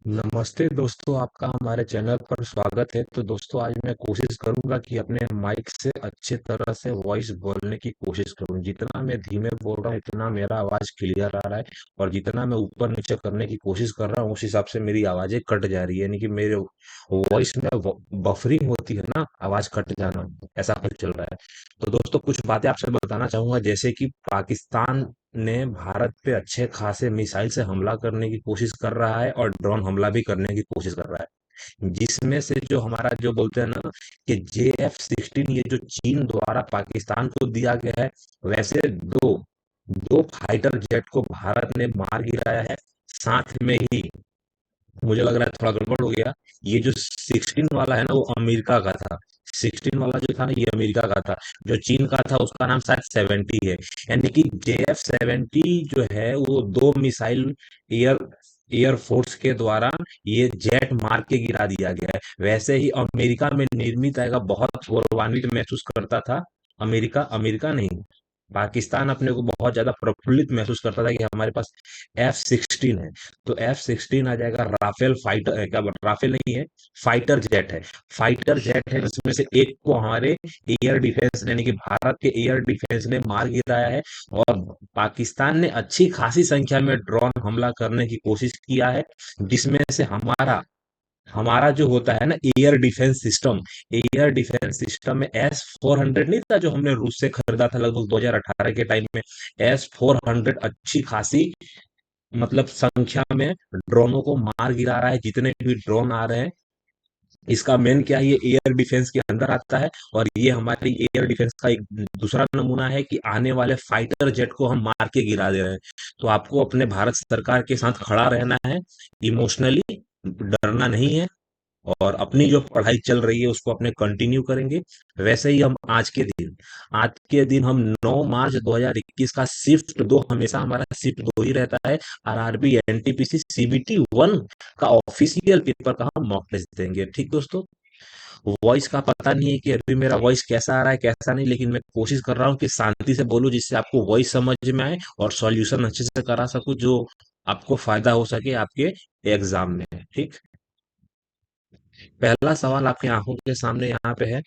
नमस्ते दोस्तों, आपका हमारे चैनल पर स्वागत है। तो दोस्तों, आज मैं कोशिश करूंगा कि अपने माइक से अच्छे तरह से वॉइस बोलने की कोशिश करूं। जितना मैं धीमे बोल रहा हूं उतना मेरा आवाज क्लियर आ रहा है, और जितना मैं ऊपर नीचे करने की कोशिश कर रहा हूं उस हिसाब से मेरी आवाजें कट जा रही है। यानी कि मेरे वॉइस में बफरिंग होती है ना, आवाज कट जाना, ऐसा कुछ चल रहा है। तो दोस्तों, कुछ बातें आपसे बताना चाहूंगा, जैसे कि पाकिस्तान ने भारत पे अच्छे खासे मिसाइल से हमला करने की कोशिश कर रहा है और ड्रोन हमला भी करने की कोशिश कर रहा है, जिसमें से जो हमारा जो बोलते हैं ना कि JF-16, ये जो चीन द्वारा पाकिस्तान को दिया गया है, वैसे दो दो फाइटर जेट को भारत ने मार गिराया है। साथ में ही मुझे लग रहा है थोड़ा गड़बड़ हो गया। ये जो 16 वाला है ना, वो अमेरिका का था। 16 वाला जो था ना, ये अमेरिका का था। जो चीन का था उसका नाम शायद 70 है। यानी कि JF-70 जो है वो दो मिसाइल एयर एयरफोर्स के द्वारा ये जेट मार के गिरा दिया गया है। वैसे ही अमेरिका में निर्मित आएगा, बहुत गौरवान्वित महसूस करता था। अमेरिका अमेरिका नहीं, पाकिस्तान अपने को बहुत ज्यादा प्रफुल्लित महसूस करता था कि हमारे पास F-16 है। तो F-16 आ जाएगा। राफेल फाइटर, क्या राफेल नहीं है, फाइटर जेट है। फाइटर जेट है, जिसमें से एक को हमारे एयर डिफेंस यानी कि भारत के एयर डिफेंस ने मार गिराया है। और पाकिस्तान ने अच्छी खासी संख्या में ड्रोन हमला करने की कोशिश किया है, जिसमें से हमारा हमारा जो होता है ना एयर डिफेंस सिस्टम में S-400 नहीं था, जो हमने रूस से खरीदा था लगभग 2018 के टाइम में। S-400 अच्छी खासी मतलब संख्या में ड्रोनों को मार गिरा रहा है। जितने भी ड्रोन आ रहे हैं, इसका मेन क्या है, ये एयर डिफेंस के अंदर आता है। और ये हमारी एयर डिफेंस का एक दूसरा नमूना है कि आने वाले फाइटर जेट को हम मार के गिरा दे रहे हैं। तो आपको अपने भारत सरकार के साथ खड़ा रहना है, इमोशनली डरना नहीं है, और अपनी जो पढ़ाई चल रही है उसको अपने कंटिन्यू करेंगे। वैसे ही हम आज के दिन हम 9 मार्च 2021 का शिफ्ट 2, हमेशा हमारा शिफ्ट 2 ही रहता है। RRB NTPC CBT 1 का ऑफिशियल पेपर का हम मॉक टेस्ट देंगे। ठीक दोस्तों, वॉइस का पता नहीं है कि अभी मेरा वॉइस कैसा आ रहा है कैसा नहीं, लेकिन मैं कोशिश कर रहा हूँ कि शांति से बोलूं, जिससे आपको वॉइस समझ में आए और सॉल्यूशन अच्छे से करा सकूं, जो आपको फायदा हो सके आपके एग्जाम में। ठीक, पहला सवाल आपकी आंखों के सामने यहाँ पे है।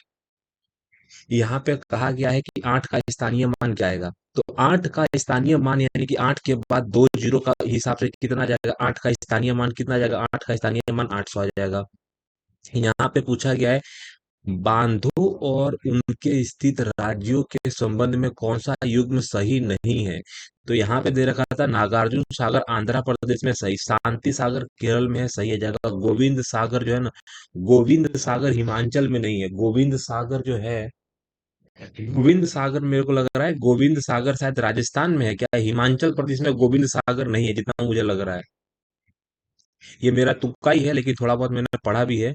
यहाँ पे कहा गया है कि 8 का स्थानीय मान क्या आएगा। तो 8 का स्थानीय मान यानी कि 8 के बाद 2 जीरो का हिसाब से कितना आ जाएगा, 8 का स्थानीय मान कितना आ जाएगा, 8 का स्थानीय मान 800 आ जाएगा। यहाँ पे पूछा गया है, बांधों और उनके स्थित राज्यों के संबंध में कौन सा युग्म सही नहीं है। तो यहाँ पे दे रखा था, नागार्जुन सागर आंध्र प्रदेश में सही, शांति सागर केरल में है, सही है जगह। गोविंद सागर जो है ना, गोविंद सागर हिमाचल में नहीं है। गोविंद सागर जो है, गोविंद सागर मेरे को लग रहा है गोविंद सागर शायद राजस्थान में है क्या, हिमाचल प्रदेश में गोविंद सागर नहीं है जितना मुझे लग रहा है। ये मेरा तुक्का ही है, लेकिन थोड़ा बहुत मैंने पढ़ा भी है।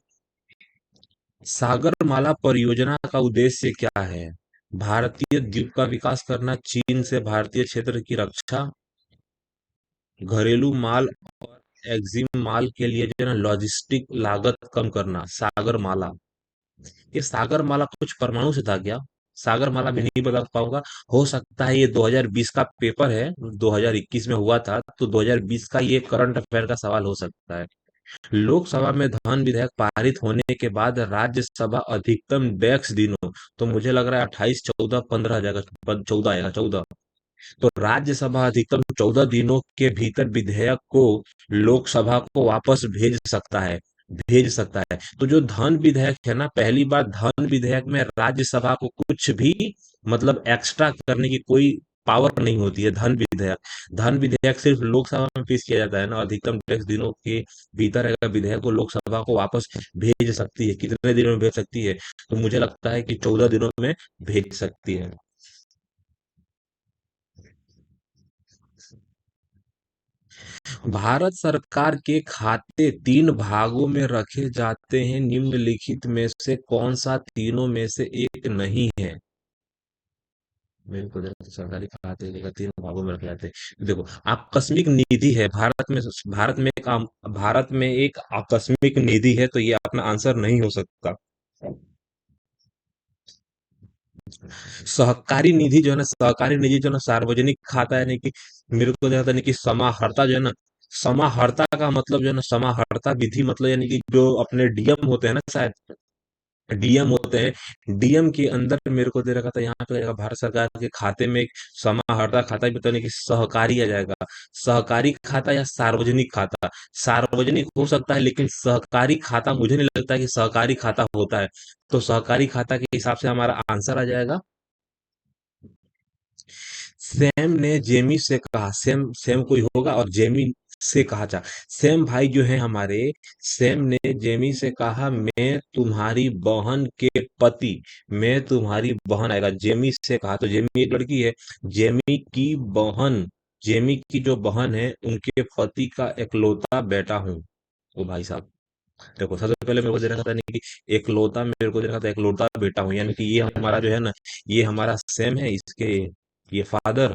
सागरमाला परियोजना का उद्देश्य क्या है। भारतीय द्वीप का विकास करना, चीन से भारतीय क्षेत्र की रक्षा, घरेलू माल और एग्जिम माल के लिए जो है ना लॉजिस्टिक लागत कम करना। सागरमाला, ये सागरमाला कुछ परमाणु से था क्या। सागरमाला भी नहीं बता पाऊंगा। हो सकता है ये 2020 का पेपर है, 2021 में हुआ था, तो 2020 का ये करंट अफेयर का सवाल हो सकता है। लोकसभा में धन विधेयक पारित होने के बाद राज्यसभा अधिकतम डेस्क दिनों, तो मुझे लग रहा है 28 14 15 आ जाएगा, 14 आएगा, 14। तो राज्यसभा अधिकतम 14 दिनों के भीतर विधेयक को लोकसभा को वापस भेज सकता है। तो जो धन विधेयक है ना, पहली बार धन विधेयक में राज्यसभा को कुछ भी मतलब एक्स्ट्रा करने की कोई पावर नहीं होती है। धन विधेयक सिर्फ लोकसभा में पेश किया जाता है ना, अधिकतम टैक्स दिनों के भीतर अगर विधेयक को लोकसभा को वापस भेज सकती है, कितने दिनों में भेज सकती है, तो मुझे लगता है कि 14 दिनों में भेज सकती है। भारत सरकार के खाते 3 भागों में रखे जाते हैं, निम्नलिखित में से कौन सा तीनों में से एक नहीं है। मेरे को देखो, सरकारी खाते लेकर 3 भागों में रखे जाते हैं। देखो, आकस्मिक निधि है भारत में एक आकस्मिक निधि है, तो ये अपना आंसर नहीं हो सकता। सहकारी निधि जो है ना सार्वजनिक खाता है, यानी कि मेरे को लगता है कि समाहर्ता जो है ना, समाहर्ता का मतलब जो है ना, समाहर्ता विधि मतलब यानी कि जो अपने डीएम होते हैं ना, शायद डीएम होते हैं, डीएम के अंदर मेरे को दे रखा था यहाँ पे भारत सरकार के खाते में एक समाहर्ता खाता भी, तो नहीं कि सहकारी आ जाएगा। सहकारी खाता या सार्वजनिक खाता, सार्वजनिक हो सकता है लेकिन सहकारी खाता मुझे नहीं लगता कि सहकारी खाता होता है। तो सहकारी खाता के हिसाब से हमारा आंसर आ जाएगा। सैम ने जेमी से कहा, सैम सैम कोई होगा और जेमी से कहा था। सैम भाई जो है हमारे, सैम ने जेमी से कहा मैं तुम्हारी बहन के पति, मैं तुम्हारी बहन आएगा, जेमी से कहा तो जेमी एक लड़की है, जेमी की बहन, जेमी की जो बहन है उनके पति का इकलौता बेटा हूँ। ओ भाई साहब, देखो सबसे पहले मेरे को दे रखा था नहीं कि एकलौता, मेरे को दे रखा था एकलौता बेटा हूँ, यानी कि ये हमारा जो है ना, ये हमारा सेम है, इसके ये फादर,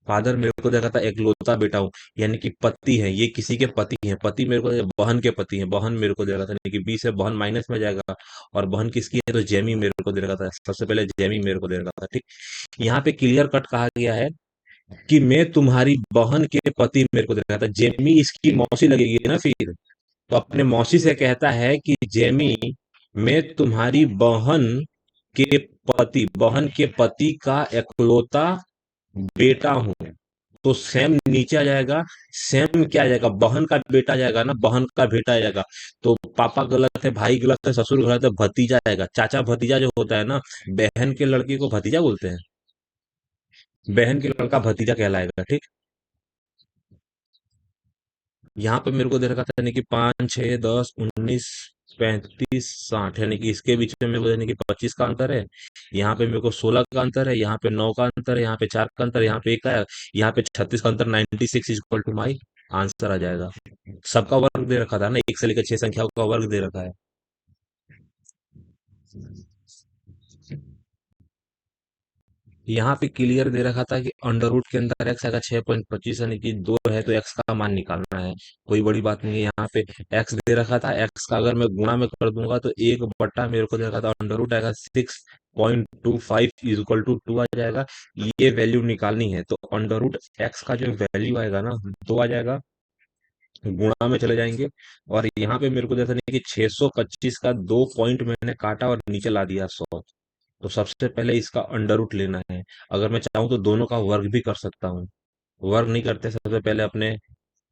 फादर मेरे को देखा था एकलौता बेटा हूँ, यानी कि पति है, ये किसी के पति हैं, पति मेरे को बहन के पति हैं, बहन मेरे को दे रहा था, यानी कि बी से बहन माइनस में जाएगा, और बहन किसकी है तो जेमी मेरे को दे रखा था, सबसे पहले जेमी मेरे को दे रखा था, ठीक। यहाँ पे क्लियर कट कहा गया है कि मैं तुम्हारी बहन के पति मेरे को दे रखा था, जेमी इसकी मौसी लगेगी ना फिर, तो अपने मौसी से कहता है कि जेमी, मैं तुम्हारी बहन के पति, बहन के पति का इकलौता बेटा हूँ। तो सैम नीचे आ जाएगा, सैम क्या आ जाएगा, बहन का बेटा आ जाएगा ना, बहन का बेटा आ जाएगा। तो पापा गलत है, भाई गलत है, ससुर गलत है, भतीजा आएगा, चाचा भतीजा जो होता है ना, बहन के लड़के को भतीजा बोलते हैं, बहन के लड़का भतीजा कहलाएगा, ठीक। यहाँ पे मेरे को दे रखा था यानी कि 5, 6, 10, 19, 35, 60, यानी कि इसके बीच में मेरे को यानी कि 25 का अंतर है, यहाँ पे मेरे को 16 का अंतर है, यहाँ पे 9 का अंतर है, यहाँ पे 4 का अंतर है, यहाँ पे 1 का है, यहाँ पे 36 का अंतर, 96 is equal to my answer आ जाएगा। सबका वर्ग दे रखा था ना, 1 से लेकर 6 संख्याओं का वर्ग दे रखा है। यहाँ पे क्लियर दे रखा था कि अंडर रूट के अंदर एक्स आएगा 6.25, यानी कि 2 है तो एक्स का मान निकालना है, कोई बड़ी बात नहीं है। यहाँ पे एक्स दे रखा था, एक्स का अगर मैं गुणा में कर दूंगा तो 1/, मेरे को दे रखा था अंडर रूट आएगा 6.25 इज इक्वल टू 2 आ जाएगा। ये वैल्यू निकालनी है, तो अंडर रूट एक्स का जो वैल्यू आएगा ना 2 आ जाएगा, गुणा में चले जाएंगे। और यहाँ पे मेरे को जैसा नहीं कि 625 का 2 पॉइंट मैंने काटा और नीचे ला दिया 100, तो सबसे पहले इसका अंडर रूट लेना है। अगर मैं चाहूँ तो दोनों का वर्ग भी कर सकता हूँ, वर्ग नहीं करते, सबसे पहले अपने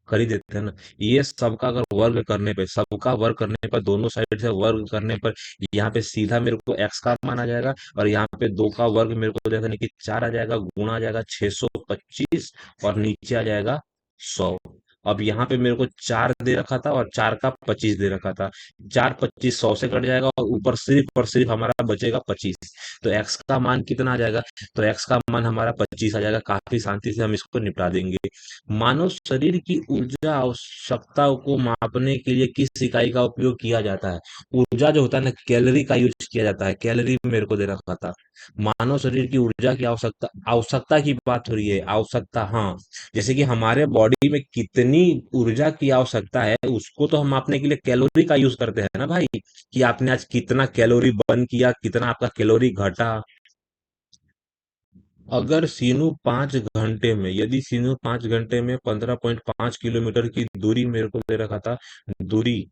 कर ही देते हैं ना। ये सबका अगर वर्ग करने पे, सबका वर्ग करने पर, दोनों साइड से वर्ग करने पर, यहाँ पे सीधा मेरे को एक्स का मान आ जाएगा, और यहाँ पे 2 का वर्ग मेरे को जैसा नहीं कि 4 आ जाएगा, गुणा आ जाएगा 625, और नीचे आ जाएगा 100। अब यहाँ पे मेरे को 4 दे रखा था और 4 का 25 दे रखा था, 4 25 100 से कट जाएगा, और सिर्फ हमारा बचेगा 25। तो एक्स का मान कितना आ जाएगा, तो एक्स का मान हमारा 25 आ जाएगा, काफी शांति से हम इसको निपटा देंगे। मानव शरीर की ऊर्जा आवश्यकता को मापने के लिए किस इकाई का उपयोग किया जाता है। ऊर्जा जो होता है ना, कैलोरी का यूज किया जाता है, कैलोरी मेरे को दे रखा था। मानव शरीर की ऊर्जा की आवश्यकता, आवश्यकता की बात हो रही है, आवश्यकता, हाँ। जैसे कि हमारे बॉडी में कितनी ऊर्जा की आवश्यकता है, उसको तो हम मापने के लिए कैलोरी का यूज करते हैं ना भाई, कि आपने आज कितना कैलोरी बर्न किया, कितना आपका कैलोरी घटा। अगर सीनू 5 घंटे में, यदि सीनू 5 घंटे में 15.5 किलोमीटर की दूरी मेरे को दे रखा था, दूरी,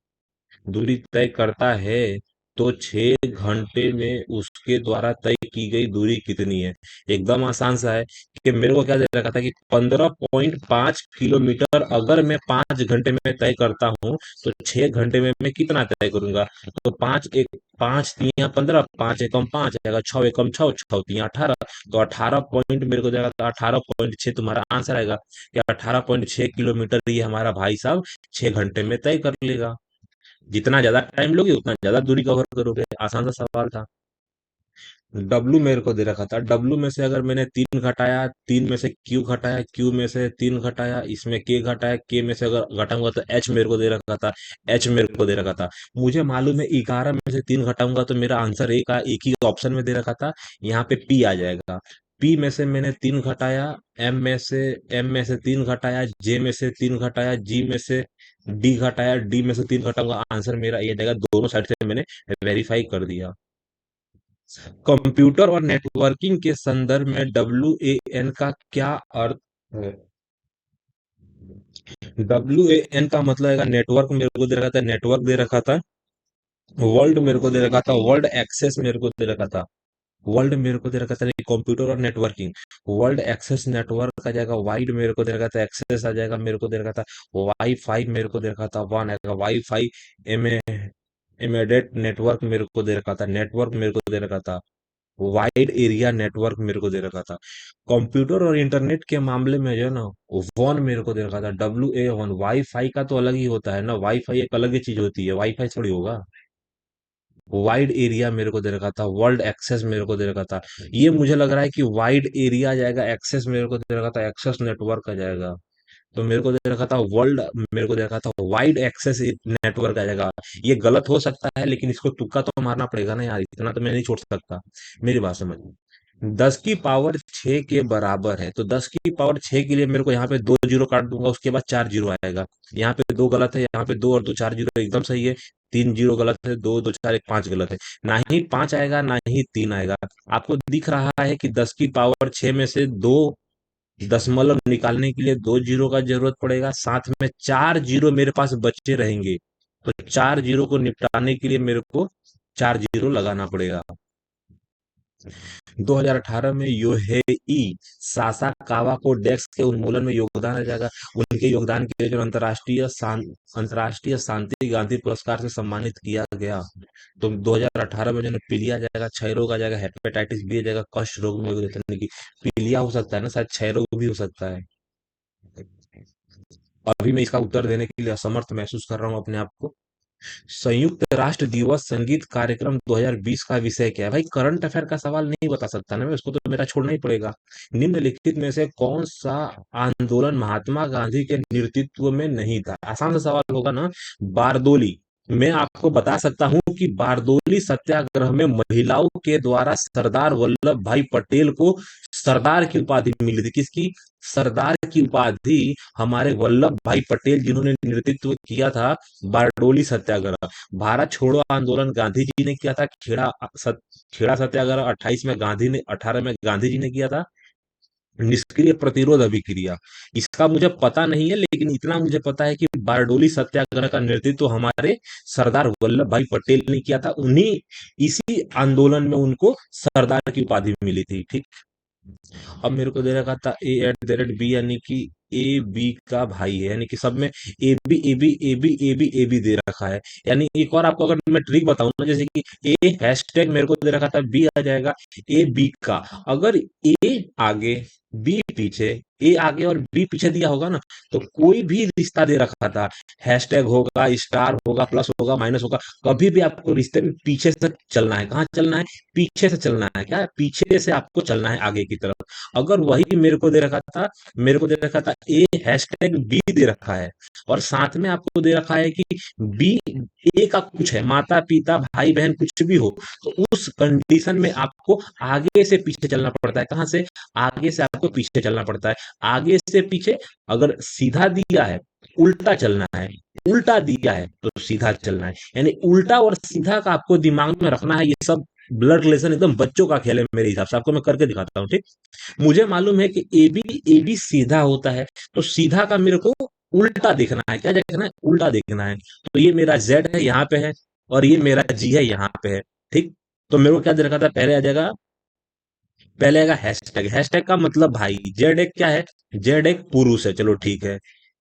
दूरी तय करता है, तो 6 घंटे में उसके द्वारा तय की गई दूरी कितनी है। एकदम आसान सा है, कि मेरे को क्या दे रखा था कि 15.5 किलोमीटर अगर मैं 5 घंटे में तय करता हूँ, तो 6 घंटे में मैं कितना तय करूंगा। तो 5 एक 5 तिया 15, 5 एकम 5 आएगा, 6 एकम 6, 6 तिया 18, तो 18 पॉइंट मेरे को देगा, तो 18.6 तुम्हारा आंसर आएगा, कि 18.6 किलोमीटर ये हमारा भाई साहब 6 घंटे में तय कर लेगा। जितना ज्यादा टाइम लोगे उतना ज्यादा दूरी कवर करोगे, आसान सा सवाल था। डब्लू मेरे को दे रखा था, डब्लू में से अगर मैंने 3 घटाया, 3 में से क्यू घटाया, क्यू में से 3 घटाया, इसमें के घटाया, के में से अगर घटाऊंगा तो एच मेरे को दे रखा था, एच मेरे को दे रखा था। मुझे मालूम है 11 में से 3 घटाऊंगा तो मेरा आंसर एक ही ऑप्शन में दे रखा था, यहाँ पे पी आ जाएगा। पी में से मैंने 3 घटाया, एम में से एम में से 3 घटाया, जे में से 3 घटाया, जी में से डी घटाया, डी में से 3 घटाऊंगा, आंसर मेरा ये जाएगा। दोनों साइड से मैंने वेरीफाई कर दिया। कंप्यूटर और नेटवर्किंग के संदर्भ में WAN का क्या अर्थ है। WAN का मतलब है नेटवर्क, मेरे को दे रखा था नेटवर्क दे रखा था। वर्ल्ड मेरे को दे रखा था, वर्ल्ड एक्सेस मेरे को दे रखा था। वर्ल्ड मेरे को दे रखा था कंप्यूटर और नेटवर्किंग। वर्ल्ड एक्सेस नेटवर्क आ जाएगा, वाइड मेरे को दे रखा था, एक्सेस आ जाएगा, मेरे को दे रखा था। वाई फाई मेरे को दे रखा था, वन आएगा वाई फाई। एमेडेड नेटवर्क मेरे को दे रखा था, नेटवर्क मेरे को दे रखा था। वाइड एरिया नेटवर्क मेरे को दे रखा था। कंप्यूटर और इंटरनेट के मामले में जो है ना, वन मेरे को दे रखा था, WA1। वाई फाई का तो अलग ही होता है ना, वाई फाई एक अलग ही चीज होती है, वाई फाई थोड़ी होगा। वाइड एरिया मेरे को दे रखा था, वर्ल्ड एक्सेस मेरे को दे रखा था। ये मुझे लग रहा है कि वाइड एरिया आ जाएगा, एक्सेस मेरे को दे रखा था, एक्सेस नेटवर्क आ जाएगा। तो मेरे को दे रखा था वर्ल्ड, मेरे को दे रखा था वाइड एक्सेस नेटवर्क आ जाएगा। ये गलत हो सकता है, लेकिन इसको तुक्का तो मारना पड़ेगा ना यार, इतना तो मैं नहीं छोड़ सकता। मेरी बात समझ। 10 की पावर 6 के बराबर है, तो 10 की पावर 6 के लिए मेरे को यहाँ पे दो जीरो काट दूंगा, उसके बाद चार जीरो आएगा। यहाँ पे दो गलत है, यहाँ पे दो और दो, चार जीरो एकदम सही है। तीन जीरो गलत है, दो दो चार एक, पांच गलत है। ना ही पांच आएगा ना ही तीन आएगा। आपको दिख रहा है कि 10 की पावर 6 में से दो दशमलव निकालने के लिए दो जीरो का जरूरत पड़ेगा, साथ में चार जीरो मेरे पास बचे रहेंगे। तो चार जीरो को निपटाने के लिए मेरे को चार जीरो लगाना पड़ेगा। 2018 में योहेई सासाकावा को डेक्स के उन्मूलन में योगदान आ जाएगा। उनके योगदान के लिए जो अंतर्राष्ट्रीय शांति गांधी पुरस्कार से सम्मानित किया गया। तो 2018 में जो है पीलिया आ जाएगा, क्षय रोग आ जाएगा, हेपेटाइटिस बी आ जाएगा, कष्ट रोग में की पीलिया हो सकता है ना, शायद क्षय रोग भी हो सकता है। अभी मैं इसका उत्तर देने के लिए असमर्थ महसूस कर रहा हूँ अपने आप को। संयुक्त राष्ट्र दिवस संगीत कार्यक्रम 2020 का विषय क्या है? भाई करंट अफेयर का सवाल नहीं बता सकता ना मैं, उसको तो मेरा छोड़ना ही पड़ेगा। निम्नलिखित में से कौन सा आंदोलन महात्मा गांधी के नेतृत्व में नहीं था? आसान सा सवाल होगा ना। बारदोली। मैं आपको बता सकता हूं कि बारदोली सत्याग्रह में महिलाओं के द्वारा सरदार वल्लभ भाई पटेल को सरदार की उपाधि मिली थी। किसकी? सरदार की उपाधि हमारे वल्लभ भाई पटेल जिन्होंने नेतृत्व किया था बारडोली सत्याग्रह। भारत छोड़ो आंदोलन गांधी जी ने किया था, खेड़ा सत्याग्रह 28 में गांधी ने, 18 में गांधी जी ने किया था। निष्क्रिय प्रतिरोध अभिक्रिया, इसका मुझे पता नहीं है, लेकिन इतना मुझे पता है कि बारडोली सत्याग्रह का नेतृत्व तो हमारे सरदार वल्लभ भाई पटेल ने किया था। उन्हीं इसी आंदोलन में उनको सरदार की उपाधि मिली थी। ठीक। अब मेरे को दे रखा था A@B, यानी कि ए बी का भाई है, यानी कि सब में ए बी दे रखा है। यानी एक और आपको अगर मैं ट्रिक बताऊं ना, जैसे कि ए हैशटैग मेरे को दे रखा था, बी आ जाएगा ए बी का। अगर ए आगे बी पीछे, ए आगे और बी पीछे दिया होगा ना, तो कोई भी रिश्ता दे रखा था, हैशटैग होगा, स्टार होगा, प्लस होगा, माइनस होगा, कभी भी आपको रिश्ते में पीछे से चलना है। कहाँ चलना है? पीछे से चलना है। क्या? पीछे से आपको चलना है आगे की तरफ। अगर वही मेरे को दे रखा था, मेरे को दे रखा था ए हैशटैग बी दे रखा है, और साथ में आपको दे रखा है कि बी ए का कुछ है, माता पिता भाई बहन कुछ भी हो, तो उस कंडीशन में आपको आगे से पीछे चलना पड़ता है। कहां से? आगे से आपको पीछे चलना पड़ता है। आगे से पीछे। अगर सीधा दिया है, उल्टा चलना है। उल्टा दिया है तो सीधा चलना है। यानी उल्टा और सीधा का आपको दिमाग में रखना है। ये सब ब्लड रिलेशन एकदम बच्चों का खेल है मेरे हिसाब से, आपको मैं करके दिखाता हूँ। ठीक। मुझे मालूम है कि ए बी सीधा होता है, तो सीधा का मेरे को उल्टा देखना है। क्या देखना है? उल्टा देखना है। तो ये मेरा जेड है, यहाँ पे है, और ये मेरा जी है, यहाँ पे है। ठीक। तो मेरे को क्या दे रखा था? पहले आ जाएगा, पहले आएगा हैशटैग। हैशटैग का मतलब भाई। जेड एक क्या है? जेड एक पुरुष है, चलो ठीक है।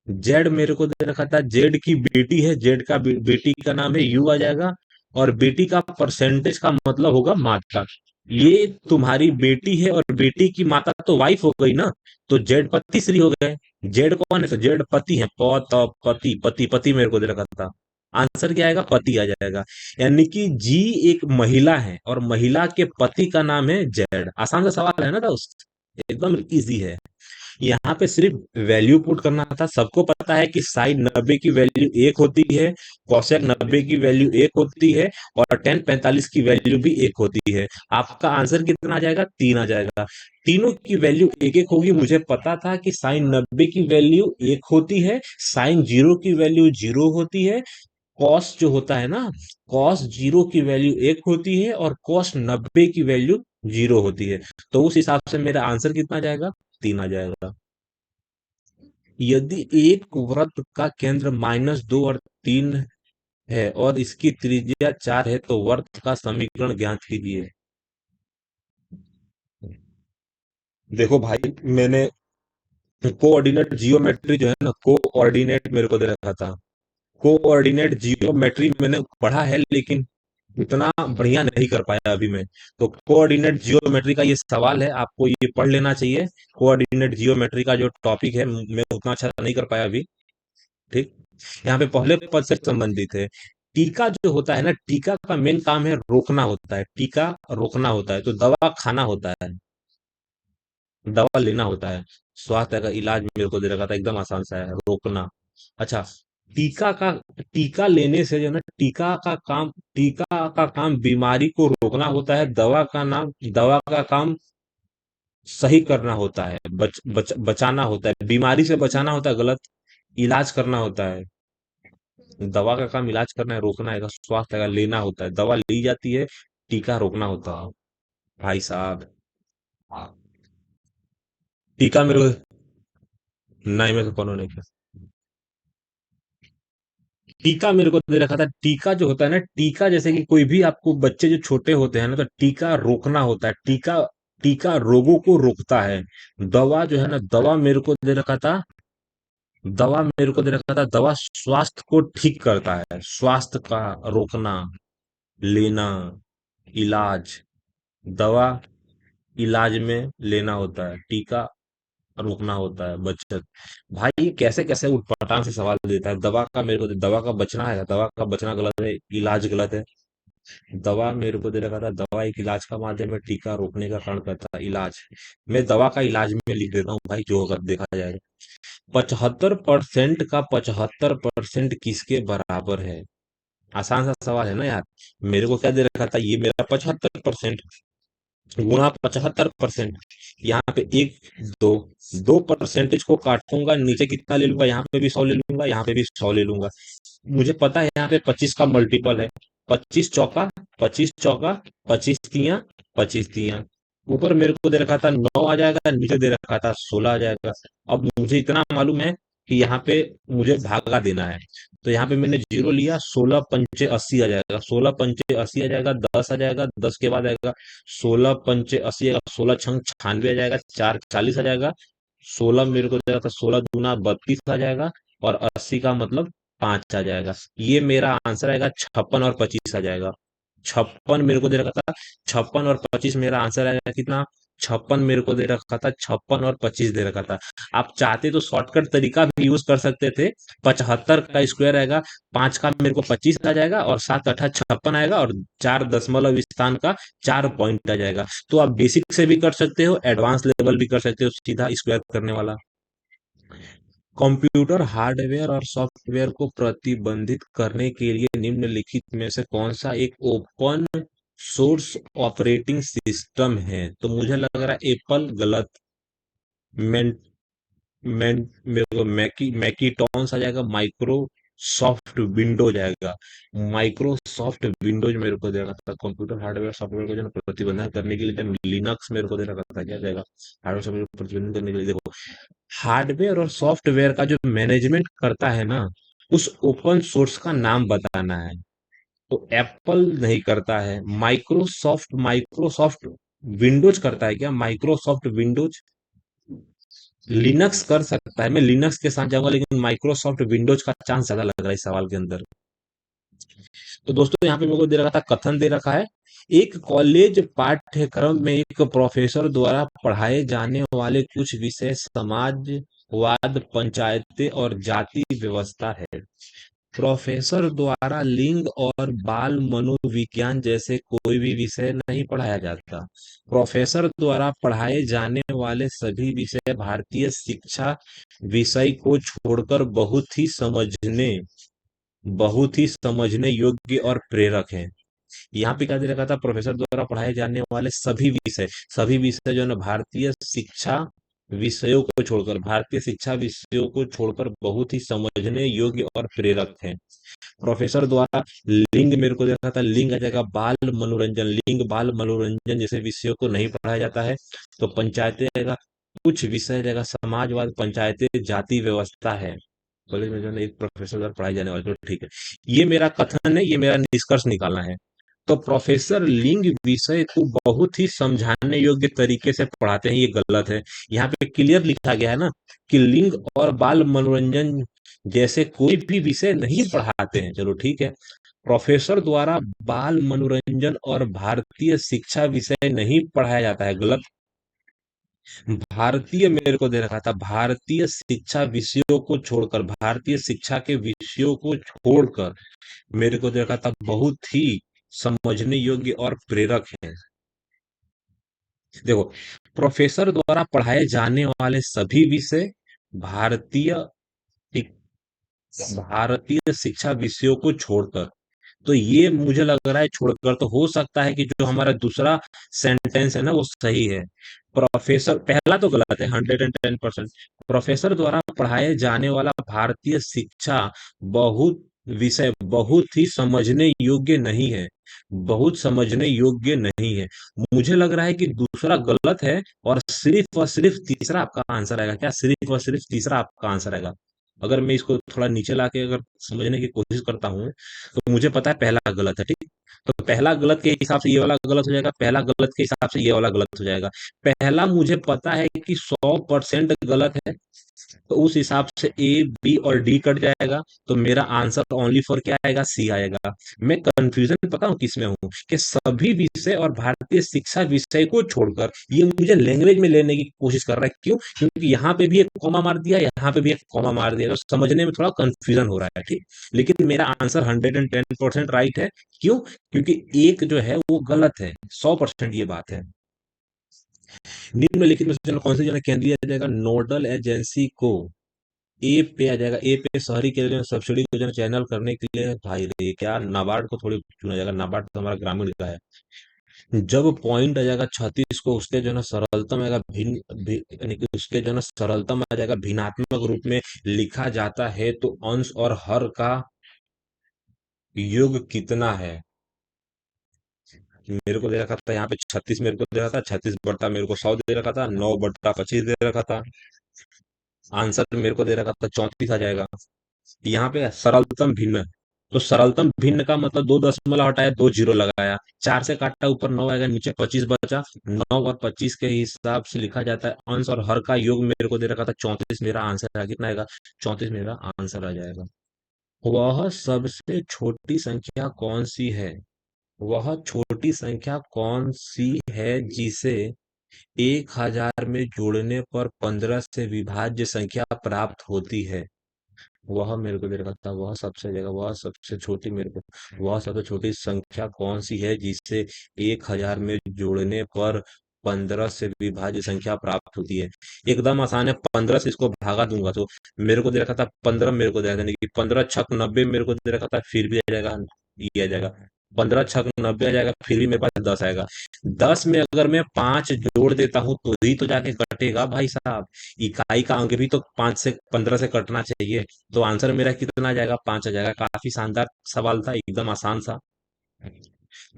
जेड मेरे को दे रखा था, जेड की बेटी है, जेड का बेटी का नाम है यू आ जाएगा। और बेटी का परसेंटेज का मतलब होगा मात्रा। ये तुम्हारी बेटी है, और बेटी की माता तो वाइफ हो गई ना, तो जेड पति श्री हो गए। जेड कौन है? तो जेड पति है, पति पति पति मेरे को दे रखा था। आंसर क्या आएगा? पति आ जाएगा। यानी कि जी एक महिला है, और महिला के पति का नाम है जेड। आसान सा सवाल है ना दोस्त, एकदम इजी है। यहाँ पे सिर्फ वैल्यू पुट करना था। सबको पता है कि साइन 90 की वैल्यू एक होती है, कॉसेक 90 की वैल्यू एक होती है, और टेन 45 की वैल्यू भी एक होती है। आपका आंसर कितना आ जाएगा? तीन आ जाएगा। तीनों की वैल्यू एक एक होगी। मुझे पता था कि साइन 90 की वैल्यू एक होती है, साइन जीरो की वैल्यू जीरो होती है, कॉस जो होता है ना, कॉस जीरो की वैल्यू एक होती है, और कॉस 90 की वैल्यू जीरो होती है। तो उस हिसाब से मेरा आंसर कितना आ जाएगा? तीन आ जाएगा। यदि एक वृत्त का केंद्र -2 और 3 है और इसकी त्रिज्या 4 है तो वृत्त का समीकरण ज्ञात कीजिए। देखो भाई, मैंने कोऑर्डिनेट जियोमेट्री जो है ना, कोऑर्डिनेट मेरे को दे रखा था। कोऑर्डिनेट जियोमेट्री मैंने पढ़ा है, लेकिन इतना बढ़िया नहीं कर पाया अभी मैं। तो कोऑर्डिनेट जियोमेट्री का ये सवाल है, आपको ये पढ़ लेना चाहिए। कोऑर्डिनेट जियोमेट्री का जो टॉपिक है, मैं उतना अच्छा नहीं कर पाया अभी। ठीक। यहाँ पे पहले पद से संबंधित है। टीका जो होता है ना, टीका का मेन काम है रोकना होता है, टीका रोकना होता है। तो दवा खाना होता है, दवा लेना होता है। स्वास्थ्य का इलाज मेरे को दे रखा था, एकदम आसान सा है, रोकना। अच्छा, टीका का टीका लेने से जो है ना, टीका का काम बीमारी को रोकना होता है। दवा का काम सही करना होता है, बचाना होता है, बीमारी से बचाना होता है, गलत इलाज करना होता है। दवा का काम इलाज करना है, रोकना है, स्वास्थ्य का लेना होता है, दवा ली जाती है, टीका रोकना होता है। भाई साहब, टीका मेरे को नहीं, मेरे को कौन नहीं। टीका मेरे को दे रखा था। टीका जो होता है ना, टीका जैसे कि कोई भी आपको बच्चे जो छोटे होते हैं ना, तो टीका रोकना होता है। टीका टीका रोगों को रोकता है। दवा जो है ना, दवा स्वास्थ्य को ठीक करता है, स्वास्थ्य का रोकना, लेना, इलाज। दवा इलाज में लेना होता है, टीका रोकना होता है, बचत। भाई ये कैसे कैसे उठपटांग से सवाल देता है। दवा का बचना है, दवा का बचना गलत है, इलाज गलत है। दवा मेरे को दे रखा था, दवा एक इलाज का माध्यम है, टीका रोकने का कारण करता है, इलाज। मैं दवा का इलाज में लिख देता हूँ भाई, जो अगर देखा जाएगा। 75% का 75% किसके बराबर है? आसान सा सवाल है ना यार। मेरे को क्या दे रखा था, ये मेरा 75% गुणा 75%। यहाँ पे एक, दो, 2 परसेंटेज को काटूंगा, नीचे कितना ले लूंगा, यहाँ पे भी 100 ले लूंगा, यहाँ पे भी 100 ले लूंगा। मुझे पता है यहाँ पे 25 का मल्टीपल है। 25 चौका, 25 चौका, 25 तियां, 25 तियां। ऊपर मेरे को दे रखा था 9 आ जाएगा, नीचे दे रखा था 16 आ जाएगा। अब मुझे इतना मालूम है कि यहाँ पे मुझे भागा देना है। तो यहाँ पे मैंने जीरो लिया, 16 पंचे 80 आ जाएगा, 16 पंचे 80 आ जाएगा, 10 आ जाएगा, 10 के बाद आएगा 16 पंचे 80 आएगा, 16 छंग 96 आ जाएगा, 4 40 आ जाएगा। 16 मेरे को दे रहा था, 16 दूना 32 आ जाएगा। और 80 का मतलब 5 आ जाएगा। ये मेरा आंसर आएगा, 56 और 25 आ जाएगा। 56 मेरे को दे रखा था, 56 और 25 मेरा आंसर आएगा कितना? 56 मेरे को दे रखा था, 56 और 25 दे रखा था। आप चाहते तो शॉर्टकट तरीका भी यूज कर सकते थे। 75 का स्क्वायर आएगा, 5 का मेरे को 25 आ जाएगा, और 7 8 56 आएगा, और 4 दशमलव स्थान का 4 पॉइंट आ जाएगा। तो आप बेसिक से भी कर सकते हो, एडवांस लेवल भी कर सकते हो, सीधा स्क्वायर करने वाला। कंप्यूटर हार्डवेयर और सॉफ्टवेयर को प्रतिबंधित करने के लिए निम्नलिखित में से कौन सा एक ओपन सोर्स ऑपरेटिंग सिस्टम है? तो मुझे लग रहा है एप्पल गलत। मैं मेरे को मैकीटॉन्स आ जाएगा, माइक्रोसॉफ्ट विंडोज आएगा। माइक्रोसॉफ्ट विंडोज मेरे को दे रखा था। कंप्यूटर हार्डवेयर सॉफ्टवेयर को जो है ना प्रतिबंधन करने के लिए, जब लिनक्स मेरे को दे रखा था, क्या जाएगा हार्डवेयर सॉफ्टवेयर को प्रतिबंधन करने के लिए। देखो, हार्डवेयर और सॉफ्टवेयर का जो मैनेजमेंट करता है ना, उस ओपन सोर्स का नाम बताना है। तो एप्पल नहीं करता है, माइक्रोसॉफ्ट विंडोज करता है क्या? Microsoft Windows. लिनक्स कर सकता है, मैं लिनक्स के साथ जाऊंगा, लेकिन माइक्रोसॉफ्ट विंडोज का चांस ज्यादा लग रहा है इस सवाल के अंदर। तो दोस्तों, यहाँ पे मेरे को दे रखा था, कथन दे रखा है। एक कॉलेज पाठ्यक्रम में एक प्रोफेसर द्वारा पढ़ाए जाने वाले कुछ विषय समाजवाद, पंचायतें और जाति व्यवस्था है। प्रोफेसर द्वारा लिंग और बाल मनोविज्ञान जैसे कोई भी विषय नहीं पढ़ाया जाता। प्रोफेसर द्वारा पढ़ाए जाने वाले सभी विषय भारतीय शिक्षा विषय को छोड़कर बहुत ही समझने योग्य और प्रेरक हैं। यहाँ पे क्या दे रखा था? प्रोफेसर द्वारा पढ़ाए जाने वाले सभी विषय जो है ना, भारतीय शिक्षा विषयों को छोड़कर बहुत ही समझने योग्य और प्रेरक हैं। प्रोफेसर द्वारा लिंग मेरे को देखा था, लिंग आ जाएगा लिंग बाल मनोरंजन जैसे विषयों को नहीं पढ़ाया जाता है। तो पंचायतें आएगा, कुछ विषय रहेगा समाजवाद, पंचायती जाति व्यवस्था है कॉलेज में जो है ना एक प्रोफेसर द्वारा पढ़ाई जाने वाली, तो ठीक है। ये मेरा कथन है, ये मेरा निष्कर्ष निकालना है। तो प्रोफेसर लिंग विषय को बहुत ही समझाने योग्य तरीके से पढ़ाते हैं, ये गलत है। यहाँ पे क्लियर लिखा गया है ना कि लिंग और बाल मनोरंजन जैसे कोई भी विषय नहीं पढ़ाते हैं, चलो ठीक है। प्रोफेसर द्वारा बाल मनोरंजन और भारतीय शिक्षा विषय नहीं पढ़ाया जाता है, गलत। भारतीय मेरे को दे रखा था, भारतीय शिक्षा विषयों को छोड़कर, भारतीय शिक्षा के विषयों को छोड़कर मेरे को दे रखा था बहुत ही समझने योग्य और प्रेरक है। देखो, प्रोफेसर द्वारा पढ़ाए जाने वाले सभी विषय भारतीय भारतीय शिक्षा विषयों को छोड़कर, तो ये मुझे लग रहा है छोड़कर, तो हो सकता है कि जो हमारा दूसरा सेंटेंस है ना वो सही है। प्रोफेसर, पहला तो गलत है 110%। प्रोफेसर द्वारा पढ़ाए जाने वाला भारतीय शिक्षा बहुत विषय बहुत ही समझने योग्य नहीं है, बहुत समझने योग्य नहीं है। मुझे लग रहा है कि दूसरा गलत है और सिर्फ तीसरा आपका आंसर आएगा। क्या सिर्फ और सिर्फ तीसरा आपका आंसर आएगा? अगर मैं इसको थोड़ा नीचे लाके अगर समझने की कोशिश करता हूँ, तो मुझे पता है पहला गलत है, ठीक। तो पहला गलत के हिसाब से ये वाला गलत हो जाएगा, पहला गलत के हिसाब से ये वाला गलत हो जाएगा। पहला मुझे पता है कि 100% गलत है, तो उस हिसाब से ए बी और डी कट जाएगा, तो मेरा आंसर ओनली फॉर क्या आएगा, सी आएगा। मैं कंफ्यूजन पता हूँ किसमें हूँ, कि सभी विषय और भारतीय शिक्षा विषय को छोड़कर ये मुझे लैंग्वेज में लेने की कोशिश कर रहा है। क्यों? क्योंकि यहाँ पे भी एक कॉमा मार दिया, यहाँ पे भी एक कॉमा मार दिया, तो समझने में थोड़ा कंफ्यूजन हो रहा है, ठीक। लेकिन मेरा आंसर 110% राइट है। क्यों? क्योंकि एक जो है वो गलत है, 100% ये बात है। निम्नलिखित में से जो कौन सी जो है केंद्रीय आ जाएगा नोडल एजेंसी को, ए पे आ जाएगा। ए पे शहरी के लिए सब्सिडी योजना चैनल करने के लिए, भाई रे क्या नाबार्ड को थोड़ी चुना जाएगा, नाबार्ड तो हमारा ग्रामीण का है। जब पॉइंट आ जाएगा 36 को, उसके जो है ना सरलतम आएगा यानी कि उसके जो है ना सरलतम आ जाएगा भिन्नात्मक रूप में लिखा जाता है, तो अंश और हर का योग कितना है? मेरे को दे रखा था यहाँ पे 36, मेरे को दे रखा था 36 बट्टा मेरे को 100 दे रखा था, 9/25 दे रखा था। आंसर मेरे को दे रखा था 34 आ जाएगा। यहाँ पे सरलतम भिन्न, तो सरलतम भिन्न का मतलब दो दशमलव हटाया, दो जीरो लगाया, चार से काटा, ऊपर 9 आएगा, नीचे 25 बचा। 9 और 25 के हिसाब से लिखा जाता है अंश और हर का योग। मेरे को दे रखा था 34, मेरा आंसर आ कितना आएगा, 34 मेरा आंसर आ जाएगा। वह सबसे छोटी संख्या कौन सी है? वह छोटी संख्या कौन सी है जिसे 1000 में जोड़ने पर 15 से विभाज्य संख्या प्राप्त होती है? वह मेरे को दे रखा था, वह सबसे जगह, वह सबसे छोटी मेरे को, वह सबसे छोटी संख्या कौन सी है जिसे 1000 में जोड़ने पर 15 से विभाज्य संख्या प्राप्त होती है? एकदम आसान है, 15 से इसको भागा दूंगा तो मेरे को दे रखा था 15, मेरे को दे रखा था कि 15×6 = 90, मेरे को दे रखा था, फिर भी आ जाएगा, ये आ जाएगा। 15×6 = 90 आ जाएगा, फिर भी मेरे पास 10 आएगा। 10 में अगर मैं 5 जोड़ देता हूँ तो ही तो जाके कटेगा भाई साहब। इकाई का अंक भी तो 5 से 15 से कटना चाहिए। तो आंसर मेरा कितना आ जाएगा, 5 आ जाएगा। काफी शानदार सवाल था, एकदम आसान सा।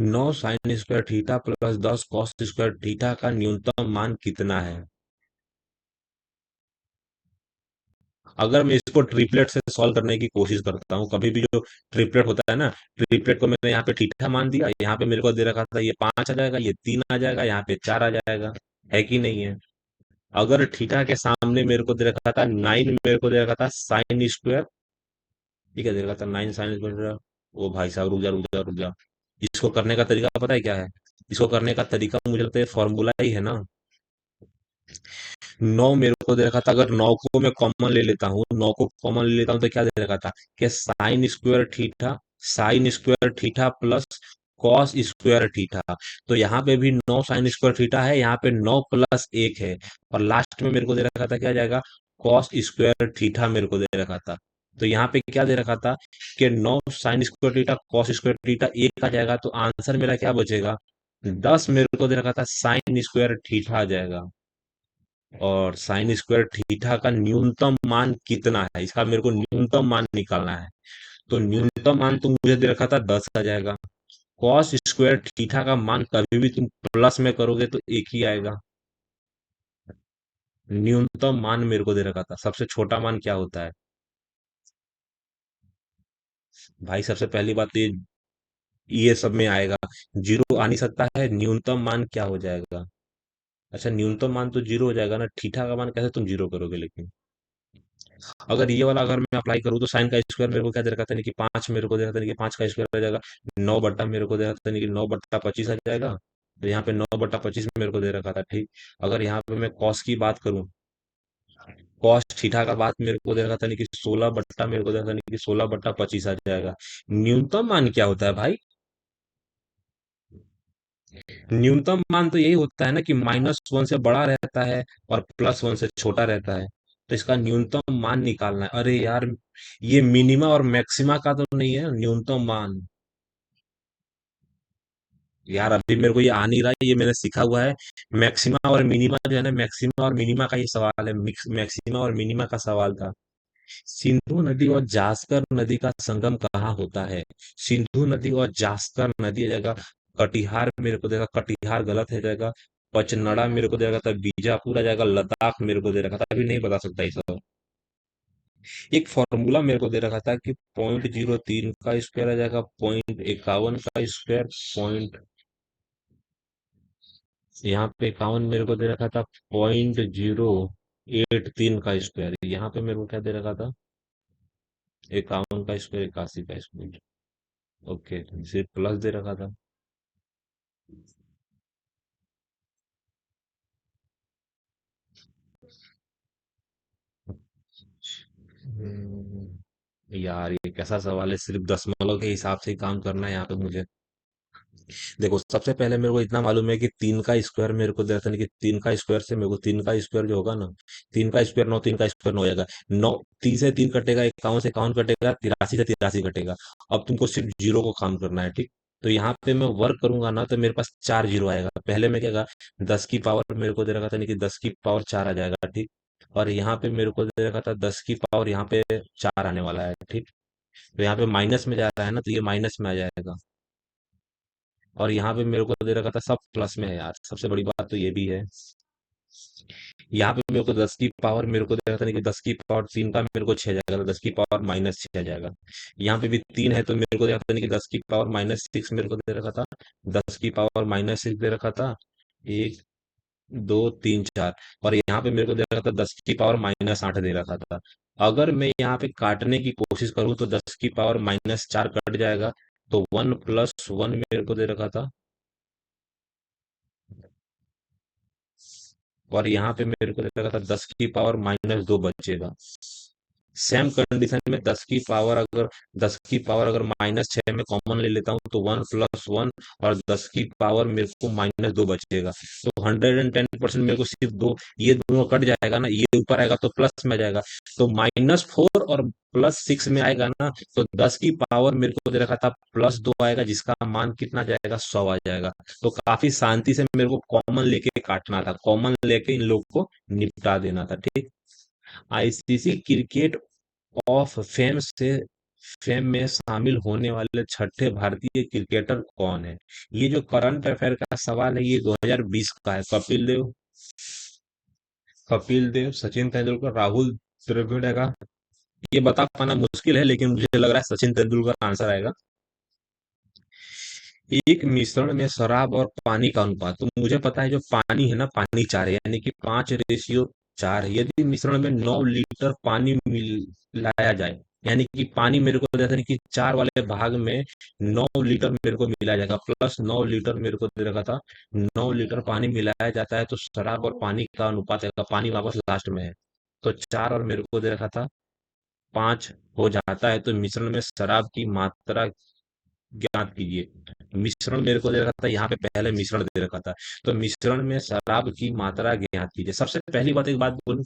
9 sin² प्लस 10 cos² का न्यूनतम मान कितना है? अगर मैं इसको ट्रिपलेट से सॉल्व करने की कोशिश करता हूँ, कभी भी जो ट्रिपलेट होता है ना, ट्रिपलेट को मैंने यहाँ पे थीटा मान दिया, यहाँ पे मेरे को दे रखा था ये 5 आ जाएगा, ये 3 आ जाएगा, यहाँ पे 4 आ जाएगा, है कि नहीं है? अगर थीटा के सामने मेरे को दे रखा था 9, मेरे को दे रखा था sin², ठीक है, दे रखा था 9 sin²। ओ भाई साहब, रुक जा रुक जा रुक जा। इसको करने का तरीका पता है क्या है? इसको करने का तरीका मुझे लगता है फॉर्मूला ही है ना। 9 मेरे को दे रखा था, अगर 9 को मैं कॉमन ले लेता हूँ, 9 को कॉमन ले लेता हूँ तो क्या दे रखा था कि sin² theta plus cos² theta. तो यहाँ पे भी 9 sin² थीटा है, यहाँ पे 9+1 है, और लास्ट में मेरे को दे रखा था क्या जाएगा, cos² थीटा मेरे को दे रखा था। तो यहाँ पे क्या दे रखा था कि 9 sin² थीटा cos² थीटा एक आ जाएगा, तो आंसर मेरा क्या बचेगा, 10 मेरे को दे रखा था sin²थीटा आ जाएगा। और sin²थीटा का न्यूनतम मान कितना है, इसका मेरे को न्यूनतम मान निकालना है। तो न्यूनतम मान तो मुझे दे रखा था 10 आ जाएगा। cos²थीटा का मान कभी भी तुम प्लस में करोगे तो एक ही आएगा। न्यूनतम मान मेरे को दे रखा था, सबसे छोटा मान क्या होता है? भाई सबसे पहली बात तो ये सब में आएगा, जीरो आ नहीं सकता है, न्यूनतम मान क्या हो जाएगा? अच्छा न्यूनतम मान तो जीरो हो जाएगा ना, थीटा का मान कैसे तुम जीरो करोगे लेकिन? अगर ये वाला अगर मैं अप्लाई करूँ तो साइन का स्क्वायर मेरे को क्या दे रखा था, नहीं कि 5 मेरे को दे रखा था, नहीं कि 5 का स्क्वायर आ जाएगा 9 बट्टा मेरे को दे रखा था, नहीं कि 9 बट्टा 25 आ जाएगा। तो यहाँ पे 9 बट्टा 25 मेरे को दे रखा था, ठीक। अगर यहाँ पे मैं कॉस की बात करूँ, कॉस थीटा का बात मेरे को दे रखा था, नहीं कि 16 बट्टा मेरे को दे रखा था, नहीं कि 16 बट्टा 25 आ जाएगा। न्यूनतम मान क्या होता है भाई? न्यूनतम मान तो यही होता है ना कि -1 से बड़ा रहता है और +1 से छोटा रहता है। तो इसका न्यूनतम मान निकालना है। अरे यार, ये मिनिमा और मैक्सिमा का तो नहीं है न्यूनतम मान। यार अभी मेरे को ये आ नहीं रहा है, ये मैंने सीखा हुआ है। मैक्सिमा और मिनिमा जो है ना, मैक्सिमा और मिनिमा का ये सवाल है, मैक्सिमा और मिनिमा का सवाल था। सिंधु नदी और जास्कर नदी का संगम कहाँ होता है? सिंधु नदी और जास्कर नदी आ जाएगा कटिहार, मेरे को देगा कटिहार गलत है जाएगा। पचनड़ा मेरे को दे रखा था, बीजापुर आ जाएगा, लद्दाख मेरे को दे रखा था, अभी नहीं बता सकता ये सब। एक फॉर्मूला मेरे को दे रखा था कि 0.03 का स्क्वायर आ जाएगा 51 का स्क्वायर, पॉइंट यहाँ पे 51 मेरे को दे रखा था, 0.083 का स्क्वायर, यहाँ पे मेरे को क्या दे रखा था? 51 का स्क्वायर, 81 का स्क्वायर। ओके, सिर्फ प्लस दे रखा था। यार ये कैसा सवाल है, सिर्फ दशमलव के हिसाब से ही काम करना है यहाँ पे मुझे। देखो सबसे पहले मेरे को इतना मालूम है कि 3 का स्क्वायर मेरे को दे नहीं, कि 3 का स्क्वायर से मेरे को 3 का स्क्वायर जो होगा ना, 3 का स्क्वायर 9, 3 का स्क्वायर 9 हो जाएगा। 9, 3 से 3 कटेगा, 51 से 51 कटेगा, 83 से 83 कटेगा। अब तुमको सिर्फ जीरो को काम करना है, ठीक। तो यहाँ पे मैं वर्क करूंगा ना तो मेरे पास 4 जीरो आएगा। पहले मैं क्या कहा, 10 की पावर मेरे को दे रखा था, नहीं कि 10 की पावर 4 आ जाएगा, ठीक। और यहाँ पे मेरे को दे रखा था 10 की पावर, यहाँ पे 4 आने वाला है, ठीक। तो यहाँ पे माइनस में जा रहा है ना, तो ये माइनस में आ जाएगा। और यहाँ पे मेरे को दे रखा था सब प्लस में है यार, सबसे बड़ी बात तो ये भी है। यहाँ पे मेरे को 10 की पावर मेरे को दे रखा था, नहीं कि 10 की पावर 3 का मेरे को 6 जाएगा, तो 10 की पावर -6 जाएगा। यहाँ पे भी 3 है तो मेरे को दे रखा था, नहीं कि 10 की पावर -6 मेरे को दे रखा था, 10 की पावर -6 दे रखा था। एक, दो, तीन, चार। और यहाँ पे मेरे को दे रखा था 10 की पावर -8 दे रखा था। अगर मैं यहाँ पे काटने की कोशिश करूँ तो 10 की पावर -4 कट जाएगा, तो 1 + 1 मेरे को दे रखा था। और यहाँ पे मेरे को लगा था 10 की पावर -2 बचेगा। सेम कंडीशन में 10 की पावर अगर 10 की पावर अगर -6 में कॉमन ले लेता हूँ तो 1 + 1, और 10 की पावर मेरे को -2 बचेगा। तो 110% मेरे को सिर्फ दो, ये दोनों कट जाएगा ना, ये ऊपर आएगा तो प्लस में आ जाएगा। तो -4 और +6 में आएगा ना, तो 10 की पावर मेरे को दे रखा था +2 आएगा, जिसका मान कितना जाएगा, 100 आ जाएगा। तो काफी शांति से मेरे को कॉमन लेके काटना था, कॉमन लेके इन लोग को निपटा देना था, ठीक। आईसीसी क्रिकेट ऑफ फेम में शामिल होने वाले छठे भारतीय क्रिकेटर कौन है? ये जो करंट अफेयर का सवाल है, ये 2020 का है। कपिल देव, सचिन तेंदुलकर, राहुल द्रविड़ का। ये बता पाना मुश्किल है, लेकिन मुझे लग रहा है सचिन तेंदुलकर आंसर आएगा। एक मिश्रण में शराब और पानी का अनुपात, तो मुझे पता है जो पानी है ना, पानी 4 है, यानी कि 5:4 है। यदि मिश्रण में 9 लीटर पानी मिलाया जाए, यानी कि पानी मेरे को दे रखा कि 4 वाले भाग में 9 लीटर मेरे को मिलाया जाएगा, +9 लीटर मेरे को दे रखा था। 9 लीटर पानी मिलाया जाता है तो शराब और पानी का अनुपात आएगा, पानी वापस लास्ट में है। तो 4 और मेरे को दे रखा था 5 हो जाता है, तो मिश्रण में शराब की मात्रा ज्ञात कीजिए। मिश्रण मेरे को दे रखा था, यहाँ पे पहले मिश्रण दे रखा था, तो मिश्रण में शराब की मात्रा ज्ञात कीजिए। सबसे पहली बात, एक बात बोलूं,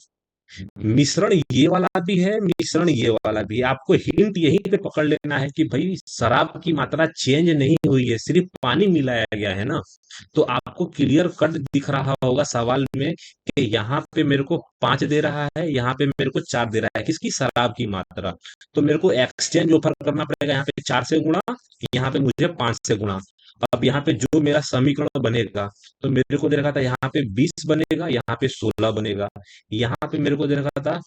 मिश्रण ये वाला भी है, मिश्रण ये वाला भी है। आपको हिंट यहीं पे पकड़ लेना है कि भाई शराब की मात्रा चेंज नहीं हुई है, सिर्फ पानी मिलाया गया है ना। तो आपको क्लियर कट दिख रहा होगा सवाल में कि यहाँ पे मेरे को 5 दे रहा है, यहाँ पे मेरे को 4 दे रहा है, किसकी, शराब की मात्रा। तो मेरे को एक्सचेंज ऑफर करना पड़ेगा, यहाँ पे 4 से गुणा, यहाँ पे मुझे 5 से गुणा। अब यहाँ पे जो मेरा समीकरण बनेगा, तो मेरे को दे रखा था यहाँ पे 20 बनेगा, यहाँ पे 16 बनेगा। यहाँ पे मेरे को दे रखा था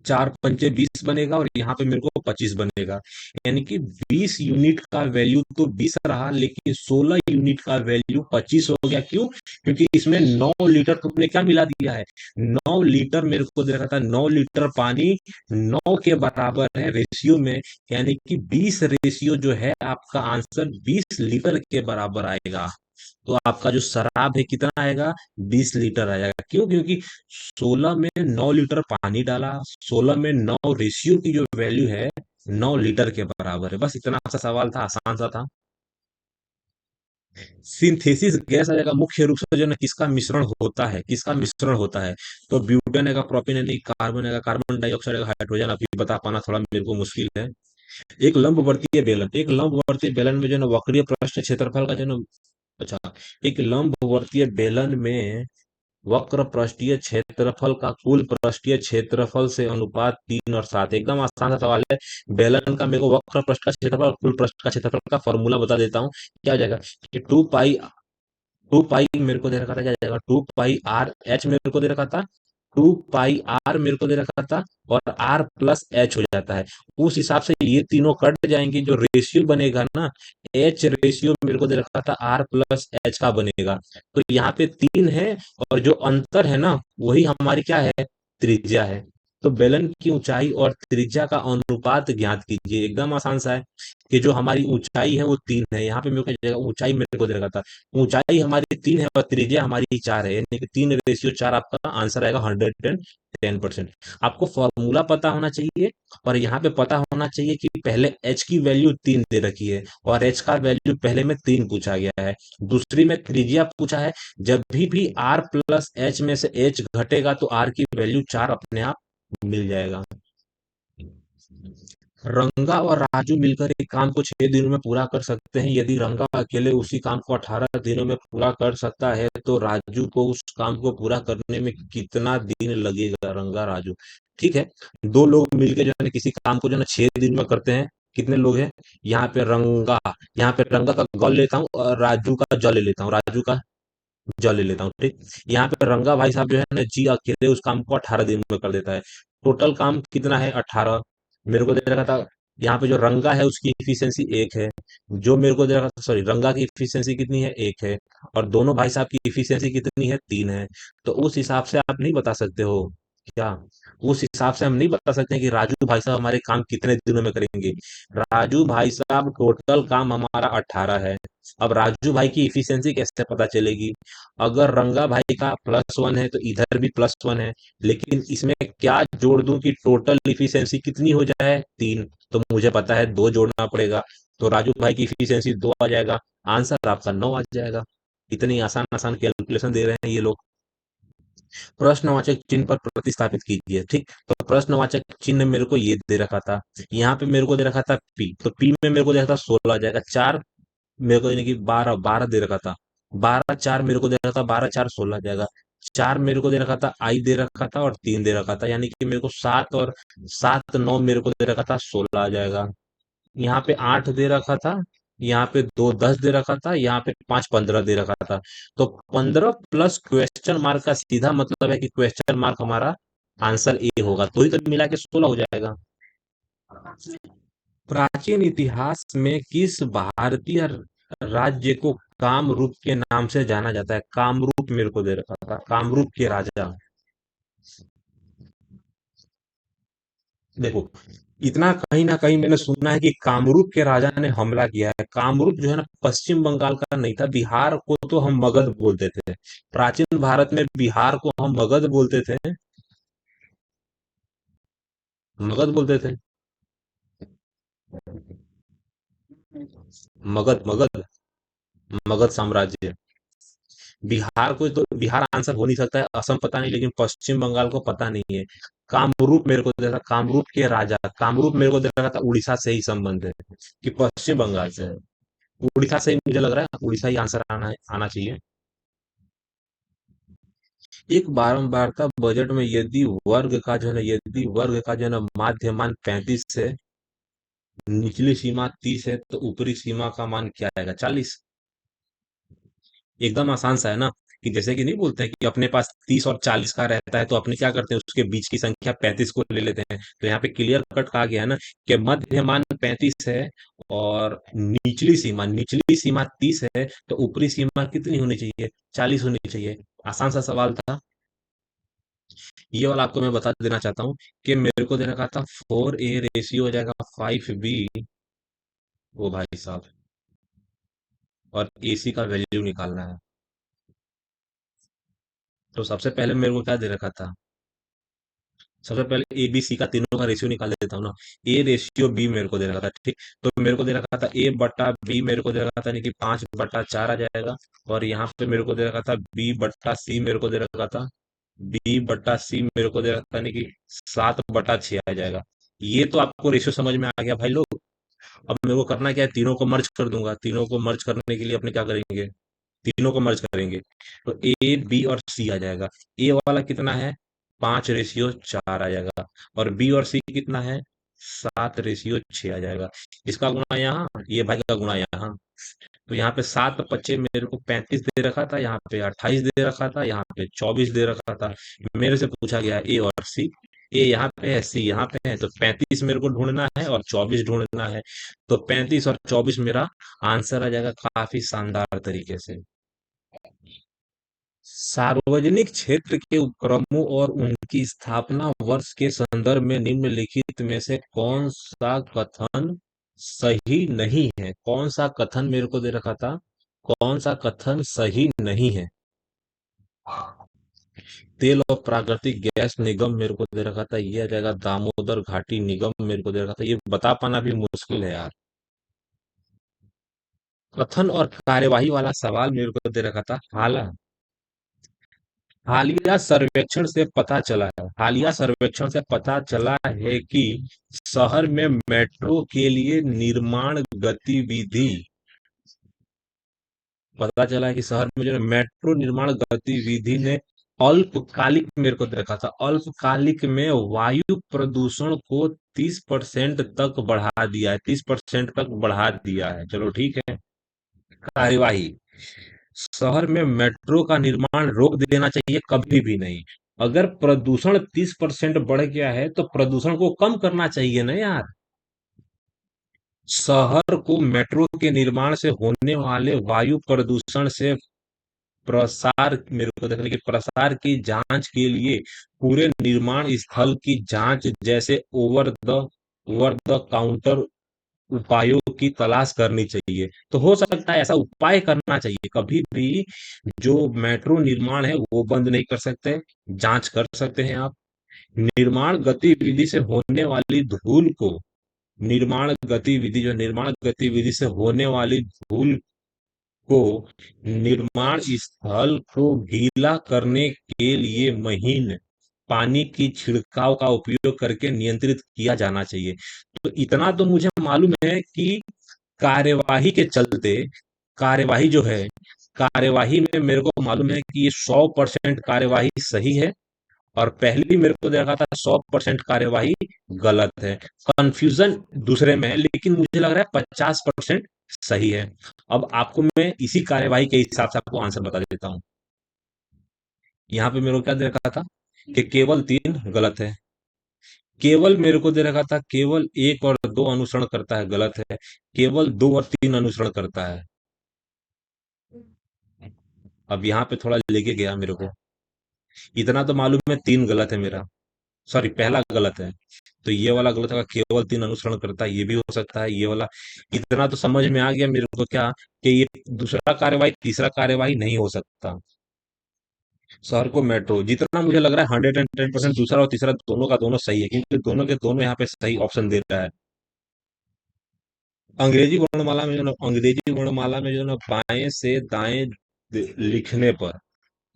4 पंचे 20 बनेगा, और यहाँ पे मेरे को 25 बनेगा। यानी कि 20 यूनिट का वैल्यू तो 20 रहा, लेकिन 16 यूनिट का वैल्यू 25 हो गया। क्यों? क्योंकि इसमें 9 लीटर तुमने क्या मिला दिया है, 9 लीटर मेरे को दे रखा था, 9 लीटर पानी 9 के बराबर है रेशियो में। यानी कि 20 रेशियो जो है, आपका आंसर 20 लीटर के बराबर आएगा। तो आपका जो शराब है कितना आएगा, 20 लीटर आएगा। क्यों? क्योंकि 16 में 9 लीटर पानी डाला, 16 में 9 रेशियो की जो वैल्यू है 9 लीटर के बराबर है। बस इतना सा सवाल था, आसान सा था। सिंथेसिस गैस आ जाएगा, मुख्य रूप से जो है ना किसका मिश्रण होता है, किसका मिश्रण होता है। तो ब्यूटेन आएगा, प्रोपेन आएगा, कार्बन आएगा, कार्बन डाइऑक्साइड आएगा, हाइड्रोजन। अभी बता पाना थोड़ा मेरे को मुश्किल है। एक लंबवर्तीय बेलन, एक लंबवर्तीय बेलन में जो है ना वक्रीय पृष्ठ क्षेत्रफल का जो है ना, अच्छा, एक लंबवर्तीय बेलन में वक्र पृष्ठीय क्षेत्रफल का कुल पृष्ठीय क्षेत्रफल से अनुपात 3 और 7। एकदम आसान सा सवाल है। बेलन का मेरे को वक्र पृष्ठ का क्षेत्रफल और कुल पृष्ठ का क्षेत्रफल का फॉर्मूला बता देता हूँ। क्या हो जाएगा कि 2 पाई मेरे को दे रखा था, क्या जाएगा, 2 पाई आर एच मेरे को दे रखा था, 2 पाई आर मेरे को दे रखा था, और आर प्लस एच हो जाता है। उस हिसाब से ये तीनों कट जाएंगे, जो रेशियो बनेगा ना, एच रेशियो मेरे को दे रखा था आर प्लस एच का बनेगा। तो यहाँ पे 3 है, और जो अंतर है ना, वही हमारी क्या है, त्रिज्या है। तो बेलन की ऊंचाई और त्रिज्या का अनुपात ज्ञात कीजिए। एकदम आसान सा है कि जो हमारी ऊंचाई है वो 3 है। यहाँ पे मेरे को क्या जाएगा, ऊंचाई मेरे को दे रखा था, ऊंचाई हमारी 3 है और त्रिज्या हमारी 4 है, यानी कि 3 रेशियो 4 आपका आंसर आएगा 110%। आपको फॉर्मूला पता होना चाहिए, और यहाँ पे पता होना चाहिए कि पहले एच की वैल्यू 3 दे रखी है, और एच का वैल्यू पहले में 3 पूछा गया है, दूसरी में त्रिज्या पूछा है। जब भी आर प्लस एच में से एच घटेगा, तो आर की वैल्यू 4 अपने आप मिल जाएगा। रंगा और राजू मिलकर एक काम को 6 दिनों में पूरा कर सकते हैं। यदि रंगा अकेले उसी काम को 18 दिनों में पूरा कर सकता है, तो राजू को उस काम को पूरा करने में कितना दिन लगेगा। रंगा राजू, ठीक है। दो लोग मिलकर जो है ना किसी काम को जो है ना 6 दिन में करते हैं। कितने लोग हैं? यहाँ पे रंगा, यहाँ पे रंगा का गौ लेता हूँ और राजू का ज ले लेता हूँ, राजू का ज ले लेता हूँ, ठीक। यहाँ पे रंगा भाई साहब जो है ना जी अकेले उस काम को 18 दिन में कर देता है। टोटल काम कितना है, 18। मेरे को दे रखा था, यहाँ पे जो रंगा है उसकी इफिशियंसी 1 है, जो मेरे को दे रखा था, सॉरी, रंगा की इफिशियंसी कितनी है, 1 है, और दोनों भाई साहब की इफिशियंसी कितनी है, 3 है। तो उस हिसाब से आप नहीं बता सकते हो क्या? उस हिसाब से हम नहीं बता सकते हैं कि राजू भाई साहब हमारे काम कितने दिनों में करेंगे। राजू भाई साहब टोटल काम हमारा 18 है। अब राजू भाई की इफिशियंसी कैसे पता चलेगी? अगर रंगा भाई का +1 है, तो इधर भी +1 है, लेकिन इसमें क्या जोड़ दूं कि टोटल इफिशियंसी कितनी हो जाए, 3। तो मुझे पता है 2 जोड़ना पड़ेगा, तो राजू भाई की इफिशियंसी 2 आ जाएगा। आंसर आपका 9 आ जाएगा। इतनी आसान आसान कैलकुलेशन दे रहे हैं ये लोग। प्रश्नवाचक चिन्ह पर प्रतिस्थापित कीजिए, ठीक। तो प्रश्नवाचक चिन्ह मेरे को ये दे रखा था, यहाँ पे मेरे को दे रखा था पी, तो पी में मेरे को दे रखा था 16 आ जाएगा। 4 मेरे को, यानी कि 12 12 दे रखा था, 12 4 मेरे को दे रखा था, 12 4 16 जाएगा। 4 मेरे को दे रखा था, आई दे रखा था, और 3 दे रखा था, यानी कि मेरे को 7 और 7 9 मेरे को दे रखा था, 16 आ जाएगा। यहाँ पे 8 दे रखा था, यहाँ पे 2 10 दे रखा था, यहाँ पे 5 15 दे रखा था। तो 15 प्लस क्वेश्चन मार्क का सीधा मतलब है कि क्वेश्चन मार्क हमारा आंसर ए होगा, तो ही तो मिला के 16 हो जाएगा। प्राचीन इतिहास में किस भारतीय राज्य को कामरूप के नाम से जाना जाता है? कामरूप मेरे को दे रखा था, कामरूप के राजा। देखो, इतना कहीं ना कहीं मैंने सुना है कि कामरूप के राजा ने हमला किया है। कामरूप जो है ना पश्चिम बंगाल का नहीं था। बिहार को तो हम मगध बोलते थे, प्राचीन भारत में बिहार को हम मगध बोलते थे, मगध बोलते थे, मगध मगध, मगध साम्राज्य। बिहार को तो बिहार आंसर हो नहीं सकता है, असम पता नहीं, लेकिन पश्चिम बंगाल को पता नहीं है। कामरूप मेरे को दे रहा, कामरूप के राजा, कामरूप मेरे को दे रहा था उड़ीसा से ही संबंध है कि पश्चिम बंगाल से है। उड़ीसा से ही मुझे लग रहा है, उड़ीसा ही आंसर आना चाहिए। एक बारंबारता बजट में यदि वर्ग का जो है ना, यदि वर्ग का जो है ना माध्यमान 35 है, निचली सीमा 30 है, तो ऊपरी सीमा का मान क्या आएगा, 40। एकदम आसान सा है ना। कि जैसे कि नहीं बोलते हैं कि अपने पास 30 और 40 का रहता है तो अपने क्या करते हैं, उसके बीच की संख्या 35 को ले लेते हैं। तो यहाँ पे क्लियर कट कहा गया है ना कि मध्य मान 35 है और निचली सीमा 30 है, तो ऊपरी सीमा कितनी होनी चाहिए? 40 होनी चाहिए। आसान सा सवाल था। ये वाला आपको मैं बता देना चाहता हूँ कि मेरे को दे रखा था 4A रेशियो हो जाएगा 5B। ओ भाई साहब, और AC का वैल्यू निकालना है। तो सबसे पहले मेरे को क्या दे रखा था? सबसे पहले ए बी सी का तीनों का रेशियो निकाल देता हूँ ना। ए रेशियो बी मेरे को दे रखा था, ठीक। तो मेरे को दे रखा था ए बट्टा बी, मेरे को दे रखा था, यानी कि 5/4 आ जाएगा। और यहाँ पे मेरे को दे रखा था बी बट्टा सी, मेरे को दे रखा था बी बट्टा सी, मेरे को दे रखा था, यानी कि 7/6 आ जाएगा। ये तो आपको रेशियो समझ में आ गया भाई लोग। अब मेरे को करना क्या है, तीनों को मर्ज कर दूंगा। तीनों को मर्ज करने के लिए अपने क्या करेंगे, तीनों को मर्ज करेंगे। तो ए बी और सी आ जाएगा। ए वाला कितना है? 5/4 आ जाएगा। और बी और सी कितना है? 7/6 आ जाएगा। इसका गुणा यहाँ, ये भाई का गुणा यहाँ। तो यहाँ पे 7 और 5 मेरे को 35 दे रखा था, यहाँ पे 28 दे रखा था, यहाँ पे 24 दे रखा था। मेरे से पूछा गया ए और सी। ए यहाँ पे है, सी यहाँ पे है, तो 35 मेरे को ढूंढना है और 24 ढूंढना है। तो 35 और 24 मेरा आंसर आ जाएगा काफी शानदार तरीके से। सार्वजनिक क्षेत्र के उपक्रमों और उनकी स्थापना वर्ष के संदर्भ में निम्नलिखित में से कौन सा कथन सही नहीं है? कौन सा कथन मेरे को दे रखा था? कौन सा कथन सही नहीं है? तेल और प्राकृतिक गैस निगम मेरे को दे रखा था, ये आ जाएगा दामोदर घाटी निगम मेरे को दे रखा था। ये बता पाना भी मुश्किल है यार। कथन और कार्यवाही वाला सवाल मेरे को दे रखा था। हालिया सर्वेक्षण से पता चला है, हालिया सर्वेक्षण से पता चला है कि शहर में मेट्रो के लिए निर्माण गतिविधि, पता चला है कि शहर में जो है मेट्रो निर्माण गतिविधि ने अल्पकालिक, मेरे को देखा था, अल्पकालिक में वायु प्रदूषण को 30% तक बढ़ा दिया है, 30% तक बढ़ा दिया है। चलो ठीक है। कार्यवाही, शहर में मेट्रो का निर्माण रोक देना चाहिए, कभी भी नहीं। अगर प्रदूषण 30% बढ़ गया है तो प्रदूषण को कम करना चाहिए ना यार। शहर को मेट्रो के निर्माण से होने वाले वायु प्रदूषण से प्रसार, मेरे को देखने की प्रसार की जांच के लिए पूरे निर्माण स्थल की जांच जैसे ओवर द काउंटर उपायों की तलाश करनी चाहिए। तो हो सकता है ऐसा उपाय करना चाहिए। कभी भी जो मेट्रो निर्माण है वो बंद नहीं कर सकते, जांच कर सकते हैं आप। निर्माण गतिविधि से होने वाली धूल को, निर्माण गतिविधि से होने वाली धूल को निर्माण स्थल को गीला करने के लिए महीन पानी की छिड़काव का उपयोग करके नियंत्रित किया जाना चाहिए। तो इतना तो मुझे मालूम है कि कार्यवाही के चलते, कार्यवाही जो है, कार्यवाही में मेरे को मालूम है कि ये 100% कार्यवाही सही है। और पहली मेरे को देखा था 100% कार्यवाही गलत है। कंफ्यूजन दूसरे में है, लेकिन मुझे लग रहा है 50% सही है। अब आपको मैं इसी कार्यवाही के हिसाब से आपको आंसर बता देता हूँ। यहाँ पे मेरे को क्या दे रखा था कि केवल 3 गलत है। केवल मेरे को दे रखा था केवल 1 और 2 अनुसरण करता है, गलत है। केवल 2 और 3 अनुसरण करता है। अब यहाँ पे थोड़ा लेके गया मेरे को। इतना तो मालूम है 3 गलत है मेरा, सॉरी पहला गलत है। तो ये वाला गलत होगा, केवल 3 अनुसरण करता है, ये भी हो सकता है ये वाला। इतना तो समझ में आ गया मेरे को क्या, कि ये दूसरा कार्यवाही तीसरा कार्यवाही नहीं हो सकता। शहर को मेट्रो, जितना मुझे लग रहा है 110% दूसरा और तीसरा दोनों का दोनों सही है, क्योंकि दोनों के दोनों यहाँ पे सही ऑप्शन दे रहा है। अंग्रेजी वर्णमाला में जो ना बाएं से दाएं लिखने पर,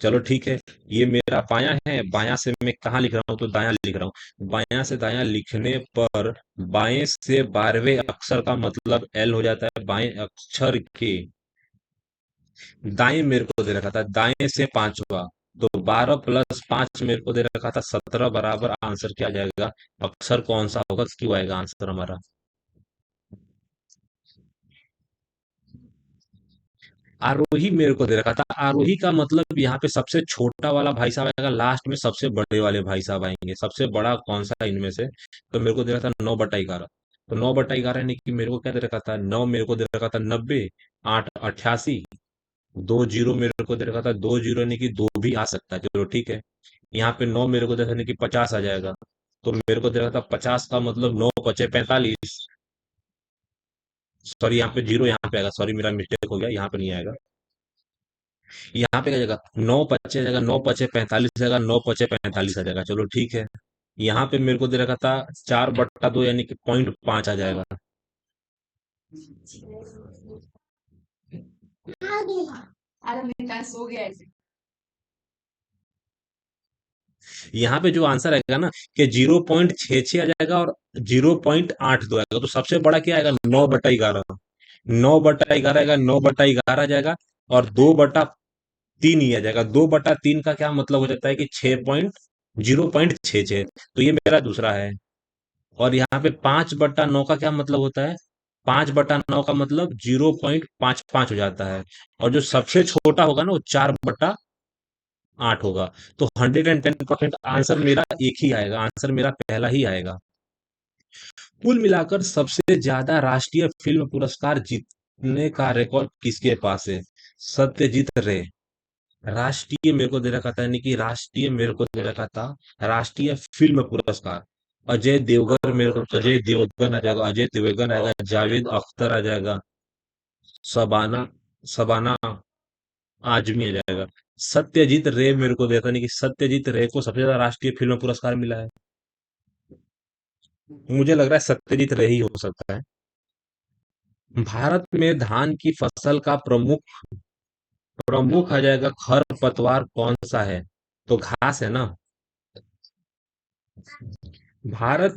चलो ठीक है, ये मेरा बायां है, बायां से मैं कहाँ लिख रहा हूँ, तो दायां लिख रहा हूँ। बायां से दायां लिखने पर बाएं से 12वें अक्षर का मतलब एल हो जाता है। बाएं अक्षर के दाएं मेरे को दे रखा था, दाएं से 5वां, तो 12 + 5 मेरे को दे रखा था 17 बराबर आंसर क्या जाएगा? अक्षर कौन सा होगा, क्यों आएगा आंसर हमारा? आरोही मेरे को दे रखा था। आरोही का मतलब यहाँ पे सबसे छोटा वाला भाई साहब आएगा, लास्ट में सबसे बड़े वाले भाई साहब आएंगे। सबसे बड़ा कौन सा इनमें से? तो मेरे को दे रखा था 9/11। तो 9/11 यानी कि मेरे को क्या दे रखा था? 9 मेरे को दे रखा था 90, 8 88, 2 जीरो मेरे को दे रखा था। 2 जीरो यानी कि दो भी आ सकता है, चलो ठीक है। यहाँ पे 9 मेरे को दे रखा था कि 50 आ जाएगा। तो मेरे को दे रखा था 50 का मतलब 9×5 = 45। सॉरी, यहाँ पे जीरो यहाँ पे आएगा, सॉरी मेरा मिस्टेक हो गया, यहाँ पे नहीं आएगा। यहाँ पे क्या जाएगा? 9×5 जाएगा, 9×5 = 45 जाएगा, 9×5 = 45 आ जाएगा, चलो ठीक है। यहाँ पे मेरे को दे रखा था 4/2 यानी कि 0.5 आ जाएगा। यहाँ पे जो आंसर आएगा ना, कि 0.66 आ जाएगा और 0.82 आएगा, तो सबसे बड़ा क्या आएगा? 9/11। 9/11 आएगा, 9/11 आ जाएगा। और 2/3 ही आ जाएगा। 2/3 का क्या मतलब हो जाता है कि 0.66। तो ये मेरा दूसरा है। और यहाँ पे 5/9 का क्या मतलब होता है? 5/9 का मतलब 0.55 हो जाता है। और जो सबसे छोटा होगा ना, वो 4/8 होगा। तो 110% आंसर मेरा एक ही आएगा, आंसर मेरा पहला ही आएगा। कुल मिलाकर सबसे ज्यादा राष्ट्रीय फिल्म पुरस्कार जीतने का रिकॉर्ड किसके पास है? सत्यजीत रे। राष्ट्रीय मेरे को दे रखा था, यानी कि राष्ट्रीय मेरे को दे रखा था राष्ट्रीय फिल्म पुरस्कार। अजय देवगन आ जाएगा, अजय देवगन आएगा, जावेद अख्तर आ जाएगा, शबाना शबाना आजमी आ जाएगा। सत्यजीत रे मेरे को देता, नहीं कि सत्यजीत रे को सबसे ज्यादा राष्ट्रीय फिल्म पुरस्कार मिला है। मुझे लग रहा है सत्यजीत रे ही हो सकता है। भारत में धान की फसल का प्रमुख प्रमुख आ जाएगा खरपतवार कौन सा है? तो घास है ना। भारत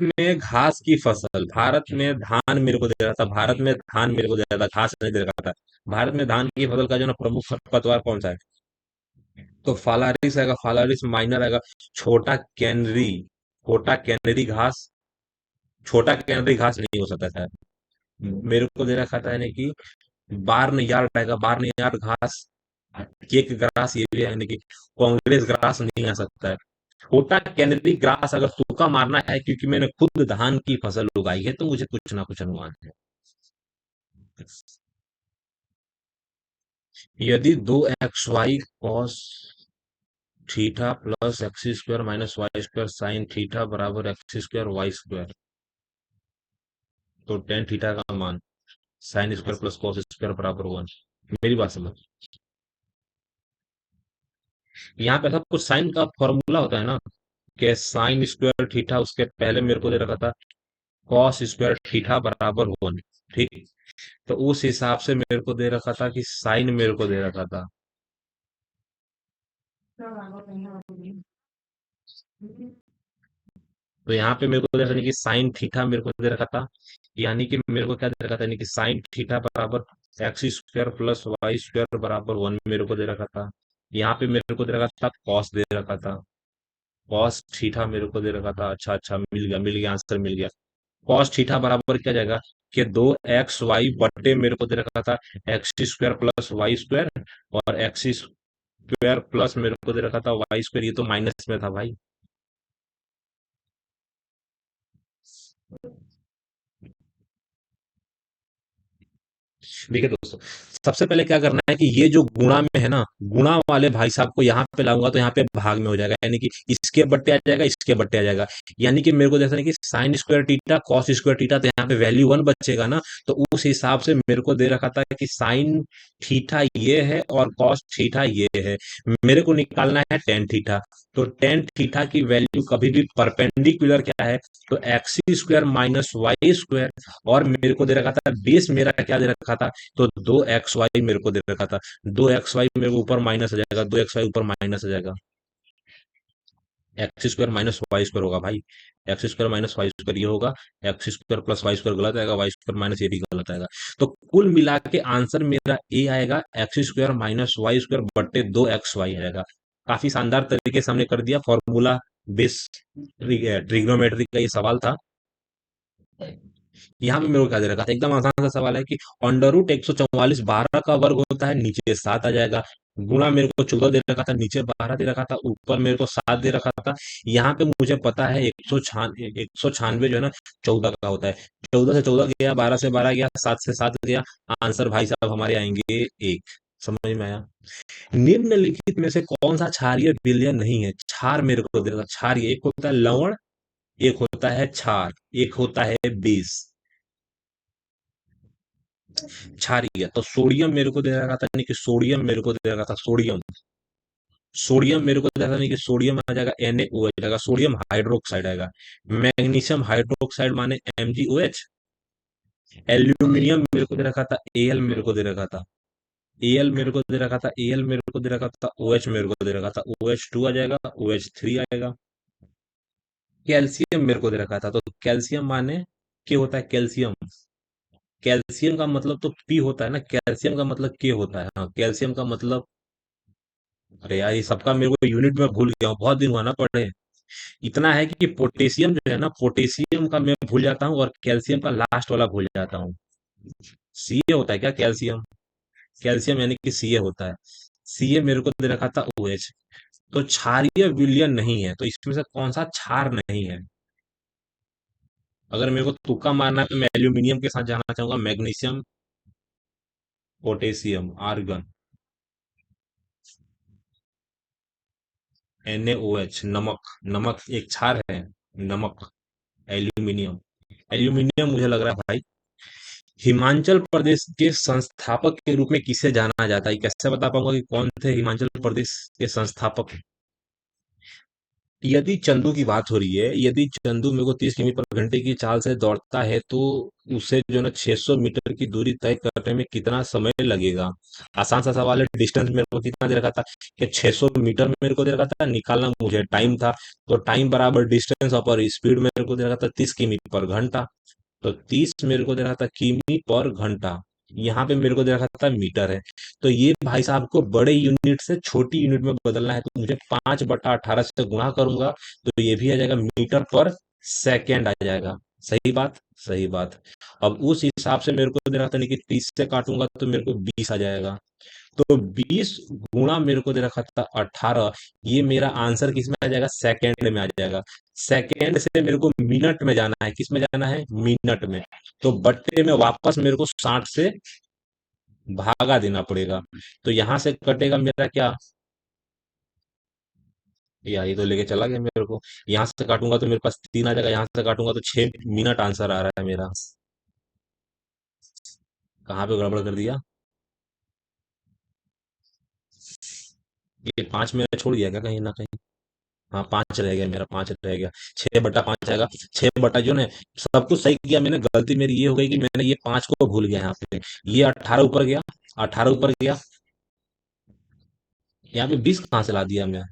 में धान मेरे को दे रहा था, भारत में धान मेरे को दे रहा था, घास नहीं दे रहा था। भारत में धान की फसल का जो ना प्रमुख खरपतवार कौन सा है? तो फालारिस आएगा, फालारिस माइनर आएगा। छोटा कैनरी छोटा कैनरी घास छोटा कैनरी घास नहीं हो सकता है। मेरे को दे रखा था, यानी कि बार्न यार्ड आएगा, बार्न यार्ड घास। केक ग्रास ये भी है, यानी कि कांग्रेस ग्रास नहीं आ सकता है। छोटा कैनरी ग्रास अगर तुक्का मारना है, क्योंकि मैंने खुद धान की फसल उगाई है, तो मुझे कुछ ना कुछ अनुमान है। यदि 2xy cos theta plus x² minus y² sine theta बराबर x² y², तो टेन थीटा का मान sin² प्लस cos² बराबर 1। मेरी बात समझ। यहाँ पे सब कुछ साइन का फॉर्मूला होता है ना, कि sin² थीटा, उसके पहले मेरे को दे रखा था cos² थीटा बराबर 1। ठीक। तो उस हिसाब से मेरे को दे रखा था कि साइन मेरे को दे रखा था। तो यहाँ पे मेरे को दे रखा था कि साइन थीटा मेरे को दे रखा था। यानी कि मेरे को क्या दे रखा था, यानी कि साइन थीटा बराबर x² प्लस y² बराबर 1 मेरे को दे रखा था। यहाँ पे मेरे को दे रखा था कॉस दे रखा था। कॉस थीटा मेरे को दे रखा था। अच्छा अच्छा, मिल गया आंसर मिल गया। कॉस थीटा बराबर क्या जाएगा, कि 2xy बट्टे मेरे को दे रखा था x² प्लस y²। और x² प्लस मेरे को दे रखा था y², ये तो माइनस में था भाई। देखिए दोस्तों, सबसे पहले क्या करना है कि ये जो गुणा में है ना, गुणा वाले भाई साहब को यहाँ पे लाऊंगा, तो यहाँ पे भाग में हो जाएगा, यानी कि इसके बट्टे आ जाएगा, इसके बट्टे आ जाएगा। यानी कि मेरे को जैसा है कि sin² थीटा cos² थीटा, तो यहाँ पे वैल्यू 1 बचेगा ना। तो उस हिसाब से मेरे को दे रखा था कि साइन थीटा ये है और कॉस थीटा ये है। मेरे को निकालना है टेन थीटा। तो टेन थीटा की वैल्यू कभी भी परपेंडिकुलर क्या है, तो x² माइनस y²। और मेरे को दे रखा था बेस मेरा क्या दे रखा था, तो 2xy मेरे को दे रखा था। 2xy मेरे को ऊपर माइनस आ जाएगा, 2xy ऊपर माइनस आ जाएगा। x² माइनस y² होगा भाई। x² माइनस y² ये होगा। x² प्लस y² गलत आएगा, y² माइनस ये भी गलत आएगा। तो कुल मिला के आंसर मेरा ए आएगा, x² माइनस y² बट्टे 2xy आएगा। काफी शानदार तरीके से हमने कर दिया। फॉर्मूला बेस ट्रिग्नोमेट्री का ये सवाल था। यहाँ पे मेरे को क्या दे रखा था, एकदम आसान सा सवाल है कि अंडर रूट 144 12 का वर्ग होता है, नीचे 7 आ जाएगा। गुणा मेरे को 14 दे रखा था, नीचे 12 दे रखा था, ऊपर मेरे को 7 दे रखा था। यहाँ पे मुझे पता है 196 जो है ना 14 का होता है। 14 से 14 गया, 12 से 12 गया, 7 से 7 गया। आंसर भाई साहब हमारे आएंगे एक। समझ में आया? निम्नलिखित में से कौन सा क्षारीय विलयन नहीं है? क्षार मेरे को दे रखा, क्षारीय एक होता है लवण, एक होता है क्षार, एक होता है बेस। क्षारीय तो सोडियम मेरे को दे रखा था, नहीं कि सोडियम मेरे को दे रखा था, सोडियम। सोडियम मेरे को दे रखा था, नहीं कि सोडियम आ जाएगा NaOH आ जाएगा, सोडियम हाइड्रोक्साइड आएगा। मैग्नीशियम हाइड्रोक्साइड माने MgOH। एल्यूमिनियम मेरे को दे रखा था, Al मेरे को दे रखा था, Al मेरे को दे रखा था, Al मेरे को दे रखा था, OH मेरे को दे रखा था, OH2 आ जाएगा, OH3 आएगा। कैल्शियम मेरे को दे रखा था, तो कैल्शियम माने क्या होता है? कैल्शियम। कैल्शियम का मतलब तो पी होता है ना, कैल्शियम का मतलब के होता है। हाँ, कैल्शियम का मतलब, अरे यार ये सबका मेरे को यूनिट में भूल गया हूँ, बहुत दिन हुआ ना पढ़े। इतना है कि पोटेशियम जो है ना, पोटेशियम का मैं भूल जाता हूँ और कैल्शियम का लास्ट वाला भूल जाता हूँ। सीए होता है क्या कैल्शियम? कैल्शियम यानी कि सीए होता है। सीए मेरे को दे रखा था OH। तो क्षारीय विलयन नहीं है, तो इसमें से कौन सा क्षार नहीं है? अगर मेरे को तुक्का मारना है तो मैं एल्यूमिनियम के साथ जाना चाहूंगा, मैग्नीशियम, पोटेशियम, आर्गन, NaOH, नमक। नमक एक क्षार है, नमक। एल्यूमिनियम, एल्यूमिनियम मुझे लग रहा है भाई। हिमाचल प्रदेश के संस्थापक के रूप में किसे जाना जाता है? कैसे बता पाऊंगा कि कौन थे हिमाचल प्रदेश के संस्थापक? यदि चंदू की बात हो रही है, यदि चंदू मेरे को 30 किमी पर घंटे की चाल से दौड़ता है तो उसे जो है ना 600 मीटर की दूरी तय करने में कितना समय लगेगा? आसान सा सवाल है। डिस्टेंस मेरे को कितना दे रखा था कि 600 मीटर मेरे को दे रखा था, निकालना मुझे टाइम था। तो टाइम बराबर डिस्टेंस और स्पीड मेरे को दे रखा था 30 किमी पर घंटा। तो 30 मेरे को दे रहा था किमी पर घंटा, यहाँ पे मेरे को दे रखा था मीटर है। तो ये भाई साहब को बड़े यूनिट से छोटी यूनिट में बदलना है, तो मुझे 5/18 से गुणा करूंगा तो ये भी आ जाएगा मीटर पर सेकेंड आ जाएगा। सही बात, सही बात। अब उस हिसाब से मेरे को दे रहा था, नहीं कि 30 से काटूंगा तो मेरे को 20 आ जाएगा। तो 20 गुणा मेरे को दे रखा था 18, ये मेरा आंसर किस में आ जाएगा? सेकेंड में आ जाएगा। सेकेंड से मेरे को मिनट में जाना है, किस में जाना है? मिनट में। तो बट्टे में वापस मेरे को 60 से भागा देना पड़ेगा। तो यहां से कटेगा मेरा क्या? यार ये तो लेके चला गया मेरे को। यहां से काटूंगा तो मेरे पास 3 आ जाएगा, यहां से काटूंगा तो 6 मिनट आंसर आ रहा है मेरा। कहाँ पे गड़बड़ कर दिया? ये 5 मैंने छोड़ दिया क्या कहीं ना कहीं? हाँ 5 रह गया मेरा, 5 रह गया। 6/5 आएगा। 6 बटा जो है, सब कुछ सही किया मैंने, गलती मेरी ये हो गई कि मैंने ये 5 को भूल गया यहाँ पे। ये 18 ऊपर गया, 18 ऊपर गया। यहाँ पे 20 कहाँ से ला दिया मैं?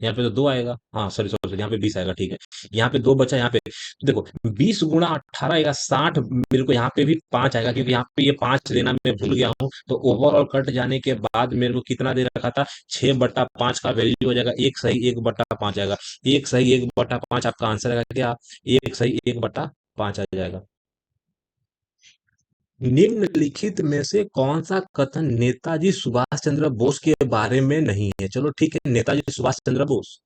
यहाँ पे तो 2 आएगा, हाँ सॉरी सॉरी सॉरी, यहाँ पे 20 आएगा, ठीक है। यहाँ पे 2 बचा, यहाँ पे देखो 20 गुणा 18 आएगा 60। मेरे को यहाँ पे भी 5 आएगा, क्योंकि यहाँ पे ये 5 देना मैं भूल गया हूँ। तो ओवरऑल कट जाने के बाद मेरे को कितना दे रखा था? 6/5 का वैल्यू हो जाएगा 1 सही 1/5 आएगा। 1 सही 1/5 आपका आंसर आएगा क्या? 1 सही 1/5 आ जाएगा। निम्नलिखित में से कौन सा कथन नेताजी सुभाष चंद्र बोस के बारे में नहीं है? चलो ठीक है, नेताजी सुभाष चंद्र बोस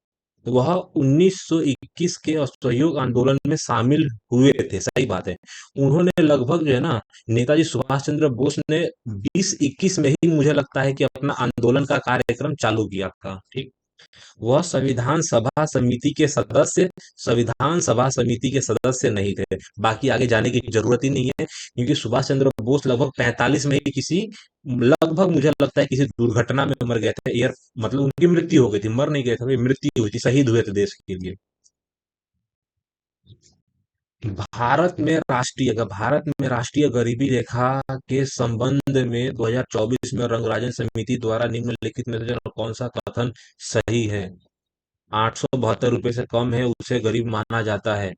वह 1921 के असहयोग आंदोलन में शामिल हुए थे, सही बात है। उन्होंने लगभग जो है ना, नेताजी सुभाष चंद्र बोस ने 2021 में ही मुझे लगता है कि अपना आंदोलन का कार्यक्रम चालू किया था, ठीक। वह संविधान सभा समिति के सदस्य नहीं थे। बाकी आगे जाने की जरूरत ही नहीं है, क्योंकि सुभाष चंद्र बोस लगभग 45 में ही किसी, लगभग मुझे लगता है किसी दुर्घटना में मर गए थे। एयर मतलब उनकी मृत्यु हो गई थी, मर नहीं गए थे, मृत्यु हुई थी, शहीद हुए थे देश के लिए। भारत में राष्ट्रीय गरीबी रेखा के संबंध में 2024 में रंगराजन समिति द्वारा निम्नलिखित में से कौन सा कथन सही है? 872 रुपये से कम है उसे गरीब माना जाता है।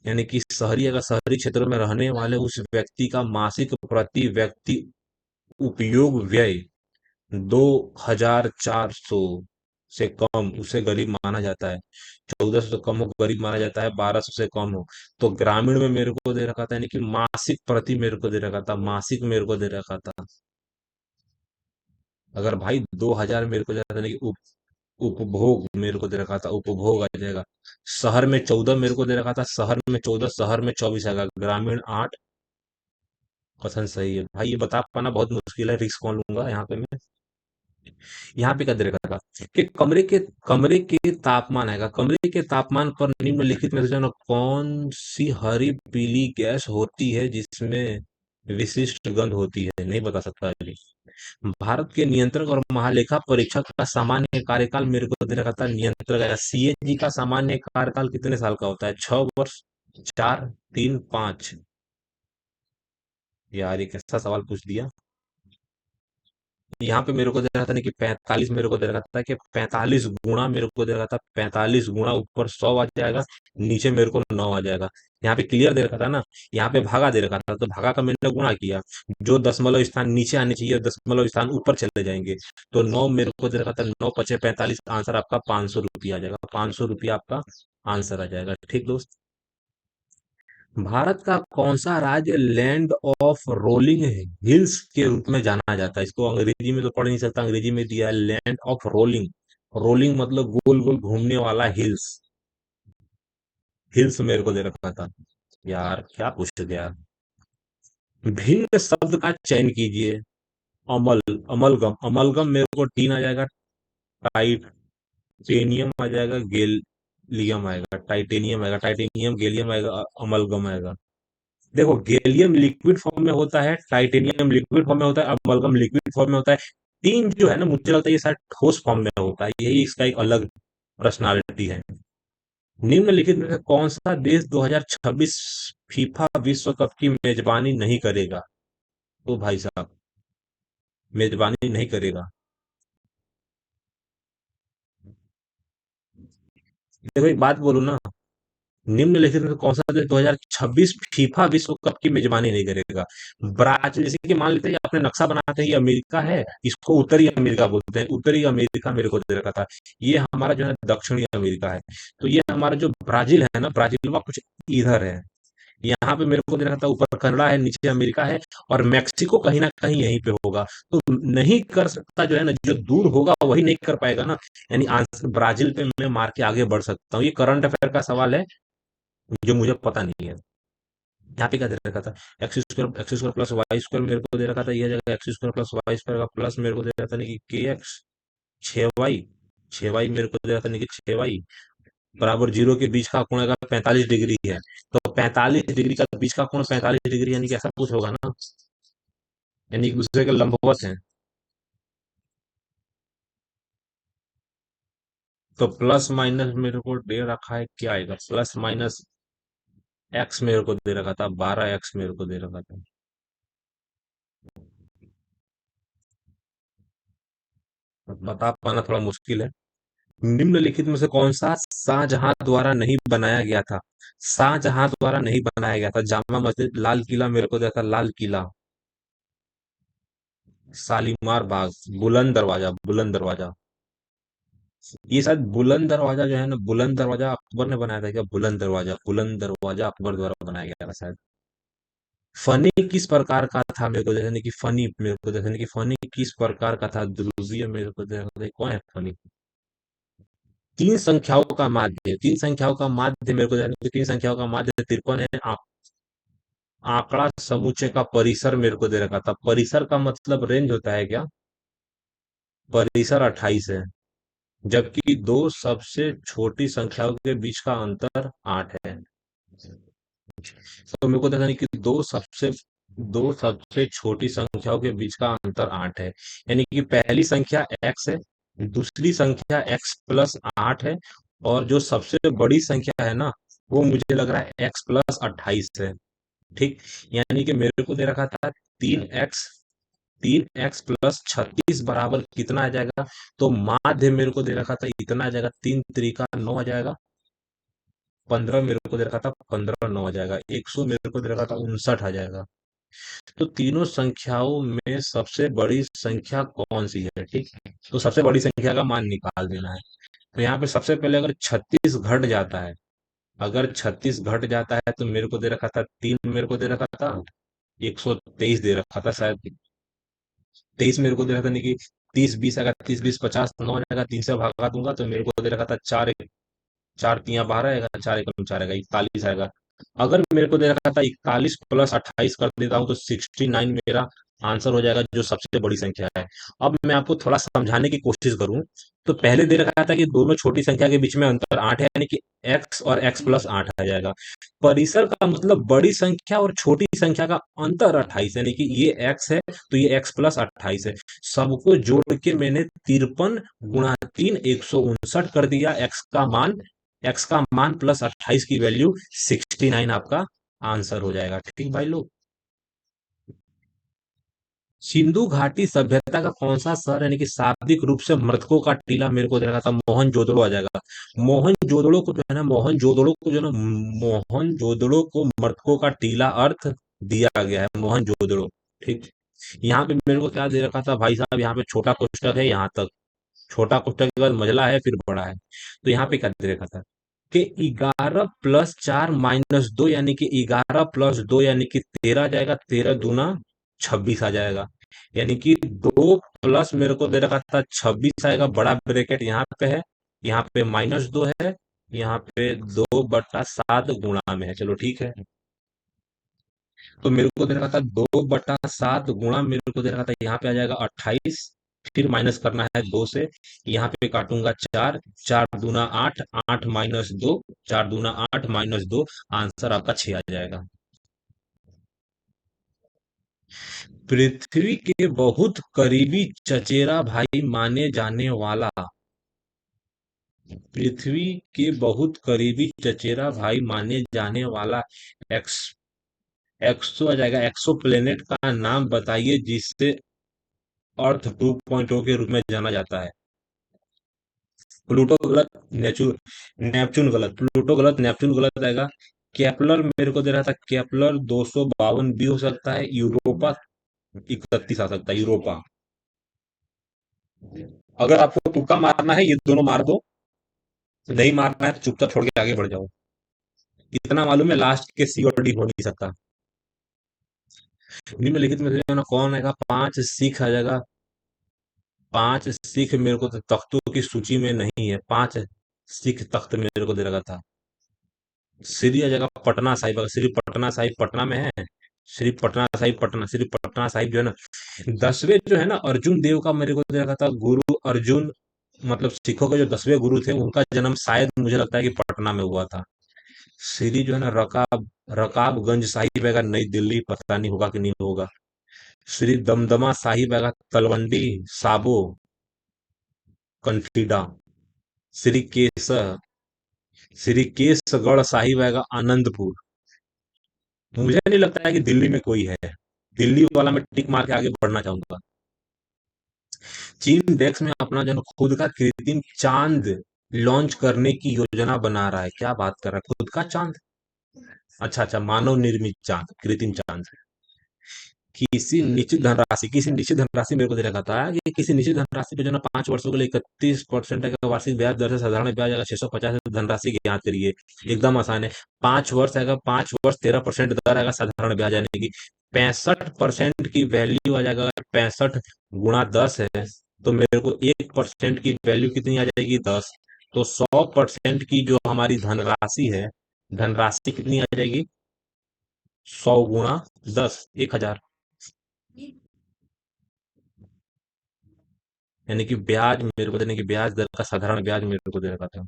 यानी कि शहरी क्षेत्रों में रहने वाले उस व्यक्ति का मासिक प्रति व्यक्ति उपयोग व्यय 2400, से कम उसे गरीब माना जाता है। 1400 से कम हो गरीब माना जाता है, 1200 से कम हो तो ग्रामीण में मेरे को दे रखा था, यानी कि मासिक प्रति मेरे को दे रखा था, मासिक मेरे को दे रखा था। अगर भाई 2000 मेरे को दे रखा था, यानी कि उपभोग मेरे को दे रखा था, उपभोग आ जाएगा। शहर में 14 मेरे को दे रखा था, शहर में 14, शहर में 24 आएगा, ग्रामीण 8। कथन सही है भाई, ये बता पाना बहुत मुश्किल है, रिस्क कौन लूंगा यहाँ पे मैं। यहाँ पे क्या दे रखा था कि कमरे के तापमान आएगा, कमरे के तापमान पर निम्नलिखित में से जो है ना, कौन सी हरी पीली गैस होती है जिसमें विशिष्ट गंध होती है, नहीं बता सकता अभी। भारत के नियंत्रक और महालेखा परीक्षक का सामान्य कार्यकाल मेरे को दे रखा था, नियंत्रक या सीएजी का सामान्य कार्यकाल कितने साल का होता है? 6 वर्ष, 4, 3, 5। यार ये कैसा सवाल पूछ दिया। यहाँ पे मेरे को दे रहा था ना कि 45 मेरे को दे रखा था, कि 45 गुणा मेरे को दे रखा था, 45 गुणा ऊपर 100 आ जाएगा, नीचे मेरे को 9 आ जाएगा। यहाँ पे क्लियर दे रखा था ना, यहाँ पे भागा दे रखा था, तो भागा का मैंने गुणा किया। जो दशमलव स्थान नीचे आने चाहिए, दशमलव स्थान ऊपर चले जाएंगे। तो 9 मेरे को दे रखा था, 9 × 5 = 45, आंसर आपका 500 रुपया आ जाएगा, 500 रुपया आपका आंसर आ जाएगा। ठीक दोस्त। भारत का कौन सा राज्य लैंड ऑफ रोलिंग हिल्स के रूप में जाना जाता है? इसको अंग्रेजी में तो पढ़ नहीं सकता, अंग्रेजी में दिया है लैंड ऑफ रोलिंग। रोलिंग मतलब गोल गोल घूमने वाला हिल्स। हिल्स मेरे को दे रखा था। यार क्या पूछ गया। भिन्न शब्द का चयन कीजिए। अमल, अमलगम, अमलगम मेरे को टीन आ जाएगा, टाइटेनियम आ जाएगा, गेलियम आएगा, टाइटेनियम आएगा, टाइटेनियम गेलियम आएगा, अमलगम आएगा। देखो गैलियम लिक्विड फॉर्म में होता है, टाइटेनियम लिक्विड फॉर्म में होता है, अमलगम लिक्विड फॉर्म में होता है। तीन जो है ना, मुझे लगता है ये शायद ठोस फॉर्म में होता है, यही इसका एक अलग पर्सनालिटी है। निम्नलिखित में से कौन सा देश 2026 फीफा विश्व कप की मेजबानी नहीं करेगा? तो भाई साहब, मेजबानी नहीं करेगा। देखो एक बात बोलू ना, निम्नलिखित में कौन सा देश 2026 फीफा विश्व कप की मेजबानी नहीं करेगा? ब्राजील, जैसे कि मान लेते हैं अपने नक्शा बनाते हैं, ये अमेरिका है, इसको उत्तरी अमेरिका बोलते हैं, उत्तरी अमेरिका मेरे को दे रखा था। ये हमारा जो है दक्षिणी अमेरिका है। तो ये हमारा जो ब्राजील है ना, ब्राजील वा कुछ इधर है। यहाँ पे मेरे को दे रखा था, ऊपर कनाडा है, नीचे अमेरिका है, और मैक्सिको कहीं ना कहीं यहीं पे होगा। तो नहीं कर सकता जो है ना, जो दूर होगा वही नहीं कर पाएगा ना। यानी आंसर ब्राजील पे मैं मार के आगे बढ़ सकता हूँ। ये करंट अफेयर का सवाल है जो मुझे पता नहीं है। यहाँ पे क्या दे रखा था? X square plus y square मेरे को दे रखा था, यह जगह x square plus y square का प्लस मेरे को दे रहा था नहीं कि के एक्स, 6 वाई, 6 वाई मेरे को दे रहा था नहीं कि 6 वाई बराबर जीरो के बीच का कोण अगर 45 डिग्री है, तो 45 डिग्री का बीच का कोण 45 डिग्री, यानी कि ऐसा कुछ होगा ना, यानी एक दूसरे के लंबवत है। तो प्लस माइनस मेरे को दे रखा है, क्या आएगा? प्लस माइनस एक्स मेरे को दे रखा था, 12x मेरे को दे रखा था। बता पाना थोड़ा मुश्किल है। निम्नलिखित में से कौन सा शाहजहां द्वारा नहीं बनाया गया था? शाहजहां द्वारा नहीं बनाया गया था। जामा मस्जिद, लाल किला मेरे को देखा, लाल किला, शालीमार बाग, बुलंद दरवाजा, बुलंद दरवाजा। ये शायद बुलंद दरवाजा जो है ना, बुलंद दरवाजा अकबर ने बनाया था क्या? बुलंद दरवाजा, बुलंद दरवाजा अकबर द्वारा बनाया गया था शायद। फनी किस प्रकार का था? मेरे को देखने की फनी, मेरे को देखने की फनी किस प्रकार का था? ध्रुवीय मेरे को देखने, कौन है फनी? तीन संख्याओं का माध्य, तीन संख्याओं का माध्य मेरे को जानने की, तीन संख्याओं का माध्य 53 है। आंकड़ा समुच्चय का परिसर मेरे को दे रखा था। परिसर का मतलब रेंज होता है क्या? परिसर 28 है, जबकि दो सबसे छोटी संख्याओं के बीच का अंतर 8 है। तो मेरे को देखा नहीं कि दो सबसे छोटी संख्याओं के बीच का अंतर 8 है, यानी कि पहली संख्या x है, दूसरी संख्या x+8 है, और जो सबसे बड़ी संख्या है ना, वो मुझे लग रहा है x+28 है। ठीक, यानी कि मेरे को दे रखा था 3x, 3x+36 बराबर कितना आ जाएगा? तो माध्य मेरे को दे रखा था इतना आ जाएगा, 3 × 3 = 9 आ जाएगा। 15 मेरे को दे रखा था, 15 9 आ जाएगा। 100 मेरे को दे रखा था, 59 आ जाएगा। तो तीनों संख्याओं में सबसे बड़ी संख्या कौन सी है, ठीक है। तो सबसे बड़ी संख्या का मान निकाल देना है। तो यहाँ पे सबसे पहले अगर 36 घट जाता है, अगर 36 घट जाता है तो मेरे को दे रखा था 3, मेरे को दे रखा था 123 दे रखा था शायद। 23 मेरे को दे रखा था, नहीं कि 30 20 आएगा, 30 20 50, 9 आएगा, 3 से भगा दूंगा तो मेरे को दे रखा था 4, 4 3 12 आएगा, 4 1 4 आएगा, 41 आएगा। अगर मेरे को दे रखा था 41 प्लस 28 कर देता हूँ तो 69 मेरा आंसर हो जाएगा, जो सबसे बड़ी संख्या है। अब मैं आपको थोड़ा समझाने की कोशिश करूं, तो पहले दे रखा था कि दोनों छोटी संख्या के बीच में अंतर 8 है, यानी कि x और x प्लस 8 आ जाएगा। परिसर का मतलब बड़ी संख्या और छोटी संख्या का अंतर 28, यानी कि ये x है तो ये x प्लस 28 है। सबको जोड़ के मैंने 53 गुणा 3 159 कर दिया। x का मान प्लस 28 की वैल्यू 69 आपका आंसर हो जाएगा, ठीक भाई लोग। सिंधु घाटी सभ्यता का कौन सा शहर, यानी कि शाब्दिक रूप से मृतकों का टीला, मेरे को दे रखा था मोहनजोदड़ो आ जाएगा। मोहनजोदड़ो को जो है ना, मोहनजोदड़ो को मृतकों का टीला अर्थ दिया गया है, मोहनजोदड़ो, ठीक। यहाँ पे मेरे को क्या दे रखा था भाई साहब, यहाँ पे छोटा कोष्टक है यहाँ तक, छोटा कोष्टक के बाद मझला है फिर बड़ा है। तो यहाँ पे क्या दे रखा था कि 11 + 4 - 2, यानी कि 11 + 2 यानी कि 13 आ जाएगा, 13 दूना 26 आ जाएगा। यानी कि 2 प्लस मेरे को दे रखा था 26 आएगा, बड़ा ब्रैकेट यहाँ पे है, यहाँ पे -2 है, यहाँ पे 2/7 गुणा में है, चलो ठीक है। तो मेरे को दे रखा था 2/7 गुणा, मेरे को दे रखा था यहाँ पे आ जाएगा 28, फिर माइनस करना है 2 से, यहाँ पे काटूंगा 4, 4 दूना 8, 8 - 2, 4 दूना 8 - 2, आंसर आपका 6 आ जाएगा। पृथ्वी के बहुत करीबी चचेरा भाई माने जाने वाला, पृथ्वी के बहुत करीबी चचेरा भाई माने जाने वाला एक्स एक्सो आ जाएगा, एक्सो प्लेनेट का नाम बताइए जिससे अर्थ 2.0 के रूप में जाना जाता है। प्लूटो गलत, नेपच्यून गलत, प्लूटो गलत, नेपच्यून गलत आएगा। केपलर मेरे को दे रहा था, केपलर 252 भी हो सकता है, यूरोपा 31 आ सकता है, यूरोपा। अगर आपको तुक्का मारना है ये दोनों मार दो, नहीं मारना है तो चुपचाप छोड़ के आगे बढ़ जाओ। इतना मालूम है लास्ट के सी और डी हो नहीं सकता। निम्नलिखित में से जो है ना कौन आएगा, 5 सिख आ जाएगा। 5 सिख मेरे को तो तख्तों की सूची में नहीं है, 5 सिख तख्त मेरे को दे रखा था। श्री आ जाएगा पटना साहिब, अगर श्री पटना साहिब पटना में है, श्री पटना साहिब पटना, श्री पटना साहिब जो है ना। 10वें जो है ना अर्जुन देव का मेरे को दे रखा था, गुरु अर्जुन, मतलब सिखों के जो 10वें गुरु थे उनका जन्म शायद मुझे लगता है कि पटना में हुआ था। श्री जो है ना रकाबगंज साहिब आएगा, नई दिल्ली, पता नहीं होगा कि नहीं होगा। श्री दमदमा साहिब आएगा, तलवंडी साबो कनफीडा। श्री केस श्री केसगढ़ साहिब आएगा, आनंदपुर। मुझे नहीं लगता है कि दिल्ली में कोई है, दिल्ली वाला मैं टिक मार के आगे बढ़ना चाहूंगा। चीन डेक्स में अपना जो है खुद का कृत्रिम चांद लॉन्च करने की योजना बना रहा है, क्या बात कर रहा है, खुद का चांद। अच्छा अच्छा, मानव निर्मित चांद, कृत्रिम चांद। किसी निश्चित धनराशि मेरे को दे रखा था कि किसी निश्चित धनराशि पे जो ना 5 वर्षों के लिए 31% का वार्षिक ब्याज दर से साधारण ब्याज अगर 650 धनराशि की याद करिए, एकदम आसान है। 5 वर्ष आएगा, 5 वर्ष 13% दर आएगा साधारण ब्याज, यानी कि 65% की वैल्यू आ जाएगा। अगर 65 गुणा 10 है तो मेरे को 1% की वैल्यू कितनी आ जाएगी, 10। तो 100% की जो हमारी धनराशि है, धनराशि कितनी आ जाएगी, 100 गुणा 10, 1000। यानी कि ब्याज मेरे को देने की ब्याज दर का साधारण ब्याज मेरे को दे रखा था।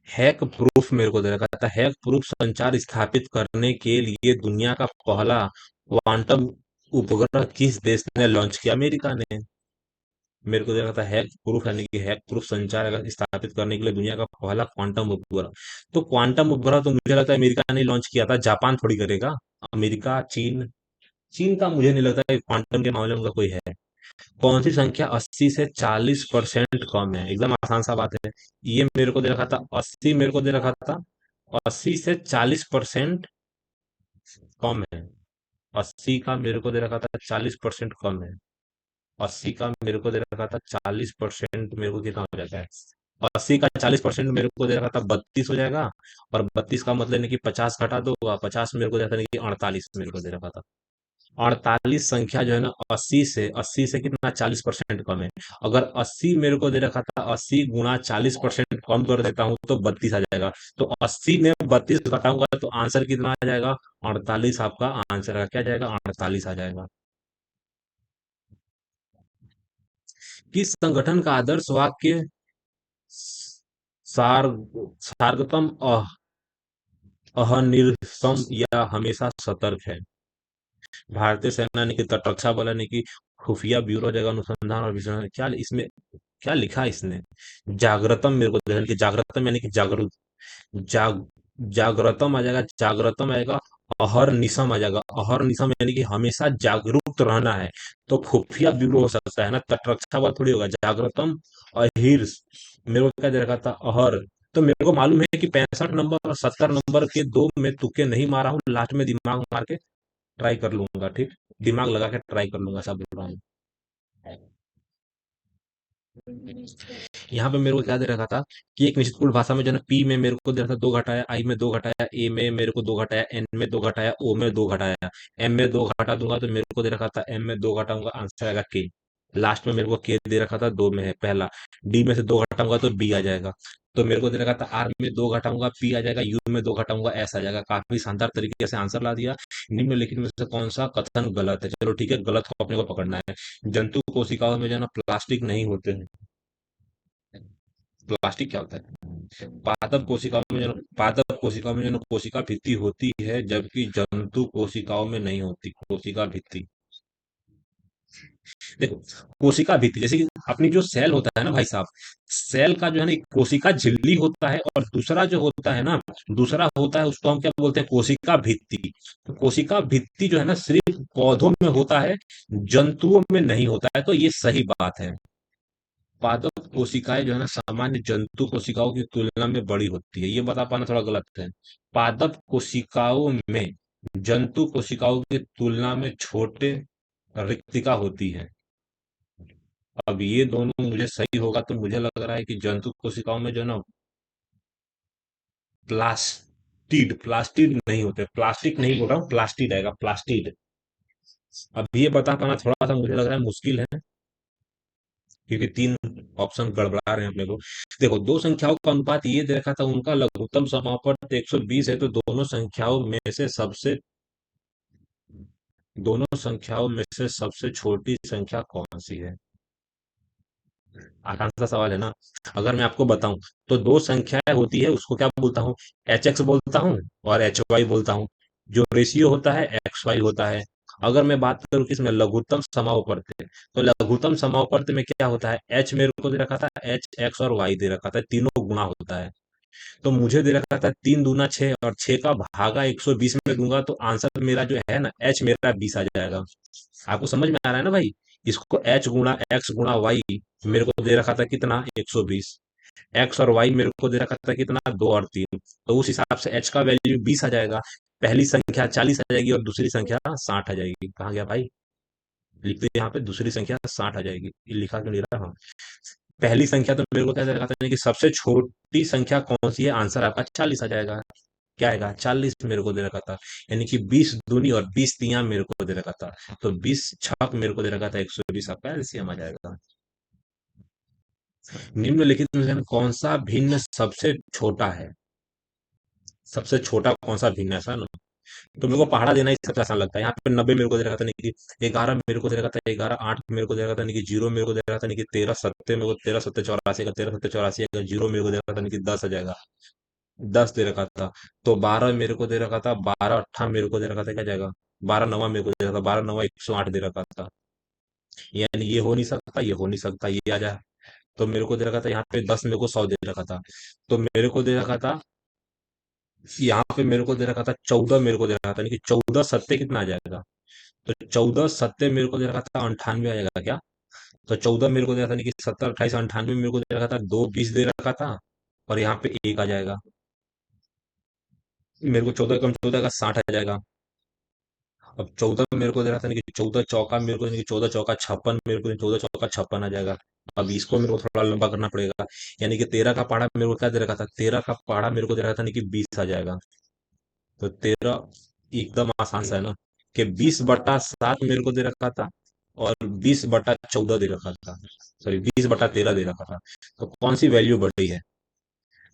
हैक प्रूफ मेरे को दे रखा था, हैक प्रूफ संचार स्थापित करने के लिए दुनिया का पहला क्वांटम उपग्रह किस देश ने लॉन्च किया, अमेरिका ने। मेरे को दे रखा था हैक प्रूफ, यानी कि हैक प्रूफ संचार अगर स्थापित करने के लिए दुनिया का पहला क्वांटम उपग्रह। तो क्वांटम उपग्रह तो मुझे लगता है अमेरिका ने लॉन्च किया था, जापान थोड़ी करेगा। अमेरिका, चीन। चीन का मुझे नहीं लगता है क्वांटम के मामले में उनका कोई है। कौन सी संख्या 80 से 40% कम है, एकदम आसान सा बात है। ये मेरे को दे रखा था 80, मेरे को दे रखा था 80 से 40% कम है। 80 का मेरे को दे रखा था 40% कम है। 80 का मेरे को दे रखा था 40%, मेरे को कितना हो जाता है? 80 का 40% मेरे को दे रखा था 32 हो जाएगा। और 32 का मतलब नहीं कि 50 घटा दो, 50 मेरे को दे रखा था नहीं कि 48 मेरे को दे रखा था। 48 संख्या जो है ना, 80 से कितना 40% कम है। अगर 80 मेरे को दे रखा था, 80 गुणा 40% कम कर देता हूँ तो 32 आ जाएगा। तो 80 में 32 घटाऊंगा तो आंसर कितना आ जाएगा? 48 आपका आंसर क्या जाएगा? 48 आ जाएगा। किस संगठन का आदर्श वाक्य सार सार्वतम अहर्निशम या हमेशा सतर्क है? भारतीय सेना ने कि तटरक्षा बल ने कि खुफिया ब्यूरो जगह अनुसंधान और विश्लेषण, क्या इसमें क्या लिखा है इसने? जागृतम मेरे को ध्यान कि जागृतम यानी कि जागरूक, जाग जागृतम आ जाएगा, जागृतम आएगा। अहर निशम आ जाएगा, अहर निशम यानी कि हमेशा जागरूक रहना है। तो खुफिया ब्यूरो हो सकता है ना, तटरक्षा बल थोड़ी होगा। जागृतम अहिर मेरे को क्या दे रखा था? अहर। तो मेरे को मालूम है कि 65 नंबर और 70 नंबर के दो में तुक्के नहीं मारा हूँ, लास्ट में दिमाग मार के ट्राई कर लूंगा, ठीक। दिमाग लगा के ट्राई कर लूंगा, सब बोल रहा हूँ। यहाँ पे मेरे को क्या दे रखा था कि एक निश्चित भाषा में जो है ना, पी में मेरे को दे रखा था 2 घटाया, आई में 2 घटाया, ए में मेरे को 2 घटाया, एन में 2 घटाया, ओ में 2 घटाया, एम में 2 घटा दूंगा तो मेरे को दे रखा था एम में 2 घटाऊंगा, आंसर आएगा के। लास्ट में मेरे को के दे रखा था, दो में है पहला। डी में से 2 घटाऊंगा तो बी आ जाएगा। तो मेरे को दे रखा था आर में 2 घटाऊंगा पी आ जाएगा, यू में 2 घटाऊंगा एस आ जाएगा। काफी शानदार तरीके से आंसर ला दिया। निम्नलिखित में से कौन सा कथन गलत है? चलो ठीक है, गलत को अपने को पकड़ना है। जंतु कोशिकाओं में जो है ना प्लास्टिक नहीं होते हैं। प्लास्टिक क्या होता है? पादप कोशिकाओं में जो है ना कोशिका भित्ति होती है, जबकि जंतु कोशिकाओं में नहीं होती कोशिका भित्ति। देखो, कोशिका भित्ति जैसे कि अपनी जो सेल होता है ना भाई साहब, सेल का जो है ना एक कोशिका झिल्ली होता है, और दूसरा जो होता है ना, दूसरा होता है उसको हम क्या बोलते हैं? कोशिका भित्ति। तो कोशिका भित्ति जो है ना सिर्फ पौधों में होता है, जंतुओं में नहीं होता है, तो ये सही बात है। पादप कोशिकाएं जो है ना सामान्य जंतु कोशिकाओं की तुलना में बड़ी होती है, ये बता पाना थोड़ा गलत है। पादप कोशिकाओं में जंतु कोशिकाओं की तुलना में छोटे रिक्तिका होती है। अब ये दोनों मुझे सही होगा तो मुझे लग रहा है कि जंतु कोशिकाओं में जो है ना प्लास्टिड प्लास्टिड नहीं होते, प्लास्टिक नहीं बोल रहा हूँ, प्लास्टिड आएगा, प्लास्टिड। अब ये बता पाना थोड़ा सा मुझे लग रहा है मुश्किल है, क्योंकि तीन ऑप्शन गड़बड़ा रहे हैं अपने को। देखो, दो संख्याओं का अनुपात ये दे रखा था, उनका लघुत्तम समापन 120 है, तो दोनों संख्याओं में से सबसे छोटी संख्या कौन सी है? आसान सा सवाल है ना। अगर मैं आपको बताऊं तो दो संख्याएं होती है, उसको क्या बोलता हूँ? एच एक्स बोलता हूँ और एच वाई बोलता हूँ। जो रेशियो होता है एक्स वाई होता है। अगर मैं बात करूं किसमें, लघुत्तम समापवर्त, तो लघुत्तम समापवर्त में क्या होता है? एच मेरे को दे रखा था, एच एक्स और वाई दे रखा था, तीनों गुणा होता है। तो मुझे दे रखा था 3 दूना 6, और 6 का भागा 120 में दूंगा तो आंसर मेरा जो है ना, एच मेरा 20 आ जाएगा। आपको समझ में आ रहा है ना भाई? इसको एच गुणा एक्स गुणा वाई मेरे को दे रखा था कितना? 120। एक्स और वाई मेरे को दे रखा था कितना? 2 और 3। तो उस हिसाब से एच का वैल्यू 20 आ जाएगा। पहली संख्या 40 आ जाएगी और दूसरी संख्या 60 आ जाएगी। कहाँ गया भाई? लिखते यहाँ पे दूसरी संख्या 60 आ जाएगी, ये लिखा क्यों नहीं रहा? हाँ। पहली संख्या तो मेरे को क्या दे रखा था कि सबसे छोटी संख्या कौन सी है, आंसर आपका 40 आ जाएगा। क्या आएगा? 40 मेरे को दे रखा था। यानी कि 20 दूनी और 20 तिया मेरे को दे रखा था। तो 20 छक मेरे को दे रखा था 120, आपका एलसीएम आ जाएगा। निम्नलिखित में से कौन सा भिन्न सबसे छोटा है? सबसे छोटा कौन सा भिन्न है सर? तो मेरे को पहाड़ा देना ही सबसे आसान लगता है। यहाँ पे 90 मेरे को दे रखा था, नहीं कि 11 मेरे को दे रखा था, 11 8 मेरे को दे रखा था, नहीं कि 0 मेरे को दे रखा था, नहीं कि 13 सत्ते मेरे को, 13 सत्ते 84 का, 13 सत्ते 84 का, 0 मेरे को दे रखा था, नहीं कि 10 आ जाएगा। 10 दे रखा था। तो 12 मेरे को दे रखा था, 12 अट्ठा मेरे को दे रखा था, क्या जाएगा? 12 नवा मेरे को दे रखा था, 12 नवा 108 दे रखा था। यानी ये हो नहीं सकता, ये हो नहीं सकता, ये आ जाए। तो मेरे को दे रखा था यहाँ पे 10 मेरे को 100 दे रखा था। तो मेरे को दे रखा था यहाँ पे, मेरे को दे रखा था 14 मेरे को दे रखा था, यानी कि 14 सत्ते कितना आ जाएगा? तो 14 सत्ते मेरे को दे रखा था 98 आ जाएगा क्या? तो 14 मेरे को दे रखा था, यानी कि 70 28 98 मेरे को दे रखा था, 2 20 दे रखा था। और यहाँ पे एक आ जाएगा। मेरे को 14 कम 14 का 60 आ जाएगा। अब 14 मेरे को दे रहा था, यानी कि 14 चौका मेरे को, यानी कि 14 चौका 56 मेरे को, 14 चौका 56 आ जाएगा। अब इसको मेरे को थोड़ा लंबा करना पड़ेगा, यानी कि 13 का पहाड़ा मेरे को क्या दे रखा था, 13 का पहाड़ा मेरे को दे रहा था, यानी कि 20 आ जाएगा। तो 13 एकदम आसान सा है ना, कि 20/7 मेरे को दे रखा था, और 20/14 दे रखा था, सॉरी 20/13 दे रखा था। तो कौन सी वैल्यू बड़ी है?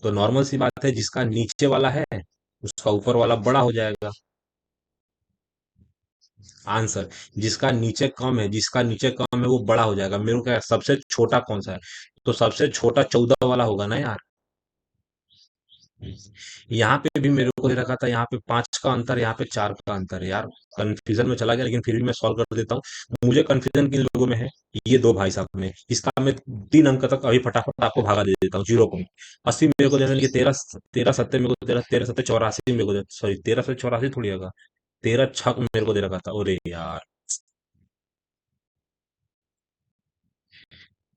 तो नॉर्मल सी बात है, जिसका नीचे वाला है उसका ऊपर वाला बड़ा हो जाएगा। आंसर, जिसका नीचे कम है, जिसका नीचे कम है वो बड़ा हो जाएगा। मेरे को क्या, सबसे छोटा कौन सा है? तो सबसे छोटा 14 वाला होगा ना यार। यहाँ पे भी मेरे को दे रखा था, यहाँ पे 5 का अंतर, यहाँ पे 4 का अंतर है यार। कंफ्यूजन में चला गया, लेकिन फिर भी मैं सॉल्व कर देता हूँ। मुझे कंफ्यूजन किन लोगों में है? ये दो भाई साहब में। इसका मैं 3 अंक तक अभी फटाफट आपको भागा दे देता हूँ, 0 पॉइंट। 80 मेरे को दे रहा है, 13 13 सत्ते मेरे को दे रहा, 13 सत्ते 84 मेरे को दे, सॉरी 13 से 84 थोड़ी होगा, 13 छक मेरे को दे रखा था। अरे यार,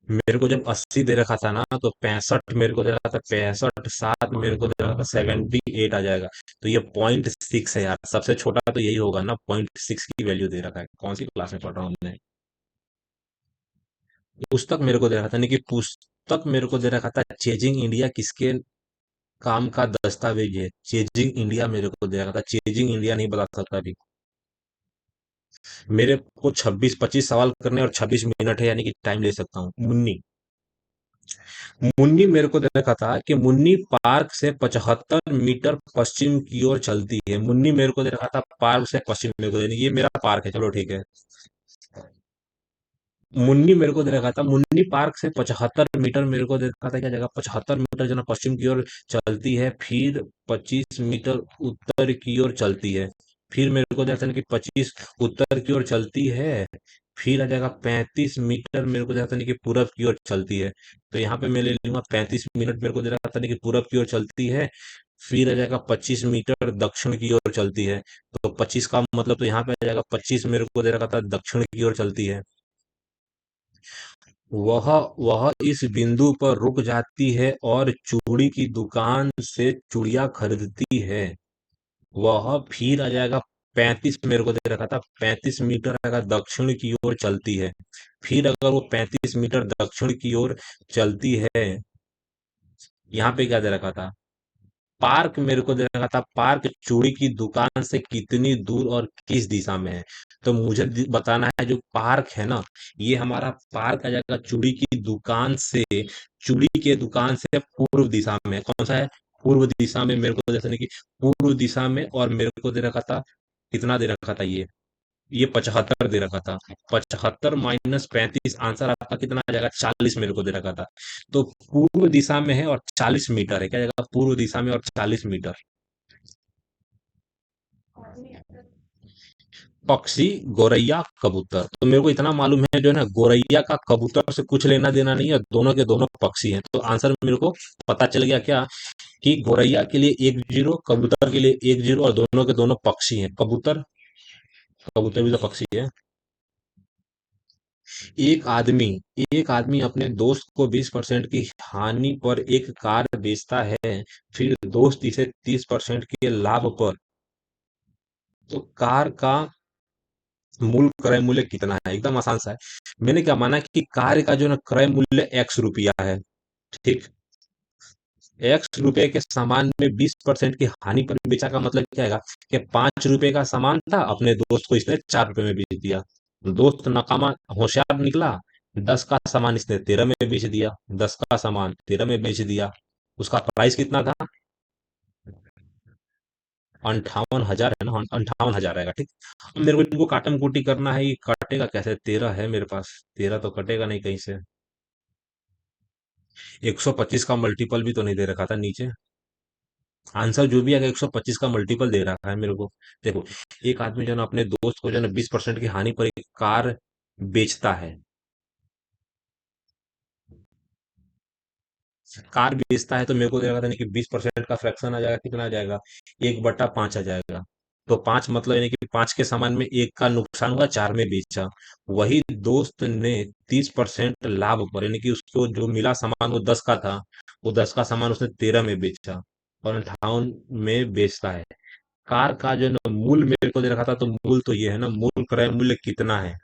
मेरे को जब 80 दे रखा था ना, तो 65 मेरे को दे रखा था, 65/7 मेरे को दे रखा था, 78 आ जाएगा। तो ये 0.6 है यार, सबसे छोटा तो यही होगा ना, 0.6 की वैल्यू दे रखा है। कौन सी क्लास में पढ़ रहा हूँ मैं? पुस्तक मेरे को दे रखा था, नहीं कि पुस्तक मेरे को दे रखा था, चेजिंग इंडिया किसके काम का दस्तावेज है? चेजिंग इंडिया मेरे को दे रखा था, चेजिंग इंडिया नहीं बता सकता अभी। मेरे को 26 25 सवाल करने, और 26 मिनट है, यानी कि टाइम ले सकता हूँ। मुन्नी, मुन्नी मेरे को दे रखा था कि मुन्नी पार्क से 75 मीटर पश्चिम की ओर चलती है। मुन्नी मेरे को दे रखा था, पार्क से पश्चिम मेरे को ये मेरा पार्क है, चलो ठीक है। मुन्नी मेरे को दे रखा था, मुन्नी पार्क से 75 मीटर मेरे को दे रखा था, क्या जगह 75 मीटर जो ना पश्चिम की ओर चलती है, फिर 25 मीटर उत्तर की ओर चलती है। फिर मेरे को दे रखा था कि 25 उत्तर की ओर चलती है, फिर आ जाएगा 35 मीटर मेरे को दे रखा था कि पूरब की ओर चलती है। तो यहाँ पे मैं ले लूंगा 35 मिनट मेरे को दे रखा था कि पूरब की ओर चलती है, फिर आ जाएगा 25 मीटर दक्षिण की ओर चलती है। तो 25 का मतलब, तो यहाँ पे आ जाएगा 25 मेरे को दे रखा था दक्षिण की ओर चलती है। वह वह इस बिंदु पर रुक जाती है और चूड़ी की दुकान से चूड़ियां खरीदती है। वह फिर आ जाएगा 35 मेरे को दे रखा था, 35 मीटर आएगा दक्षिण की ओर चलती है। फिर अगर वो 35 मीटर दक्षिण की ओर चलती है, यहाँ पे क्या दे रखा था? पार्क मेरे को दे रखा था, पार्क चूड़ी की दुकान से कितनी दूर और किस दिशा में है? तो मुझे बताना है, जो पार्क है ना, ये हमारा पार्क आ जाएगा चूड़ी की दुकान से, चूड़ी के दुकान से पूर्व दिशा में। कौन सा है? पूर्व दिशा में मेरे को, जैसे नहीं कि पूर्व दिशा में, और मेरे को दे रखा था, कितना दे रखा था ये 75 दे रखा था। 75 - 35, आंसर आपका कितना आ जाएगा? 40 मेरे को दे रखा था। तो पूर्व दिशा में है और 40 मीटर है, क्या जगह पूर्व दिशा में और 40 मीटर। पक्षी, गोरैया, कबूतर। तो मेरे को इतना मालूम है, जो है ना, गोरैया का कबूतर से कुछ लेना देना नहीं है, दोनों के दोनों पक्षी हैं। तो आंसर मेरे को पता चल गया क्या, कि गोरैया के लिए 1 0, कबूतर के लिए 1 0, और दोनों के दोनों पक्षी हैं। कबूतर, कबूतर भी तो पक्षी है। एक आदमी एक आदमी अपने दोस्त को 20% की हानि पर एक कार बेचता है, फिर दोस्त इसे 30% के लाभ पर, तो कार का मूल क्रय मूल्य कितना है? एकदम आसान सा है। मैंने क्या माना कि कार का जो ना क्रय मूल्य x रुपया है, ठीक। x रुपए के सामान में 20% की हानि पर बेचा का मतलब क्या है, कि 5 रुपए का सामान था, अपने दोस्त को इसने 4 रुपए में बेच दिया। दोस्त नाकामा होशियार निकला, 10 का सामान इसने 13 में बेच दिया, 10 का सामान 13 में बेच दिया। उसका प्राइस कितना था? 58,000 है ना, 58,000 आएगा, ठीक। अब मेरे को इनको काटम कुटी करना है, ये कटेगा कैसे? 13 है मेरे पास, 13 तो कटेगा नहीं कहीं से। 125 का मल्टीपल भी तो नहीं दे रखा था नीचे। आंसर जो भी आएगा, 125 का मल्टीपल दे रखा है मेरे को। देखो, एक आदमी जो है ना अपने दोस्त को जो है ना 20% की हानि पर एक कार बेचता है, कार बेचता है, तो मेरे को दे रखा था नहीं कि 20% का फ्रैक्शन आ जाएगा, कितना आ जाएगा? 1/5 आ जाएगा। तो 5 मतलब यानी कि 5 के सामान में एक का नुकसान हुआ, 4 में बेचा। वही दोस्त ने 30% लाभ पर, यानी कि उसको जो मिला सामान वो 10 का था, वो 10 का सामान उसने 13 में बेचा, और 58 में बेचता है। कार का जो ना मूल मेरे को दे रखा था, तो मूल तो ये है ना, मूल क्रय मूल्य कितना है।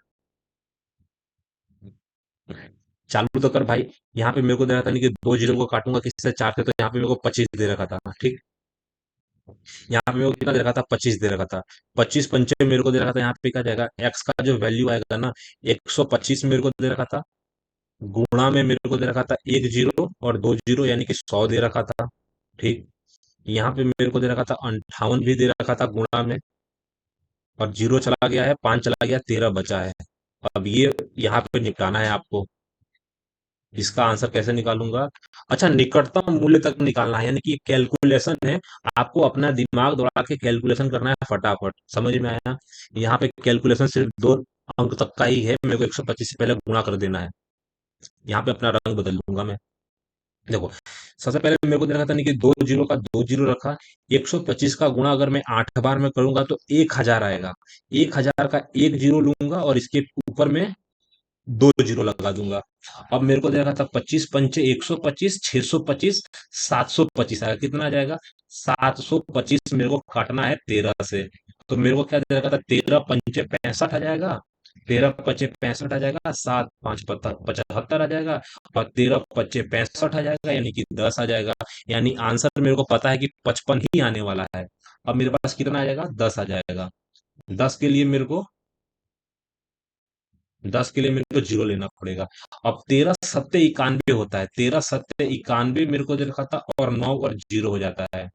चालू तो कर भाई। यहाँ पे मेरे को दे रखा था नहीं कि दो जीरो को काटूंगा किससे, चार से, तो यहाँ पे मेरे को 25 दे रखा था, ठीक। यहाँ पे मेरे को कितना दे रखा था, 25 दे रखा था। 25 पंचे मेरे को दे रखा था, यहाँ पे क्या जाएगा, एक्स का जो वैल्यू आएगा ना, 125 मेरे को दे रखा था। गुणा में मेरे को दे रखा था एक जीरो और दो जीरो, यानी कि 100 दे रखा था, ठीक। यहाँ पे मेरे को दे रखा था 58 भी दे रखा था गुणा में, और जीरो चला गया है, 5 चला गया, 13 बचा है। अब ये यहाँ पे निपटाना है आपको। इसका आंसर कैसे निकालूंगा। अच्छा, निकटतम मूल्य तक निकालना है, यानी कि कैलकुलेशन है। आपको अपना दिमाग दौड़ा के कैलकुलेशन करना है फटाफट, समझ में आया। यहाँ पे कैलकुलेशन सिर्फ दो अंक तक का ही है, मेरे को 125 से पहले गुणा कर देना है। यहाँ पे अपना रंग बदल दूंगा मैं। देखो, सबसे पहले मेरे को दे रखा था नहीं कि दो जीरो का दो जीरो रखा। 125 का गुणा अगर मैं 8 बार में करूंगा तो 1000 आएगा। 1000 का एक जीरो लूंगा और इसके ऊपर में दो जीरो लगा दूंगा। अब मेरे को दे रखा था 25 पंचे 125, 625, 725 आएगा, कितना आ जाएगा, 725 मेरे को काटना है 13 से। तो मेरे को क्या दे रखा था, 13 पंचे 65 आ जाएगा। 13 पंचे 65 आ जाएगा, 7 5 75 आ जाएगा। और 13 पंचे 65 आ जाएगा, यानी कि 10 आ जाएगा। यानी आंसर मेरे को पता है कि 55 ही आने वाला है। अब मेरे पास कितना आ जाएगा, 10 आ जाएगा। 10 के लिए मेरे को 10 के लिए मेरे को जीरो लेना पड़ेगा। अब 13 सत्ते 91 होता है, 13 सत्ते 91 मेरे को दे रखा था, और 9 और जीरो हो जाता है।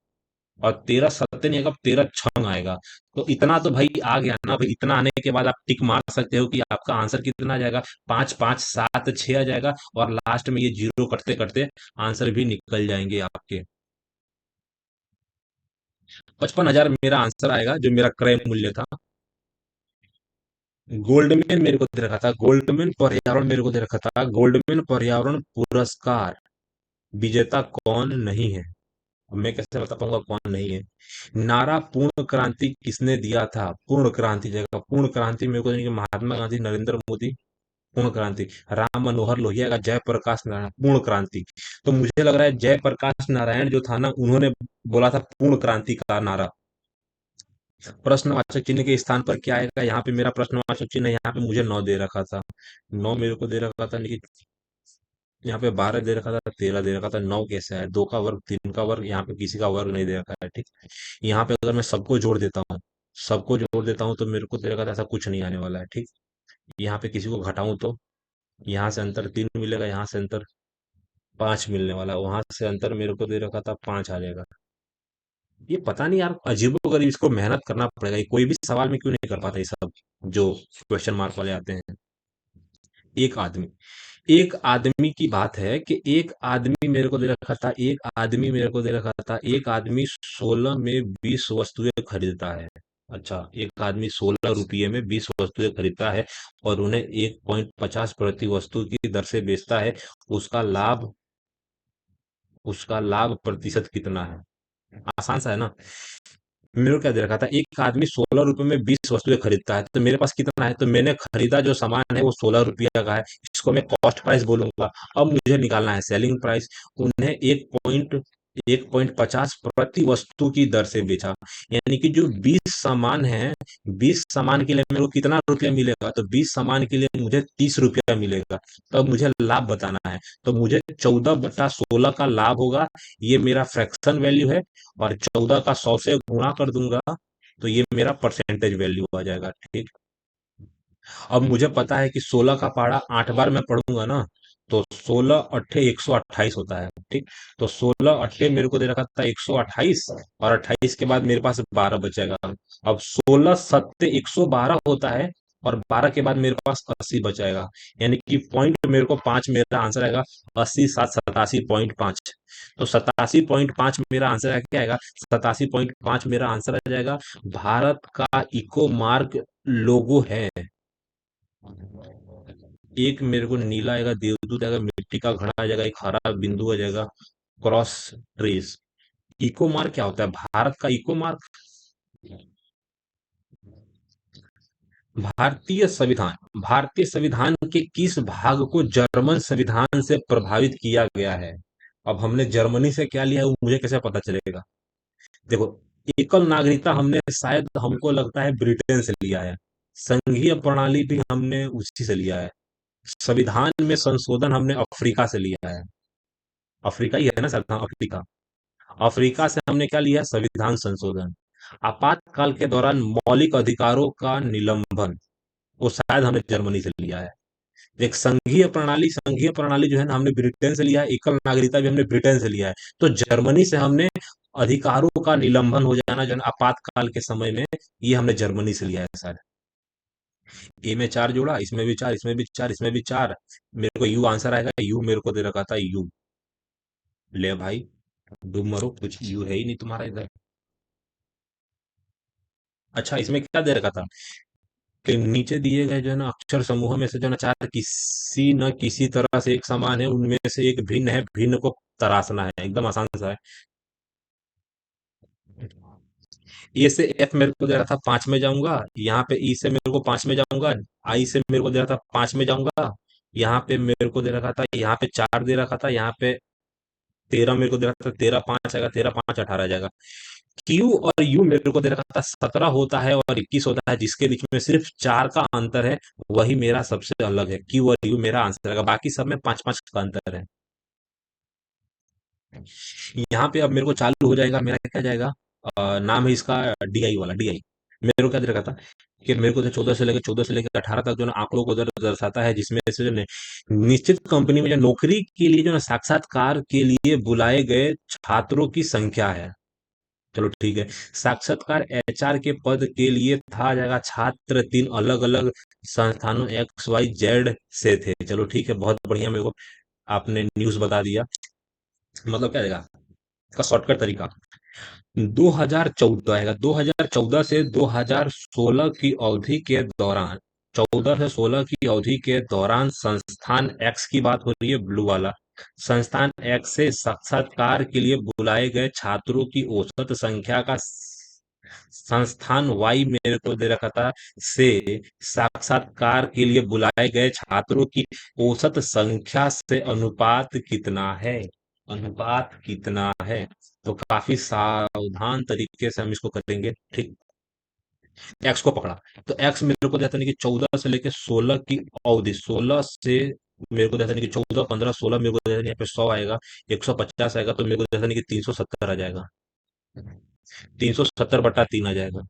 और 13 सत्ते नहीं आएगा, 13 छंग आएगा। तो इतना तो भाई आ गया ना भाई, इतना आने के बाद आप टिक मार सकते हो कि आपका आंसर कितना आ जाएगा, 5 5 7 6 आ जाएगा। और लास्ट में ये जीरो कटते कटते आंसर भी निकल जाएंगे आपके। 55,000 मेरा आंसर आएगा, जो मेरा क्रय मूल्य था। गोल्डमैन मेरे को दे रखा था, गोल्डमैन पर्यावरण मेरे को दे रखा था, गोल्डमैन पर्यावरण पुरस्कार विजेता कौन नहीं है। अब मैं कैसे बता पाऊंगा कौन नहीं है। नारा पूर्ण क्रांति किसने दिया था, पूर्ण क्रांति जगह पूर्ण क्रांति मेरे को देंगे महात्मा गांधी, नरेंद्र मोदी। पूर्ण क्रांति राम मनोहर लोहिया का जयप्रकाश नारायण, पूर्ण क्रांति। तो मुझे लग रहा है जयप्रकाश नारायण जो था ना, उन्होंने बोला था पूर्ण क्रांति का नारा। प्रश्नवाचक चिन्ह के स्थान पर क्या आएगा, यहाँ पे मेरा प्रश्नवाचक चिन्ह है, यहाँ पे मुझे 9 दे रखा था। 9 मेरे को दे रखा था, लेकिन यहाँ पे 12 दे रखा था, 13 दे रखा था, 9 कैसे है, 2 का वर्ग 3 का वर्ग, यहाँ पे किसी का वर्ग नहीं दे रखा है, ठीक। यहाँ पे अगर मैं सबको जोड़ देता हूँ, सबको जोड़ देता हूँ, तो मेरे को दे रखा था ऐसा कुछ नहीं आने वाला है, ठीक। यहाँ पे किसी को घटाऊं तो यहाँ से अंतर 3 मिलेगा, यहाँ से अंतर 5 मिलने वाला है, वहां से अंतर मेरे को दे रखा था 5 आ जाएगा। ये पता नहीं यार, अजीबोगरीब, इसको मेहनत करना पड़ेगा, ये कोई भी सवाल में क्यों नहीं कर पाता ये सब जो क्वेश्चन मार्क वाले आते हैं। एक आदमी, एक आदमी की बात है कि एक आदमी मेरे को दे रखा था, एक आदमी मेरे को दे रखा था, एक आदमी 16 में 20 वस्तुएं खरीदता है। अच्छा, एक आदमी 16 रुपये में 20 वस्तुएं खरीदता है, और उन्हें 1.50 प्रति वस्तु की दर से बेचता है। उसका लाभ, उसका लाभ प्रतिशत कितना है। आसान सा है ना। मेरे को क्या दे रखा था, एक आदमी 16 रुपए में 20 वस्तुएं खरीदता है, तो मेरे पास कितना है, तो मैंने खरीदा जो सामान है वो 16 रुपया का है। इसको मैं कॉस्ट प्राइस बोलूंगा। अब मुझे निकालना है सेलिंग प्राइस। उन्हें 1.50 प्रति वस्तु की दर से बेचा, यानी कि जो 20 सामान है, 20 सामान के लिए मेरे को कितना रुपया मिलेगा, तो 20 सामान के लिए मुझे 30 रुपया मिलेगा। तो अब मुझे लाभ बताना है, तो मुझे 14/16 का लाभ होगा। ये मेरा फ्रैक्शन वैल्यू है। और 14 का 100 से गुणा कर दूंगा, तो ये मेरा परसेंटेज वैल्यू आ जाएगा, ठीक। अब मुझे पता है कि 16 का पहाड़ा 8 बार मैं पढ़ूंगा ना, तो 16 अट्ठे 128 होता है, ठीक। तो 16 अट्ठे मेरे को दे रखा था 128, और 28 के बाद मेरे पास 12 बचेगा। अब 16 सत्ते 112 होता है, और 12 के बाद मेरे पास 80 बचेगा। यानी कि पॉइंट मेरे को 5 मेरा आंसर आएगा। 80 7 87.5। तो 87.5 मेरा आंसर आएगा, क्या आएगा, 87.5 मेरा आंसर आ जाएगा। भारत का इको मार्क लोगो है। एक मेरे को नीला आएगा, देवदूत आएगा, मिट्टी का घड़ा आ जाएगा, एक हरा बिंदु आ जाएगा, क्रॉस ट्रेस। इको मार्क क्या होता है, भारत का इको मार्क। भारतीय संविधान के किस भाग को जर्मन संविधान से प्रभावित किया गया है। अब हमने जर्मनी से क्या लिया है वो मुझे कैसे पता चलेगा। देखो, एकल नागरिकता हमने शायद हमको लगता है ब्रिटेन से लिया है। संघीय प्रणाली भी हमने उसी से लिया है। संविधान में संशोधन हमने अफ्रीका से लिया है। अफ्रीका ही है ना सर? हाँ, अफ्रीका। अफ्रीका से हमने क्या लिया? संविधान संशोधन। आपातकाल के दौरान मौलिक अधिकारों का निलंबन, वो शायद हमने जर्मनी से लिया है। एक संघीय प्रणाली जो है ना, हमने ब्रिटेन से लिया है। एकल नागरिकता भी हमने ब्रिटेन से लिया है। तो जर्मनी से हमने अधिकारों का निलंबन हो जाना जो है ना, आपातकाल के समय में, ये हमने जर्मनी से लिया है सर। ए में 4 जोड़ा, इसमें भी 4, इसमें भी 4, इसमें भी 4। मेरे को यू आंसर आएगा। यू मेरे को दे रखा था, यू। ले भाई, डूब मरो, कुछ यू है ही नहीं तुम्हारा इधर। अच्छा, इसमें क्या दे रखा था कि नीचे दिए गए जो है ना अक्षर समूह में से जो है ना चार किसी न किसी तरह से एक समान है, उनमें से एक भिन्न है, भिन्न को तराशना है। एकदम आसान सा है। ए से एफ मेरे को दे रहा था 5 में जाऊंगा, यहाँ पे ई से मेरे को 5 में जाऊंगा, आई से मेरे को दे रहा था 5 में जाऊंगा, यहाँ पे मेरे को दे रखा था, यहाँ पे 4 दे रखा था, यहाँ पे 13 मेरे को दे रखा था, 13 5 आएगा, 13 5 18 जाएगा। क्यू और यू मेरे को दे रखा था 17 होता है और 21 होता है, जिसके बीच में सिर्फ 4 का अंतर है, वही मेरा सबसे अलग है। क्यू और यू मेरा आंसर है, बाकी सब में 5 5 का अंतर है। यहाँ पे अब मेरे को चालू हो जाएगा, मेरा क्या जाएगा? नाम है इसका डीआई वाला, डीआई। मेरे को क्या दे रखा था कि मेरे को जो 14 से लेकर 18 तक जो ना आंकड़ों को दर्शाता है, जिसमें से जो निश्चित कंपनी में जो नौकरी के लिए जो ना साक्षात्कार के लिए बुलाए गए छात्रों की संख्या है। चलो ठीक है। साक्षात्कार एचआर के पद के लिए था जाएगा। छात्र 3 अलग अलग संस्थानों एक्स वाई जेड से थे। चलो ठीक है, बहुत बढ़िया। मेरे को आपने न्यूज बता दिया। मतलब क्या रहेगा इसका शॉर्टकट तरीका? 2014 आएगा। 2014 से 2016 की अवधि के दौरान, 14 से 16 की अवधि के दौरान संस्थान एक्स की बात हो रही है, ब्लू वाला। संस्थान एक्स से साक्षात्कार के लिए बुलाए गए छात्रों की औसत संख्या का संस्थान वाई मेरे को दे रखा था से साक्षात्कार के लिए बुलाए गए छात्रों की औसत संख्या से अनुपात कितना है? अनुपात कितना है? तो काफी सावधान तरीके से हम इसको करेंगे। ठीक, एक्स को पकड़ा। तो एक्स मेरे को देता नहीं कि 14 से लेके 16 की अवधि, 16 से मेरे को देता नहीं कि 14 15 16, मेरे को देता नहीं यहाँ पे 100 आएगा, 150 आएगा, तो मेरे को देता नहीं कि 370 आ जाएगा। 370/3 आ जाएगा,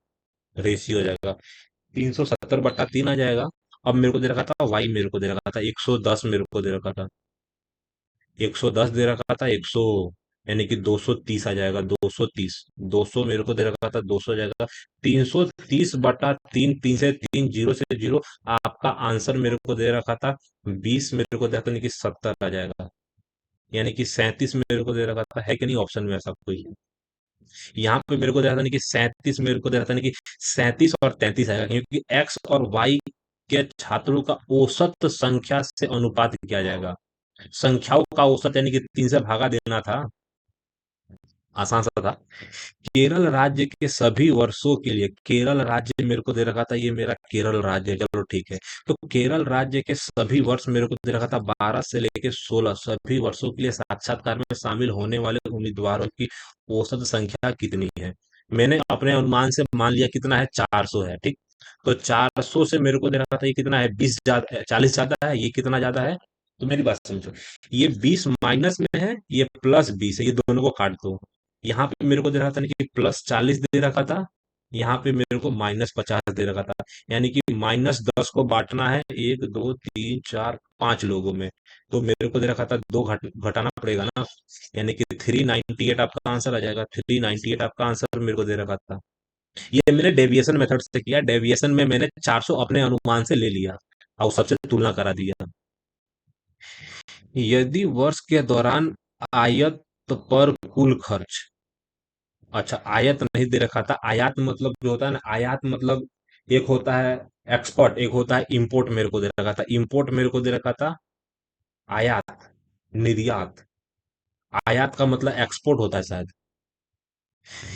रेशियो हो जाएगा। 370/3 आ जाएगा। अब मेरे को दे रखा था वाई, मेरे को दे रखा था 110, मेरे को दे रखा था 110 दे रखा था, 100 यानी कि 230 आ जाएगा। 230, 200 मेरे को दे रखा था, 200 आ जाएगा। 330/3, 3 से 3, 0 से 0। आपका आंसर मेरे को दे रखा था 20, मेरे को दे रखा था, यानी कि 70 आ जाएगा। यानी कि 37 मेरे को दे रखा था, है कि नहीं ऑप्शन में ऐसा कोई? यहाँ पे मेरे को दे रहा था नहीं कि 37, मेरे को दे रहा था नहीं कि 37 और 33 आएगा, क्योंकि एक्स और वाई के छात्रों का औसत संख्या से अनुपात किया जाएगा। संख्याओं का औसत यानी कि 3 से भागा देना था। आसान सा था। केरल राज्य के सभी वर्षों के लिए, केरल राज्य मेरे को दे रखा था, ये मेरा केरल राज्य है। चलो ठीक है। तो केरल राज्य के सभी वर्ष मेरे को दे रखा था, 12 से लेके 16 सभी वर्षों के लिए साक्षात्कार में शामिल होने वाले उम्मीदवारों की औसत संख्या कितनी है? मैंने अपने अनुमान से मान लिया कितना है, 400 है। ठीक। तो 400 से मेरे को दे रखा था, ये कितना है, 20 ज्यादा, 40 ज्यादा है, ये कितना ज्यादा है? तो मेरी बात समझो, ये 20 माइनस में है, ये प्लस 20 है, ये दोनों को काट दो। यहाँ पे मेरे को दे रहा था ना कि +40 दे रखा था, यहाँ पे मेरे को -50 दे रखा था। यानी कि -10 को बांटना है 1 2 3 4 5 लोगों में। तो मेरे को दे रखा था, दो घटाना पड़ेगा ना, यानी कि 398 आपका आंसर आ जाएगा। 398 आपका आंसर मेरे को दे रखा था। ये मैंने डेविएशन मेथड से किया। डेविएशन में मैंने 400 अपने अनुमान से ले लिया और सबसे तुलना करा दिया। यदि वर्ष के दौरान आयत पर कुल खर्च, अच्छा आयत नहीं दे रखा था। आयात मतलब जो होता है ना, आयात मतलब एक होता है एक्सपोर्ट, एक होता है इंपोर्ट। मेरे को दे रखा था इंपोर्ट, मेरे को दे रखा था आयात, निर्यात। आयात का मतलब एक्सपोर्ट होता है शायद।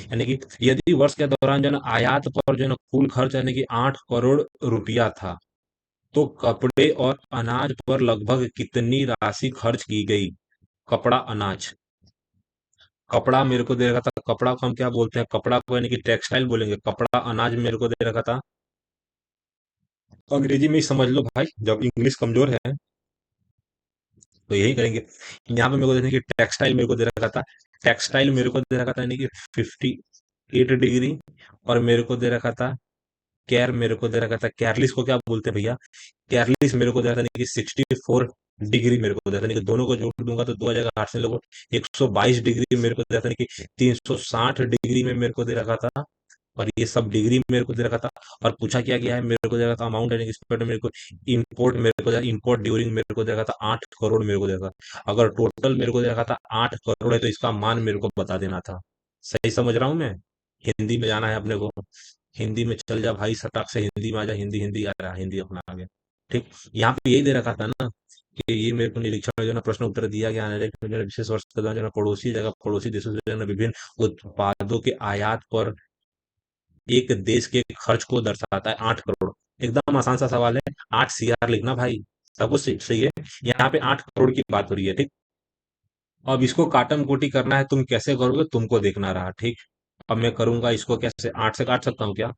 यानी कि यदि वर्ष के दौरान जो है ना आयात पर जो है ना कुल खर्च यानी कि 8 करोड़ रुपया था, तो कपड़े और अनाज पर लगभग कितनी राशि खर्च की गई? कपड़ा अनाज, कपड़ा मेरे को दे रखा था, कपड़ा को हम क्या बोलते हैं? कपड़ा को यानी कि टेक्सटाइल बोलेंगे। कपड़ा अनाज मेरे को दे रखा था। अंग्रेजी में ही समझ लो भाई, जब इंग्लिश कमजोर है तो यही करेंगे। यहाँ पे मेरे को देने की टेक्सटाइल मेरे को दे रखा था। टेक्सटाइल मेरे को दे रखा था यानी कि 58 डिग्री। और मेरे को दे रखा था केयर, मेरे को दे रखा था केयरलिस को क्या बोलते हैं भैया? केयरलिस मेरे को दे रखा था यानी कि 64 डिग्री मेरे को दे रखा था, यानी कि दोनों को जोड़ दूंगा तो 2 आ जाएगा 8 से लोगों। 122 डिग्री मेरे को दे रखा था, यानी कि 360 डिग्री में मेरे को दे रखा था। और ये सब डिग्री मेरे को दे रखा था। और पूछा क्या गया है, मेरे को दे रखा था अमाउंट यानी कि स्पेड मेरे को। इंपोर्ट मेरे को इंपोर्ट ड्यूरिंग मेरे को दे रखा था 8 करोड़ मेरे को दे रखा था। अगर टोटल मेरे को दे रखा था 8 करोड़ है तो इसका मान मेरे को बता देना था। सही समझ रहा हूँ मैं? हिंदी में जाना है अपने को। हिंदी में चल जा भाई, सटाक से हिंदी में आ जा। हिंदी हिंदी आ रहा, हिंदी अपना आ गया। ठीक। यहाँ पे यही दे रखा था ना कि ये मेरे को निरीक्षण में जो है ना प्रश्न उत्तर दिया गया है कि जो है विशेष वर्ष के दौरान जो है ना पड़ोसी जगह पड़ोसी देशों से जो है ना विभिन्न उत्पादों के आयात पर एक देश के खर्च को दर्शाता है 8 करोड़। एकदम आसान सा सवाल है। 8 CR लिखना भाई। सब कुछ सही है। यहाँ पे 8 करोड़ की बात हो रही है। ठीक। अब इसको काटम कोटी करना है, तुम कैसे करोगे तुमको देखना रहा। ठीक। अब मैं करूंगा इसको कैसे, 8 से काट सकता हूँ क्या?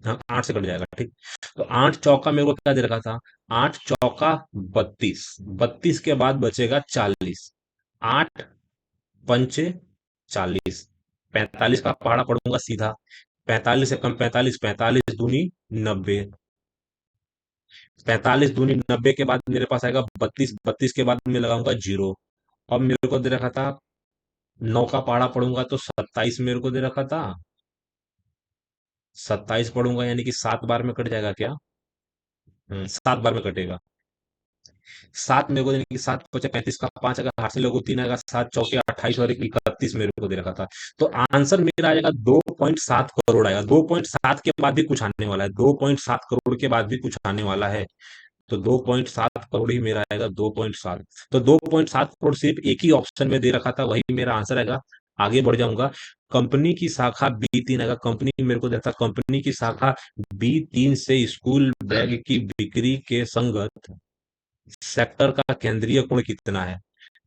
हाँ, 8 से कट जाएगा। ठीक। तो 8 चौका मेरे को क्या दे रखा था? 8 चौका 32। 32 के बाद बचेगा 40। 8 पंचे 40। 45 का पहाड़ा पढ़ूंगा सीधा। 45 से कम 45, 45 दूनी 90। 45 दूनी 90 के बाद मेरे पास आएगा 32। 32 के बाद मैं लगाऊंगा जीरो। अब मेरे को दे रखा था 9 का पहाड़ा पढ़ूंगा तो 27 मेरे को दे रखा था। 27 पढ़ूंगा यानी कि 7 बार में कट जाएगा क्या? 7 बार में कटेगा। 7 मेरे को देने की, 7 × 5 = 35 का 5 अगर हाथ से लोगों 3 आएगा, 7 × 4 = 28 और 31 मेरे को दे रखा था। तो आंसर मेरा आएगा 2.7 करोड़ आएगा। 2.7 के बाद भी कुछ आने वाला है। 2.7 करोड़ के बाद भी कुछ आने वाला है। तो 2.7 करोड़ ही मेरा आएगा। 2.7, तो 2.7 करोड़ सिर्फ एक ही ऑप्शन में दे रखा था, वही मेरा आंसर आएगा। आगे बढ़ जाऊंगा। कंपनी की शाखा B3 आएगा। कंपनी मेरे को देता, कंपनी की शाखा B3 से स्कूल बैग की बिक्री के संगत सेक्टर का केंद्रीय कोण कितना है?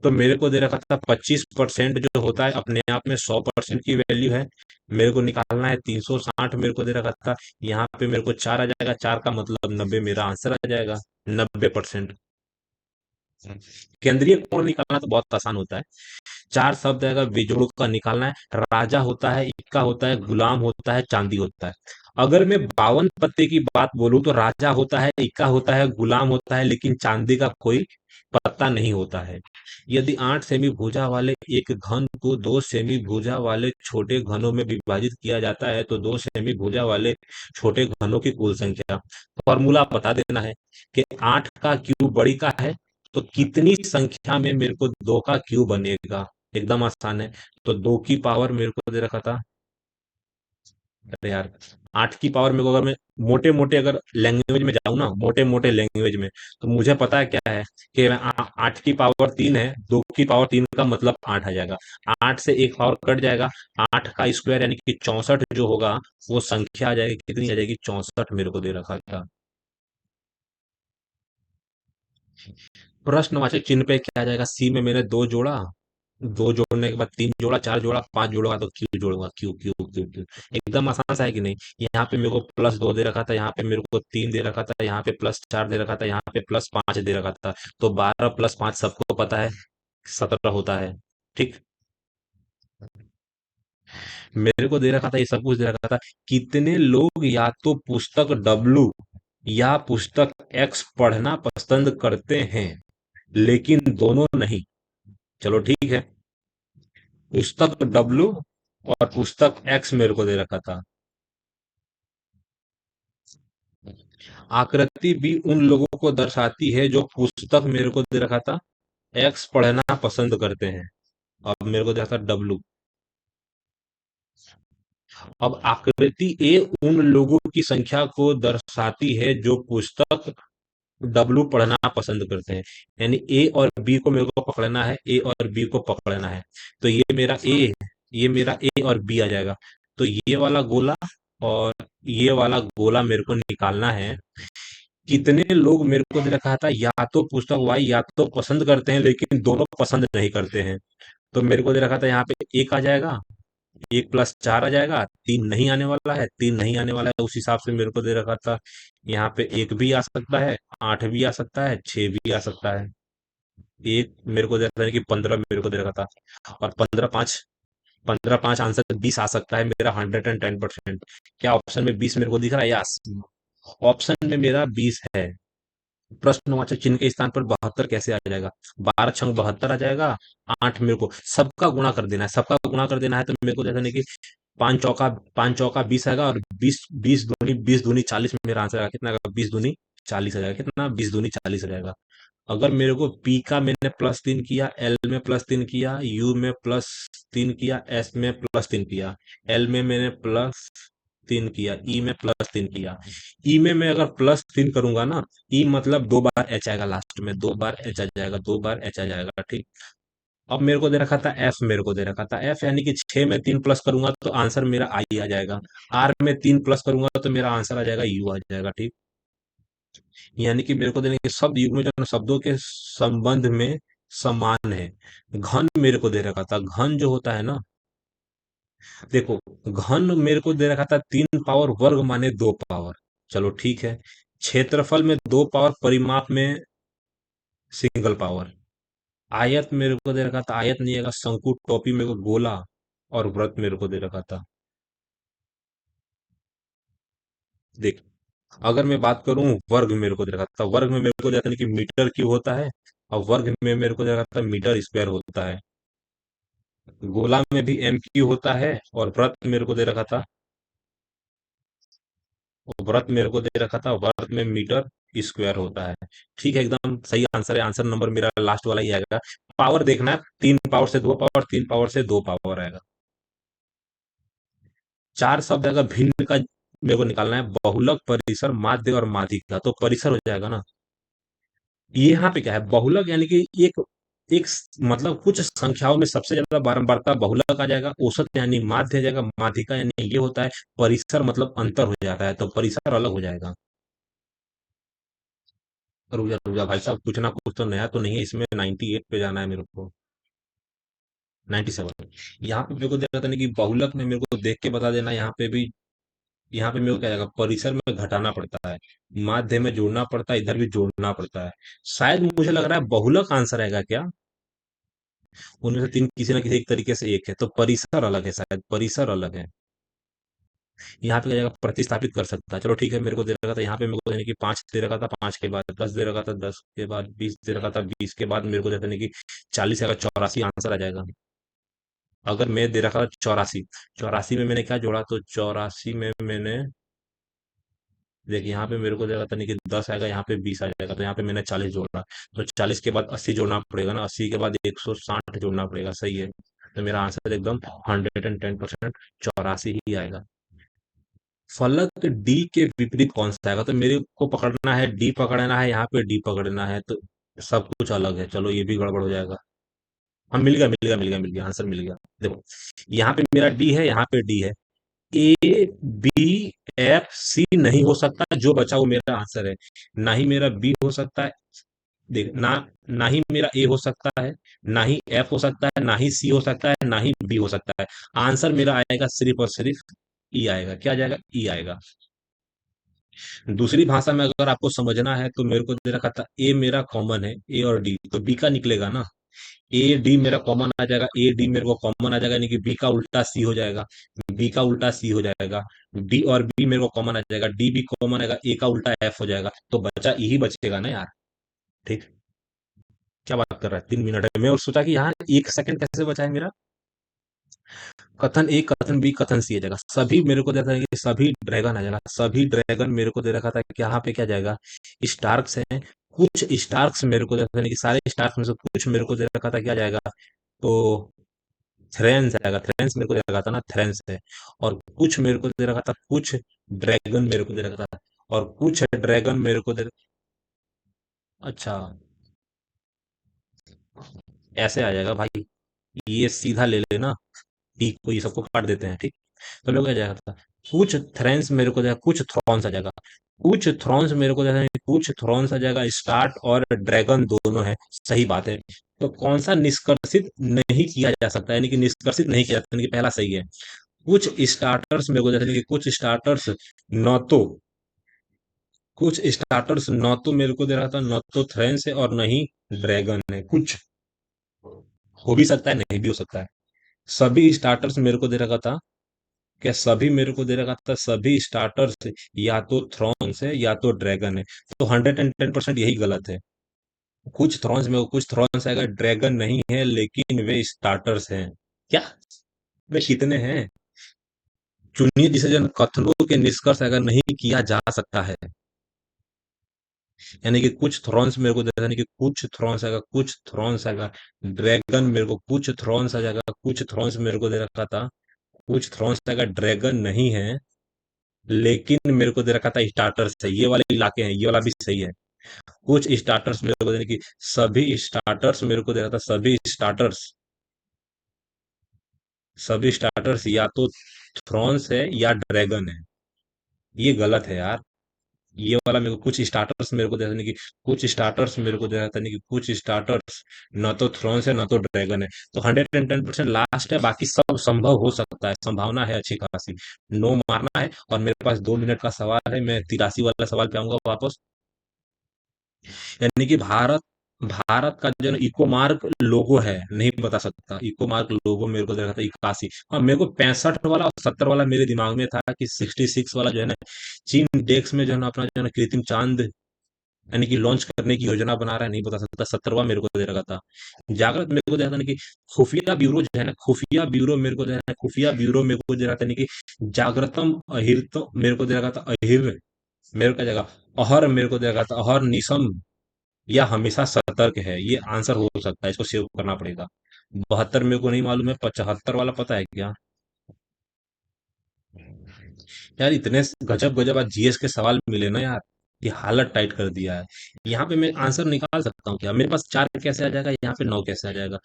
तो मेरे को दे रखा था 25% जो होता है अपने आप में 100% की वैल्यू है। मेरे को निकालना है 360 मेरे को दे रखा था। यहाँ पे मेरे को 4 आ जाएगा। 4 का मतलब 90 मेरा आंसर आ जाएगा। 90%। केंद्रीय कोण निकालना तो बहुत आसान होता है। 4 शब्द आएगा, बेजोड़ का निकालना है। राजा होता है, इक्का होता है, गुलाम होता है, चांदी होता है। अगर मैं 52 पत्ते की बात बोलूं तो राजा होता है, इक्का होता है, गुलाम होता है, लेकिन चांदी का कोई पत्ता नहीं होता है। यदि 8 सेमी भुजा वाले एक घन को 2 सेमी भुजा वाले छोटे घनों में विभाजित किया जाता है तो 2 सेमी भुजा वाले छोटे घनों की कुल संख्या। फॉर्मूला बता देना है कि 8 का क्यूब बड़ी का है तो कितनी संख्या में मेरे को 2 का क्यूब बनेगा। एकदम आसान है। तो 2 की पावर मेरे को दे रखा था। अरे यार, 8 की पावर मेरे को, अगर मैं मोटे मोटे अगर लैंग्वेज में जाऊं ना, मोटे मोटे लैंग्वेज में, तो मुझे पता है क्या है कि 8 की पावर 3 है। 2 की पावर 3 का मतलब 8 आ जाएगा। 8 से एक पावर कट जाएगा। 8 का स्क्वायर यानी कि 64 जो होगा, वो संख्या आ जाएगी। कितनी आ जाएगी? 64 मेरे को दे रखा था। प्रश्नवाचक चिन्ह पे क्या आ जाएगा? सी में मैंने 2 जोड़ा। 2 जोड़ने के बाद 3 जोड़ा, 4 जोड़ा, 5 जोड़ूंगा तो क्यू जोड़ूंगा। Q Q Q Q. एकदम आसान सा है कि नहीं? यहाँ पे मेरे को +2 दे रखा था, यहाँ पे मेरे को 3 दे रखा था, यहाँ पे +4 दे रखा था, यहाँ पे +5 दे रखा था। तो 12 + 5 सबको पता है 17 होता है। ठीक। मेरे को दे रखा था, ये सब कुछ दे रखा था। कितने लोग या तो पुस्तक W या पुस्तक X पढ़ना पसंद करते हैं लेकिन दोनों नहीं? चलो ठीक है। पुस्तक W और पुस्तक X मेरे को दे रखा था। आकृति भी उन लोगों को दर्शाती है जो पुस्तक मेरे को दे रखा था X पढ़ना पसंद करते हैं। अब मेरे को दे रखा था W। अब आकृति A उन लोगों की संख्या को दर्शाती है जो पुस्तक W पढ़ना पसंद करते हैं। यानी A और B को मेरे को पकड़ना है। A और B को पकड़ना है। तो ये मेरा A और B आ जाएगा। तो ये वाला गोला और ये वाला गोला मेरे को निकालना है। कितने लोग मेरे को दे रखा था, या तो पुस्तक वाई या तो पसंद करते हैं लेकिन दोनों पसंद नहीं करते हैं। तो मेरे को दे रखा था यहाँ पे 1 आ जाएगा। एक प्लस चार आ जाएगा, तीन नहीं आने वाला है, तीन नहीं आने वाला है, उस हिसाब से मेरे को दे रखा था। यहाँ पे एक भी आ सकता है, आठ भी आ सकता है, छह भी आ सकता है। एक मेरे को दे रखा था कि 15 मेरे को दे रखा था, और 15 5, 15 5 आंसर 20 आ सकता है मेरा 110%। क्या ऑप्शन में 20 मेरे को दिख रहा है? यस, ऑप्शन में मेरा 20 है। प्रश्नवाचक चिन्ह के स्थान पर 72 कैसे आ जाएगा? 12 छंग 72 आ जाएगा। आठ मेरे को सबका गुणा कर देना है, सबका गुणा कर देना है, तो मेरे को जैसा नहीं कि पांच चौका 20 आएगा, और 20 दूनी 40 मेरा आंसर आएगा। कितना आएगा? 20 दूनी 40 आ जाएगा। कितना? 20 दूनी 40 आ जाएगा। अगर मेरे को पी का मैंने +3 किया, एल में +3 किया, यू में +3 किया, एस में +3 किया, एल में मैंने +3 किया, ई में +3 किया, ई में मैं अगर +3 करूंगा ना, ई मतलब 2 बार एच आएगा, लास्ट में 2 बार एच आ जाएगा, 2 बार एच आ जाएगा, ठीक। अब मेरे को दे रखा था एफ, मेरे को दे रखा था एफ, यानी कि 6 में 3 प्लस करूंगा तो आंसर मेरा आई आ जाएगा। आर में 3 प्लस करूंगा तो मेरा आंसर आ जाएगा यू आ जाएगा, ठीक। यानी कि मेरे को देने के शब्द युग्म जो है ना, शब्दों के संबंध में समान है। घन मेरे को दे रखा था, घन जो होता है ना, देखो, घन मेरे को दे रखा था 3 पावर, वर्ग माने 2 पावर। चलो ठीक है। क्षेत्रफल में 2 पावर, परिमाप में सिंगल पावर। आयत मेरे को दे रखा था, आयत नहीं आएगा, शंकु, टोपी मेरे को, गोला और वृत्त मेरे को दे रखा था। देख, अगर मैं बात करूं, वर्ग मेरे को दे रखा था, वर्ग में मेरे को दे रखा था कि मीटर क्यूब होता है, और वर्ग में मेरे को दे रखा था मीटर स्क्वायर होता है। गोला में भी एम क्यू होता है, और वृत्त मेरे को दे रखा था, व्रत मेरे को दे रखा था, व्रत में मीटर स्क्वायर होता है। ठीक है, एकदम सही आंसर है। आंसर नंबर मेरा लास्ट वाला ही आएगा। पावर देखना है, 3 पावर से 2 पावर, 3 पावर से 2 पावर आएगा। चार शब्द अगर भिन्न का मेरे को निकालना है, बहुलक, परिसर, माध्य और माध्यिका, तो परिसर हो जाएगा ना। ये यहाँ पे क्या है? बहुलक यानी कि एक एक मतलब कुछ संख्याओं में सबसे ज्यादा बारंबारता बहुलक आ जाएगा। औसत यानी माध्य आ जाएगा। माध्यिका यानी ये होता है। परिसर मतलब अंतर हो जाता है, तो परिसर अलग हो जाएगा। रुक जा भाई साहब, कुछ ना कुछ तो नया तो नहीं है इसमें। 98 पे जाना है मेरे को। 97। यहाँ पे मेरे को दे रहा था नहीं कि बहुलक में मेरे को देख के बता देना। यहाँ पे भी, यहाँ पे मेरे को क्या जाएगा? परिसर में घटाना पड़ता है, माध्य में जोड़ना पड़ता है, इधर भी जोड़ना पड़ता है। शायद मुझे लग रहा है बहुलक आंसर आएगा क्या? उनमें से तीन किसी ना किसी एक तरीके से एक है, तो परिसर अलग है, शायद परिसर अलग है। यहाँ पे क्या जाएगा? प्रतिस्थापित कर सकता है। चलो ठीक है, मेरे को दे रखा था यहाँ पे, मेरे को देने की 5 दे रखा था, 5 के बाद 10 दे रखा था, 10 के बाद 20 दे रखा था, 20 के बाद मेरे को देने की 40 आएगा, 84 आंसर आ जाएगा। अगर मैं दे रखा था 84, 84 में मैंने क्या जोड़ा? तो 84 में मैंने, देखिए यहाँ पे मेरे को दे रखा था नहीं कि 10 आएगा, यहाँ पे 20 आ जाएगा, तो यहाँ पे मैंने 40 जोड़ा। तो 40 के बाद 80 जोड़ना पड़ेगा ना, 80 के बाद 160 जोड़ना पड़ेगा, सही है। तो मेरा आंसर एकदम 110%, 84 ही आएगा। फलक डी के विपरीत कौन सा आएगा? तो मेरे को पकड़ना है, डी पकड़ना है, यहाँ पे डी पकड़ना है, तो सब कुछ अलग है। चलो ये भी गड़बड़ हो जाएगा। हम मिल गया, मिल गया, मिल गया, मिल गया, आंसर मिल गया। देखो, यहाँ पे मेरा डी है, यहाँ पे डी है। ए, बी, एफ, सी नहीं हो सकता, जो बचा वो मेरा आंसर है। ना ही मेरा बी हो सकता है। देख ना, ना ही मेरा ए हो सकता है, ना ही एफ हो सकता है, ना ही सी हो सकता है, ना ही बी हो सकता है। आंसर मेरा आएगा सिर्फ और सिर्फ ई आएगा। क्या आ जाएगा? ई आएगा। दूसरी भाषा में अगर आपको समझना है, तो मेरे को दे रखा था ए मेरा कॉमन है, ए और डी, तो बी का निकलेगा ना। ए डी मेरा कॉमन आ जाएगा, ए डी मेरे को कॉमन आ जाएगा, यानी कि बी का उल्टा सी हो जाएगा। बी का उल्टा सी हो जाएगा। डी और बी मेरे को कॉमन आ जाएगा, डी भी कॉमन आएगा, ए का उल्टा एफ हो जाएगा, तो बचा यही बचेगा ना यार। ठीक। क्या बात कर रहा है? 3 मिनट है। मैं और सोचा कि यहाँ 1 सेकंड कैसे बचा है मेरा। कथन ए, कथन बी, कथन सी आ जाएगा। सभी मेरे को दे रखा था कि सभी ड्रैगन आ जाएगा। सभी ड्रैगन मेरे को दे रखा था कि यहाँ पे क्या जाएगा? स्टार्क्स है। कुछ स्टार्क्स मेरे को दे रखा था, नहीं कि सारे स्टार्क्स में से कुछ मेरे को दे रखा था, क्या जाएगा? तो थ्रेंस आएगा। थ्रेंस मेरे को दे रखा था ना, थ्रेंस है। और कुछ मेरे को दे रखा था, कुछ ड्रैगन मेरे को दे रखा था, और कुछ ड्रैगन मेरे को दे। अच्छा, ऐसे आ जाएगा भाई। ये सीधा ले लेना, ठीक को ये सबको काट देते हैं, ठीक। तो लोग क्या जाएगा था, कुछ थ्रेंस मेरे को जाएगा, कुछ थ्रॉन्स आ जाएगा। कुछ थ्रॉन्स मेरे को जाएगा, कुछ थ्रॉन्स आ जाएगा। स्टार्ट और ड्रैगन दोनों है, सही बात है। तो कौन सा निष्कर्षित नहीं किया जा सकता, यानी कि निष्कर्षित नहीं किया जा सकता, यानी कि पहला सही है। कुछ स्टार्टर्स मेरे को जैसे कि कुछ स्टार्टर्स न तो मेरे को दे रहा था, न तो थ्रेंस है और न ही ड्रैगन है। कुछ हो भी सकता है, नहीं भी हो सकता है। सभी स्टार्टर्स मेरे को दे रखा था, क्या सभी मेरे को दे रखा था, सभी स्टार्टर्स या तो थ्रॉन्स है या तो ड्रैगन है। तो 110% यही गलत है। कुछ थ्रॉन्स आएगा, ड्रैगन नहीं है, लेकिन वे स्टार्टर्स हैं। क्या? वे कितने हैं? चुनिए जिसे जन कथनों के निष्कर्ष अगर नहीं किया जा सकता है, यानी कि कुछ थ्रॉन्स मेरे को दे, यानी कि कुछ थ्रॉन्स आएगा, कुछ थ्रॉन्स आएगा, ड्रैगन मेरे को कुछ थ्रॉन्स आ जाएगा, कुछ थ्रॉन्स मेरे को दे रखा था, कुछ थ्रॉन्स आएगा, ड्रैगन नहीं है, लेकिन मेरे को दे रखा था स्टार्टर्स है। ये वाले इलाके हैं, ये वाला भी सही है। कुछ स्टार्टर्स मेरे को देने की, सभी स्टार्टर्स मेरे को दे रहा था, सभी स्टार्टर्स या तो थ्रॉन्स है या ड्रैगन है। ये गलत है यार। ये वाला मेरे को कुछ स्टार्टर्स मेरे को दे रहा था, कि कुछ स्टार्टर्स मेरे को दे रहा था, नहीं कि कुछ स्टार्टर्स न तो थ्रॉन्स है न तो ड्रैगन है। तो 110% लास्ट है, बाकी सब संभव हो सकता है, संभावना है अच्छी खासी। नो मारना है। और मेरे पास 2 मिनट का सवाल है, मैं 83 वाला सवाल पे आऊंगा वापस। यानी कि भारत भारत का जो इको मार्क लोगो है, नहीं बता सकता। इको मार्क लोगो मेरे को दे रहा था 81। हाँ, मेरे को 65 वाला और 70 वाला मेरे दिमाग में था कि 66 वाला जो है ना, चीन डेक्स में जो है ना अपना जो है ना कृत्रिम चांद यानी कि लॉन्च करने की योजना बना रहा है, नहीं बता सकता। 70वां मेरे को दे रखा था। जागृत मेरे को दे रहा था, कि खुफिया ब्यूरो जो है ना, खुफिया ब्यूरो मेरे को दे रहा था, खुफिया ब्यूरो मेरे को दे रहा था, कि जागृतम अहिर्तो मेरे को दे रखा था, अहिर मेरे का जगह, अहर मेरे को दे रखा था, अहर निशम या हमेशा सतर्क है। ये आंसर हो सकता है, इसको सेव करना पड़ेगा। 72 मेरे को नहीं मालूम है, 75 वाला पता है क्या? यार इतने गजब गजब आज जीएस के सवाल मिले ना यार, ये हालत टाइट कर दिया है। यहाँ पे मैं आंसर निकाल सकता हूँ क्या? मेरे पास 4 कैसे आ जाएगा, यहाँ पे 9 कैसे आ जाएगा?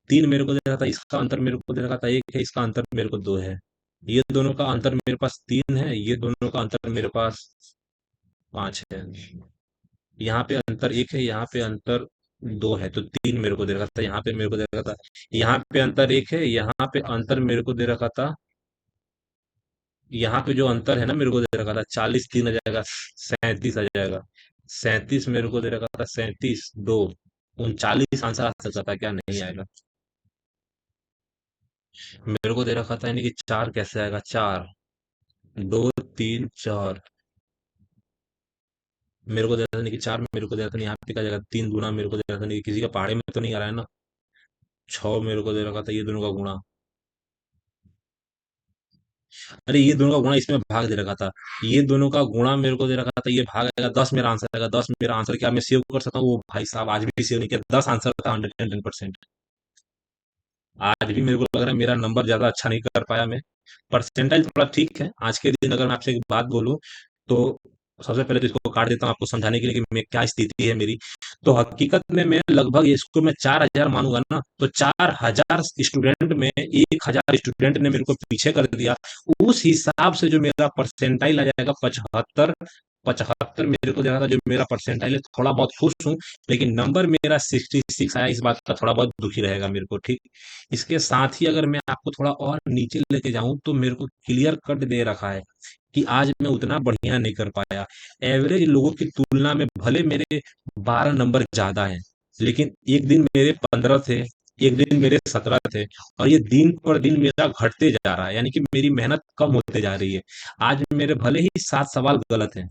3 मेरे को दे रहा था, इसका अंतर मेरे को दे रखा था 1 है, इसका अंतर मेरे को 2 है। ये दोनों का अंतर मेरे पास 3 है, ये दोनों का अंतर मेरे पास 5 है। यहाँ पे अंतर 1 है, यहाँ पे अंतर 2 है, तो 3 मेरे को दे रखा था, यहाँ पे मेरे को दे रखा था। यहाँ पे अंतर 1 है, यहाँ पे अंतर मेरे को दे रखा था। यहाँ पे जो अंतर है ना, मेरे को दे रखा था 40, 3 आ जाएगा, 37 आ जाएगा। 37 मेरे को दे रखा था, 37 2, 39 आंसर आ सकता था क्या? नहीं आएगा। मेरे को दे रखा था, यानी कि 4 कैसे आएगा? 4 2 3 4 मेरे को दे रहा था, नहीं कि 4 मेरे को दे रहा था, यहाँ पे क्या जाएगा? 3 गुना मेरे को दे रहा था, नहीं कि किसी का पहाड़े में तो नहीं आ रहा है ना। 6 मेरे को दे रखा था, ये दोनों का गुणा। अरे ये दोनों का गुणा इसमें भाग दे रखा था, ये दोनों का गुणा मेरे को दे रखा था, ये भाग आएगा 10, मेरा आंसर आएगा 10। मेरा आंसर क्या मैं सेव कर सकता हूँ? वो भाई साहब आज भी सेव नहीं किया। 10 आंसर था, 110%। आज भी मेरे को लग रहा है मेरा नंबर ज्यादा अच्छा नहीं कर पाया मैं। परसेंटाइल थोड़ा ठीक है। आज के दिन अगर मैं आपसे एक बात बोलूं, तो सबसे पहले तो इसको काट देता हूँ आपको समझाने के लिए कि मैं क्या स्थिति है मेरी। तो हकीकत में मैं लगभग इसको मैं 4000 मानूंगा ना, तो 4000 स्टूडेंट में 1000 स्टूडेंट ने मेरे को पीछे कर दिया। उस हिसाब से जो मेरा परसेंटाइल आ जाएगा 75, 75 मेरे को देखा था जो मेरा परसेंटाइल है। थोड़ा बहुत खुश हूँ, लेकिन नंबर मेरा 66 आया, इस बात का थोड़ा बहुत दुखी रहेगा मेरे को, ठीक। इसके साथ ही अगर मैं आपको थोड़ा और नीचे लेके जाऊं, तो मेरे को क्लियर कट दे रखा है कि आज मैं उतना बढ़िया नहीं कर पाया। एवरेज लोगों की तुलना में भले मेरे 12 नंबर ज्यादा हैं, लेकिन एक दिन मेरे 15 थे, एक दिन मेरे 17 थे, और ये दिन पर दिन मेरा घटते जा रहा है, यानी कि मेरी मेहनत कम होते जा रही है। आज मेरे भले ही 7 सवाल गलत हैं,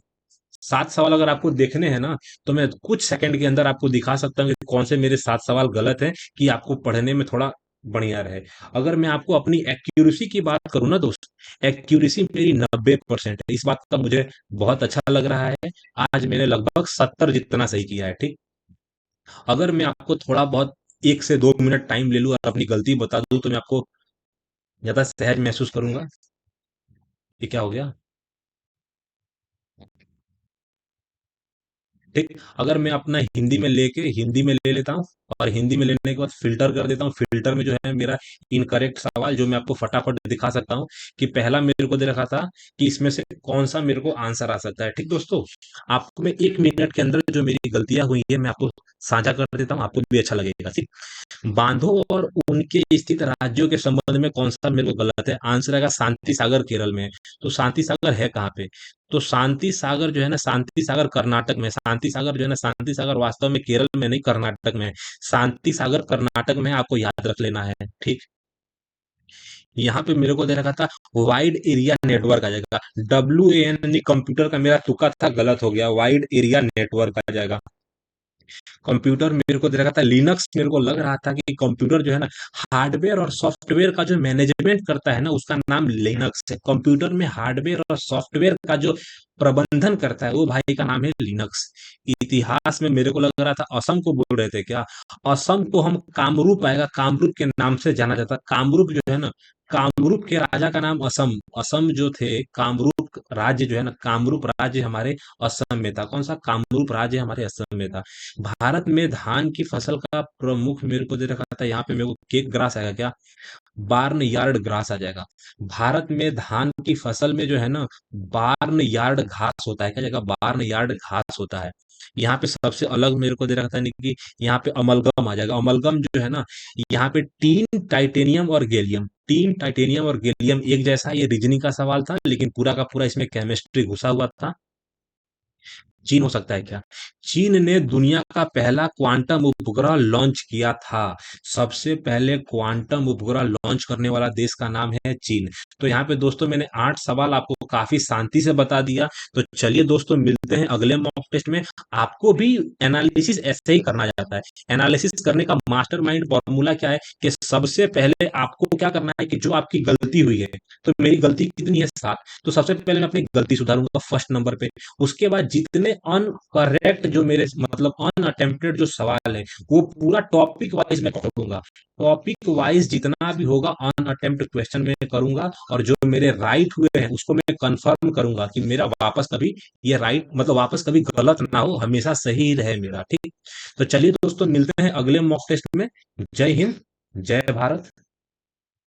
7 सवाल अगर आपको देखने हैं ना, तो मैं कुछ सेकंड के अंदर आपको दिखा सकता हूँ कि कौन से मेरे 7 सवाल गलत हैं, कि आपको पढ़ने में थोड़ा बढ़िया रहे। अगर मैं आपको अपनी एक्यूरेसी की बात करूं ना दोस्त, एक्यूरेसी मेरी 90% है। इस बात का मुझे बहुत अच्छा लग रहा है। आज मैंने लगभग 70 जितना सही किया है, ठीक। अगर मैं आपको थोड़ा बहुत 1 से 2 मिनट टाइम ले लूं और अपनी गलती बता दूं, तो मैं आपको ज्यादा सहज महसूस करूंगा। ये क्या हो गया? ठीक। अगर मैं अपना हिंदी में ले लेता हूं, और हिंदी में लेने के बाद फिल्टर कर देता हूँ। फिल्टर में जो है मेरा इनकरेक्ट सवाल जो मैं आपको फटाफट दिखा सकता हूँ कि पहला मेरे को दे रखा था कि इसमें से कौन सा मेरे को आंसर आ सकता है। ठीक दोस्तों, आपको मैं 1 मिनट के अंदर जो मेरी गलतियां हुई है मैं आपको साझा कर देता हूँ, आपको भी अच्छा लगेगा। ठीक, बांधों और उनके स्थित राज्यों के संबंध में कौन सा मेरे को गलत है? आंसर आएगा शांति सागर केरल में। तो शांति सागर है कहाँ पे? तो शांति सागर जो है ना, शांति सागर कर्नाटक में। शांति सागर जो है ना, शांति सागर वास्तव में केरल में नहीं, कर्नाटक में है। शांति सागर कर्नाटक में है, आपको याद रख लेना है। ठीक, यहाँ पे मेरे को दे रखा था वाइड एरिया नेटवर्क आ जाएगा। WAN कंप्यूटर का मेरा तुक्का था, गलत हो गया, वाइड एरिया नेटवर्क आ जाएगा। कंप्यूटर मेरे को दे रखा था लिनक्स। मेरे को लग रहा था कि कंप्यूटर जो है ना, हार्डवेयर और सॉफ्टवेयर का जो मैनेजमेंट करता है ना, उसका नाम लिनक्स है। कंप्यूटर में हार्डवेयर और सॉफ्टवेयर का जो प्रबंधन करता है वो भाई का नाम है लिनक्स। इतिहास में मेरे को लग रहा था असम को बोल रहे थे क्या? असम को हम कामरूप आएगा, कामरूप के नाम से जाना जाता है। कामरूप जो है ना, कामरूप के राजा का नाम असम, असम जो थे, कामरूप राज्य जो है ना, कामरूप राज्य हमारे असम में था। कौन सा? कामरूप राज्य हमारे असम में था। भारत में धान की फसल का प्रमुख मेरे को दे रखा था, यहाँ पे मेरे को केक ग्रास आएगा क्या? बार्न यार्ड ग्रास आ जाएगा। भारत में धान की फसल में जो है ना, बार्न यार्ड घास होता है। क्या जगह? बार्न यार्ड घास होता है। यहाँ पे सबसे अलग मेरे को दे रखा था नहीं कि यहाँ पे अमलगम आ जाएगा। अमलगम जो है ना, यहाँ पे टीन टाइटेनियम और गैलियम, टीन टाइटेनियम और गैलियम एक जैसा। ये रीजनिंग का सवाल था लेकिन पूरा का पूरा इसमें केमिस्ट्री घुसा हुआ था। चीन हो सकता है क्या? चीन ने दुनिया का पहला क्वांटम उपग्रह लॉन्च किया था। सबसे पहले क्वांटम उपग्रह लॉन्च करने वाला देश का नाम है चीन। तो यहाँ पे दोस्तों मैंने 8 सवाल आपको काफी शांति से बता दिया। तो चलिए दोस्तों, मिलते हैं अगले मॉक टेस्ट में। आपको भी एनालिसिस ऐसे ही करना जाता है। एनालिसिस करने का मास्टरमाइंड फॉर्मूला क्या है कि सबसे पहले आपको क्या करना है कि जो आपकी गलती हुई है, तो मेरी गलती कितनी है? 7। तो सबसे पहले मैं अपनी गलती सुधारूंगा फर्स्ट नंबर पे। उसके बाद जितने अनकरेक्ट जो मेरे मतलब अनअटेम्प्टेड जो सवाल है वो पूरा टॉपिक वाइज मैं करूंगा। टॉपिक वाइज जितना भी होगा अनअटेम्प्ट क्वेश्चन में करूंगा, और जो मेरे राइट हुए हैं उसको मैं कंफर्म करूंगा कि मेरा वापस कभी ये राइट मतलब वापस कभी गलत ना हो, हमेशा सही ही रहे मेरा। ठीक, तो चलिए दोस्तों, मिलते हैं अगले मॉक टेस्ट में। जय हिंद, जय भारत।